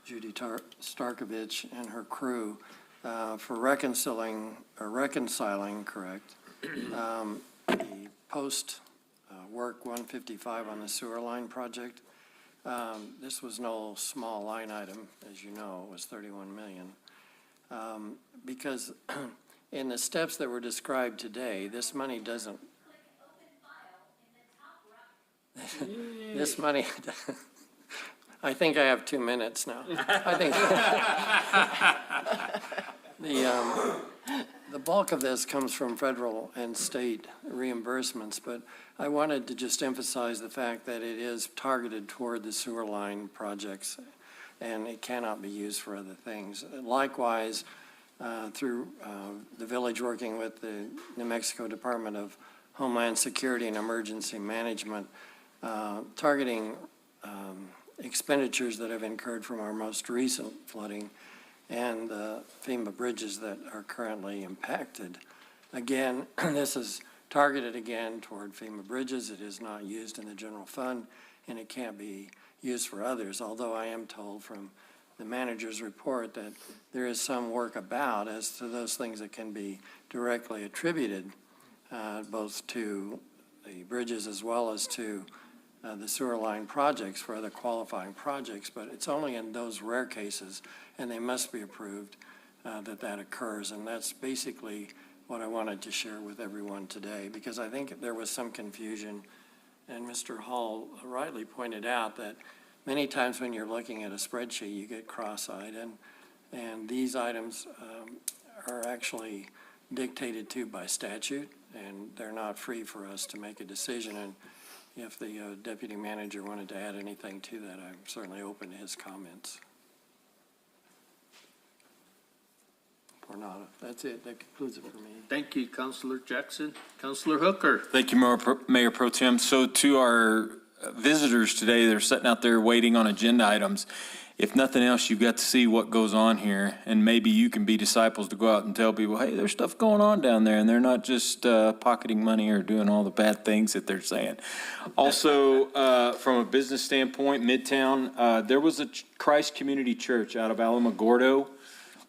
Judy Starkovich and her crew, for reconciling, correct, the post work 155 on the sewer line project. This was no small line item, as you know, it was 31 million. Because in the steps that were described today, this money doesn't, this money, I think I have 2 minutes now. I think the bulk of this comes from federal and state reimbursements, but I wanted to just emphasize the fact that it is targeted toward the sewer line projects, and it cannot be used for other things. Likewise, through the village working with the New Mexico Department of Homeland Security and Emergency Management, targeting expenditures that have incurred from our most recent flooding and FEMA bridges that are currently impacted. Again, this is targeted again toward FEMA bridges. It is not used in the general fund, and it can't be used for others, although I am told from the manager's report, that there is some work about as to those things that can be directly attributed both to the bridges as well as to the sewer line projects for other qualifying projects, but it's only in those rare cases, and they must be approved, that occurs. And that's basically what I wanted to share with everyone today, because I think there was some confusion, and Mr. Hall rightly pointed out that many times when you're looking at a spreadsheet, you get cross-eyed, and these items are actually dictated to by statute, and they're not free for us to make a decision. And if the deputy manager wanted to add anything to that, I'm certainly open to his comments. Or not. That's it. That concludes it for me. Thank you, Councilor Jackson. Councilor Hooker. Thank you, Mayor Pro Tem. So to our visitors today, they're sitting out there waiting on agenda items. If nothing else, you've got to see what goes on here, and maybe you can be disciples to go out and tell people, hey, there's stuff going on down there, and they're not just pocketing money or doing all the bad things that they're saying. Also, from a business standpoint, Midtown, there was a Christ Community Church out of Alamogordo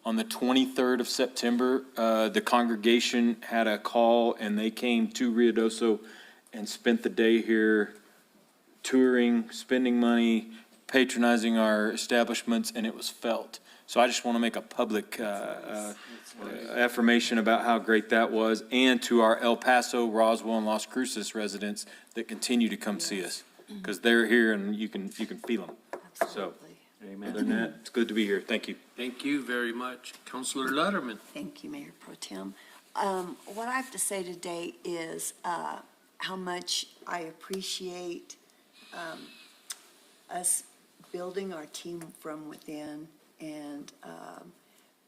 on the 23rd of September. The congregation had a call, and they came to Ruidoso and spent the day here touring, spending money, patronizing our establishments, and it was felt. So I just want to make a public affirmation about how great that was, and to our El Paso, Roswell, and Las Cruces residents that continue to come see us, because they're here and you can feel them. So, other than that, it's good to be here. Thank you. Thank you very much. Councilor Letterman. Thank you, Mayor Pro Tem. What I have to say today is how much I appreciate us building our team from within, and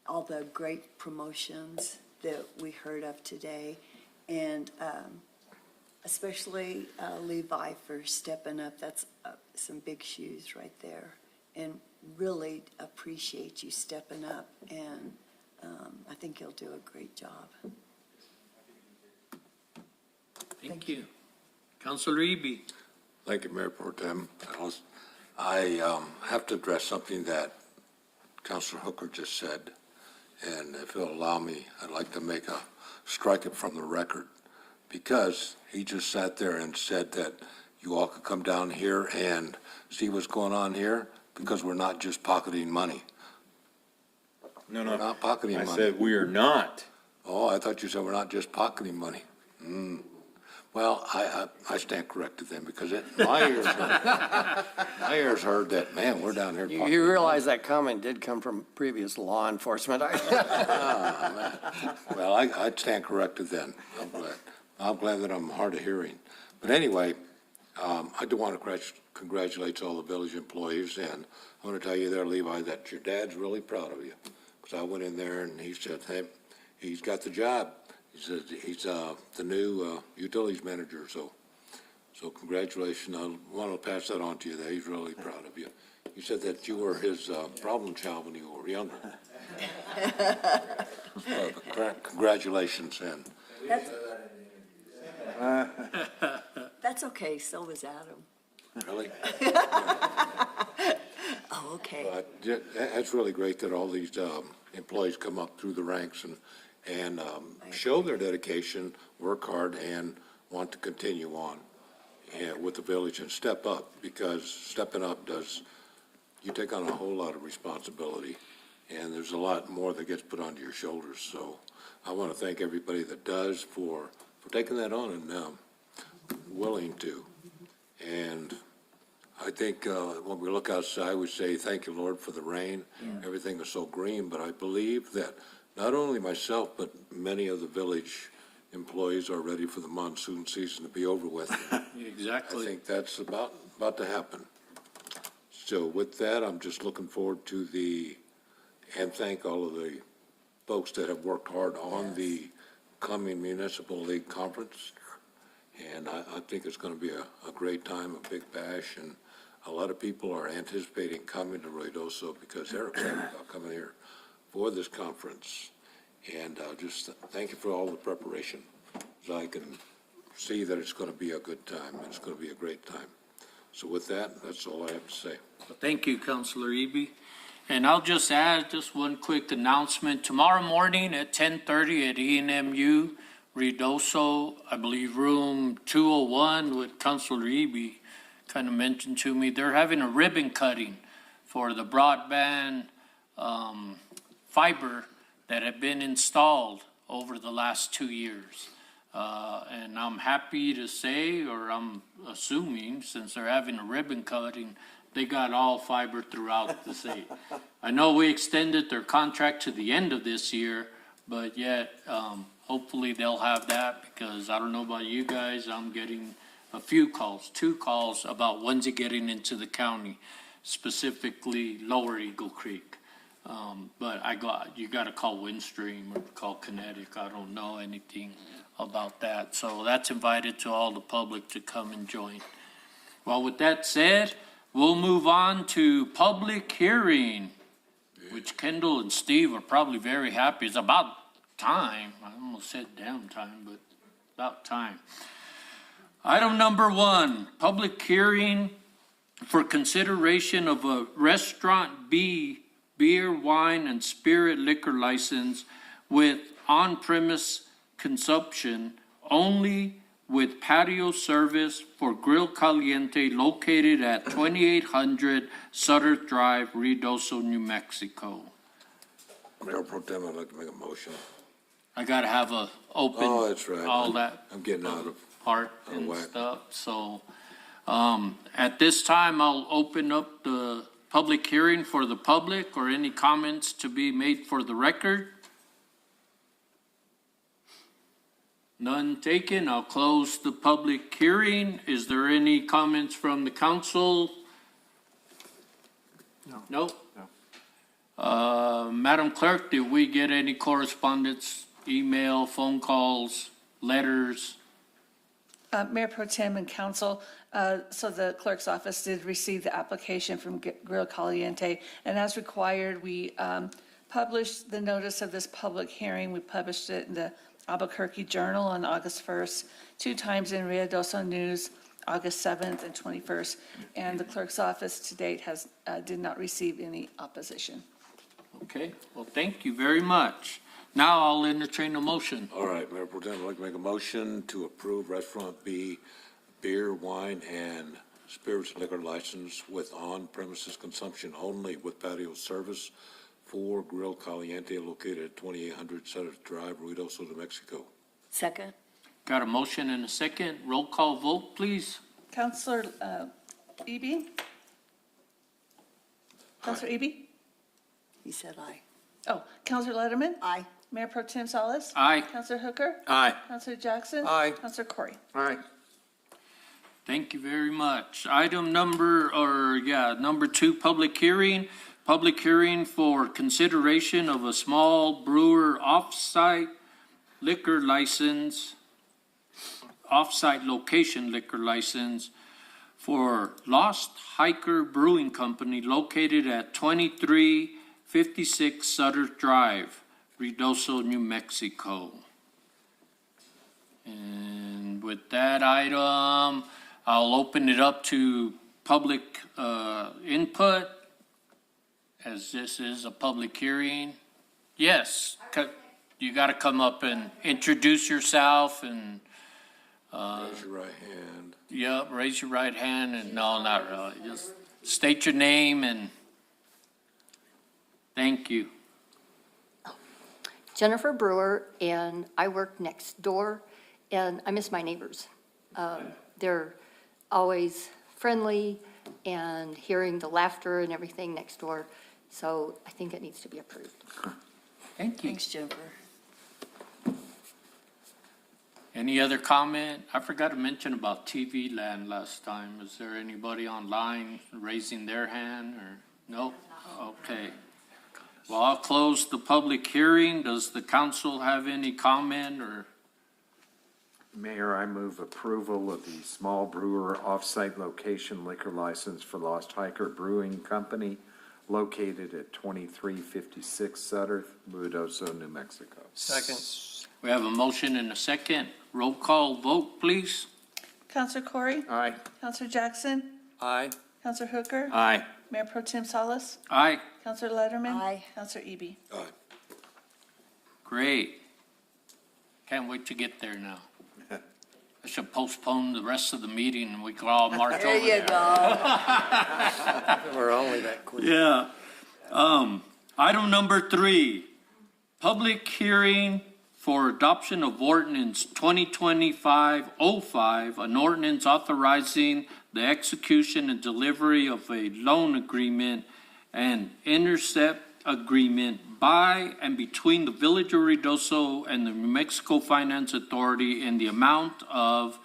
all the great promotions that we heard of today, and especially Levi for stepping up. That's some big shoes right there, and really appreciate you stepping up, and I think you'll do a great job. Thank you. Councilor Eby. Thank you, Mayor Pro Tem. I have to address something that Councilor Hooker just said, and if you'll allow me, I'd like to strike it from the record, because he just sat there and said that you all could come down here and see what's going on here, because we're not just pocketing money. No, We're not pocketing money. I said we are not. Oh, I thought you said we're not just pocketing money. Well, I stand corrected then, because my ears heard that, man, we're down here. You realize that comment did come from previous law enforcement. Well, I stand corrected then. I'm glad that I'm hard of hearing. But anyway, I do want to congratulate all the village employees, and I want to tell you there, Levi, that your dad's really proud of you. Because I went in there and he said, hey, he's got the job. He said he's the new utilities manager, so congratulations. I want to pass that on to you, that he's really proud of you. He said that you were his problem child when you were younger. Congratulations, and That's okay, so was Adam. really. Oh, okay. But that's really great that all these employees come up through the ranks and show their dedication, work hard, and want to continue on with the village and step up, because stepping up you take on a whole lot of responsibility, and there's a lot more that gets put onto your shoulders. So I want to thank everybody that does for taking that on and willing to. And I think when we look outside, we say, thank you, Lord, for the rain. Yeah. Everything is so green, but I believe that not only myself, but many of the village employees are ready for the monsoon season to be over with. Exactly. I think that's about to happen. So with that, I'm just looking forward to and thank all of the folks that have worked hard on the coming Municipal League Conference. And I think it's going to be a great time, a big bash, and a lot of people are anticipating coming to Ruidoso because they're excited about coming here for this conference. And just thank you for all the preparation. So I can see that it's going to be a good time, and it's going to be a great time. So with that, that's all I have to say. Thank you, Councilor Eby. And I'll just add just one quick announcement. Tomorrow morning at 10:30 at ENMU, Ruidoso, I believe room 201 with Councilor Eby kind of mentioned to me, they're having a ribbon cutting for the broadband fiber that have been installed over the last 2 years. And I'm happy to say, or I'm assuming, since they're having a ribbon cutting, they got all fiber throughout the state. I know we extended their contract to the end of this year, but yet, hopefully they'll have that, because I don't know about you guys, I'm getting a few calls, 2 calls about when's it getting into the county, specifically Lower Eagle Creek. But you gotta call Windstream or call Kinetic, I don't know anything about that. So that's invited to all the public to come and join. Well, with that said, we'll move on to public hearing, which Kendall and Steve are probably very happy. It's about time. I almost said damn time, but about time. Item number 1, public hearing for consideration of a Restaurant B beer, wine, and spirit liquor license with on-premise consumption only with patio service for Grill Caliente located at 2800 Sutter Drive, Ruidoso, New Mexico. Mayor Pro Tem, I'd like to make a motion. I gotta have a open, Oh, that's right. all that I'm getting out of part of and whack. stuff, so, at this time, I'll open up the public hearing for the public or any comments to be made for the record. None taken, I'll close the public hearing. Is there any comments from the council? No. Madam Clerk, did we get any correspondence, email, phone calls, letters? Mayor Pro Tem and Council, so the clerk's office did receive the application from Grill Caliente, and as required, we published the notice of this public hearing. We published it in the Albuquerque Journal on August 1st, 2 times in Ruidoso News, August 7th and 21st, and the clerk's office to date did not receive any opposition. Okay, well, thank you very much. Now I'll entertain a motion. All right, Mayor Pro Tem, I'd like to make a motion to approve Restaurant B beer, wine, and spirits liquor license with on-premises consumption only with patio service for Grill Caliente located at 2800 Sutter Drive, Ruidoso, New Mexico. Second. Got a motion and a second. Roll call vote, please. Councilor Eby? Councilor Eby? He said aye. Oh, Councilor Letterman? Aye. Mayor Pro Tem Salas? Aye. Councilor Hooker? Aye. Councilor Jackson? Aye. Councilor Corey? Aye. Thank you very much. Item number 2, public hearing. Public hearing for consideration of a small brewer off-site liquor license, off-site location liquor license for Lost Hiker Brewing Company located at 2356 Sutter Drive, Ruidoso, New Mexico. And with that item, I'll open it up to public input, as this is a public hearing. Yes, you got to come up and introduce yourself and. Raise your right hand. Yep, raise your right hand and, no, not really, just state your name and thank you. Jennifer Brewer, and I work next door, and I miss my neighbors. They're always friendly, and hearing the laughter and everything next door, so I think it needs to be approved. Thank you. Thanks, Jennifer. Any other comment? I forgot to mention about TV Land last time. Is there anybody online raising their hand or, nope? Okay. Well, I'll close the public hearing. Does the council have any comment or? Mayor, I move approval of the small brewer off-site location liquor license for Lost Hiker Brewing Company located at 2356 Sutter, Ruidoso, New Mexico. Second. We have a motion and a second. Roll call vote, please. Councilor Corey? Aye. Councilor Jackson? Aye. Counselor Hooker. Aye. Mayor Pro Tem Salas. Aye. Counselor Letterman. Aye. Counselor Eby. Great. Can't wait to get there now. I should postpone the rest of the meeting and we can all march over There there. you go. We're only that quick. Yeah. Item number 3, public hearing for adoption of ordinance 2025-05, an ordinance authorizing the execution and delivery of a loan agreement and intercept agreement by and between the Village of Ruidoso and the New Mexico Finance Authority in the amount of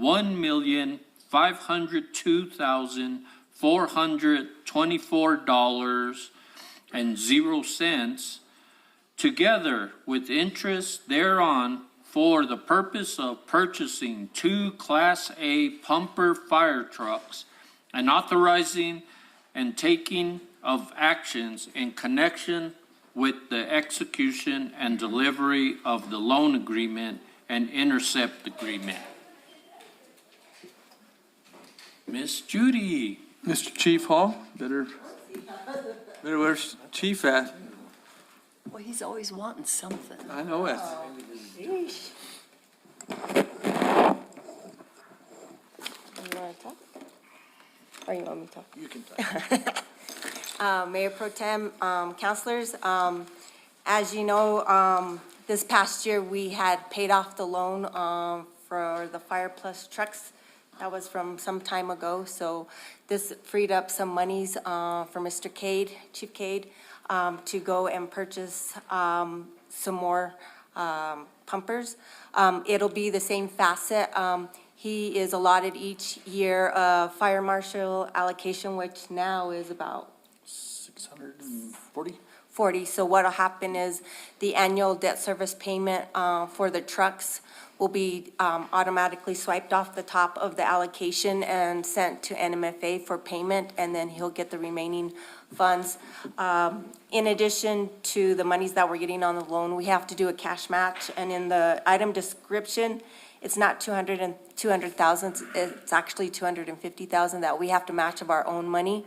$1,502,424.00, together with interest thereon, for the purpose of purchasing 2 Class A pumper fire trucks and authorizing and taking of actions in connection with the execution and delivery of the loan agreement and intercept agreement. Miss Judy. Mr. Chief Hall, better where's Chief at? Well, he's always wanting something. I know it. Yeesh. You want to talk? Or you want me to talk? You can talk. Mayor Pro Tem, councilors, as you know, this past year, we had paid off the loan for the Fire Plus trucks. That was from some time ago, so this freed up some monies for Mr. Cade, Chief Cade, to go and purchase some more pumpers. It'll be the same facet. He is allotted each year a fire marshal allocation, which now is about 640? 40. So what'll happen is the annual debt service payment for the trucks will be automatically swiped off the top of the allocation and sent to NMFA for payment, and then he'll get the remaining funds. In addition to the monies that we're getting on the loan, we have to do a cash match, and in the item description, it's not 200,000, it's actually 250,000 that we have to match of our own money.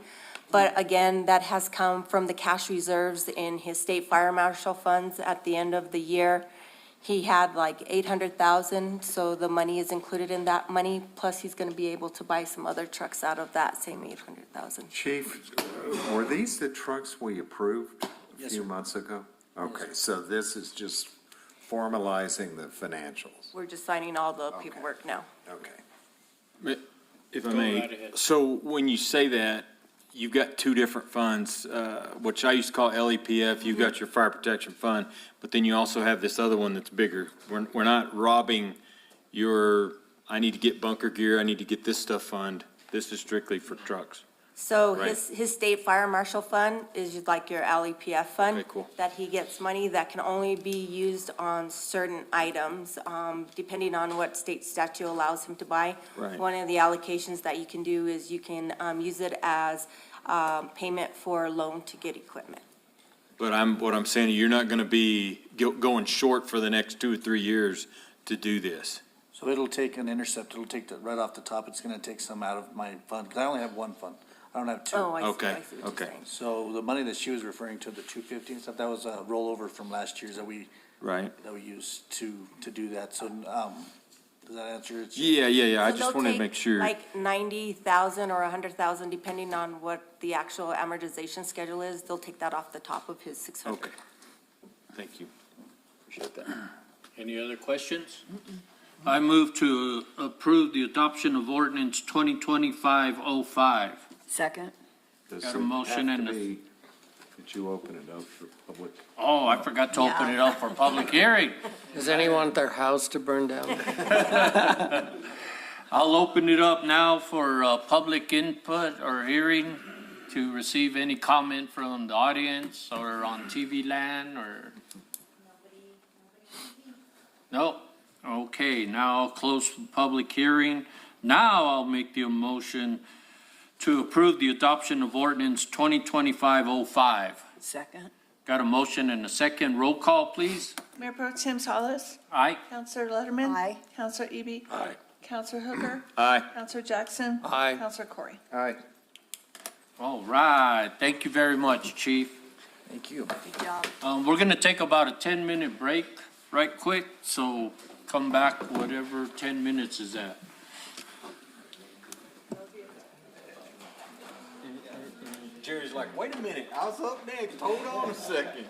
But again, that has come from the cash reserves in his state fire marshal funds at the end of the year. He had like 800,000, so the money is included in that money, plus he's gonna be able to buy some other trucks out of that same 800,000. Chief, were these the trucks we approved a few months ago? Okay, so this is just formalizing the financials. We're just signing all the paperwork now. Okay. If I Go may, right ahead. so when you say that, you've got 2 different funds, which I used to call LEPF, you've got your fire protection fund, but then you also have this other one that's bigger. We're not robbing your, I need to get bunker gear, I need to get this stuff fund. This is strictly for trucks. So Right. his state fire marshal fund is just like your LEPF fund. Okay, cool. That he gets money that can only be used on certain items, depending on what state statute allows him to buy. Right. One of the allocations that you can do is you can use it as payment for loan to get equipment. But what I'm saying, you're not gonna be going short for the next 2 or 3 years to do this. So it'll take an intercept, it'll take that right off the top, it's gonna take some out of my fund, because I only have one fund. I don't have 2. Oh, I see, Okay, I see what you're okay. saying. So the money that she was referring to, the 250 and stuff, that was a rollover from last year's that we Right. used to do that. So, does that answer it? Yeah, I So just they'll wanted to take make sure. Like 90,000 or 100,000, depending on what the actual amortization schedule is, they'll take that off the top of his 600. Okay. Thank you. Appreciate that. Any other questions? I move to approve the adoption of ordinance 2025-05. Second. Does Got a it motion have and to a- be that you open it up for public? Oh, I forgot to open it up for public hearing. Does anyone want their house to burn down? I'll open it up now for public input or hearing to receive any comment from the audience or on TV land or. No? Okay, now I'll close the public hearing. Now I'll make the motion to approve the adoption of ordinance 2025-05. Second. Got a motion and a second. Roll call, please. Mayor Pro Tem Salas. Aye. Counselor Letterman. Aye. Counselor Eby. Aye. Counselor Hooker. Aye. Counselor Jackson. Aye. Counselor Corey. Aye. All right, thank you very much, Chief. Thank you. Good job. We're gonna take about a 10-minute break right quick, so come back whatever 10 minutes is at. Jerry's like, wait a minute, I was up next, hold on a second.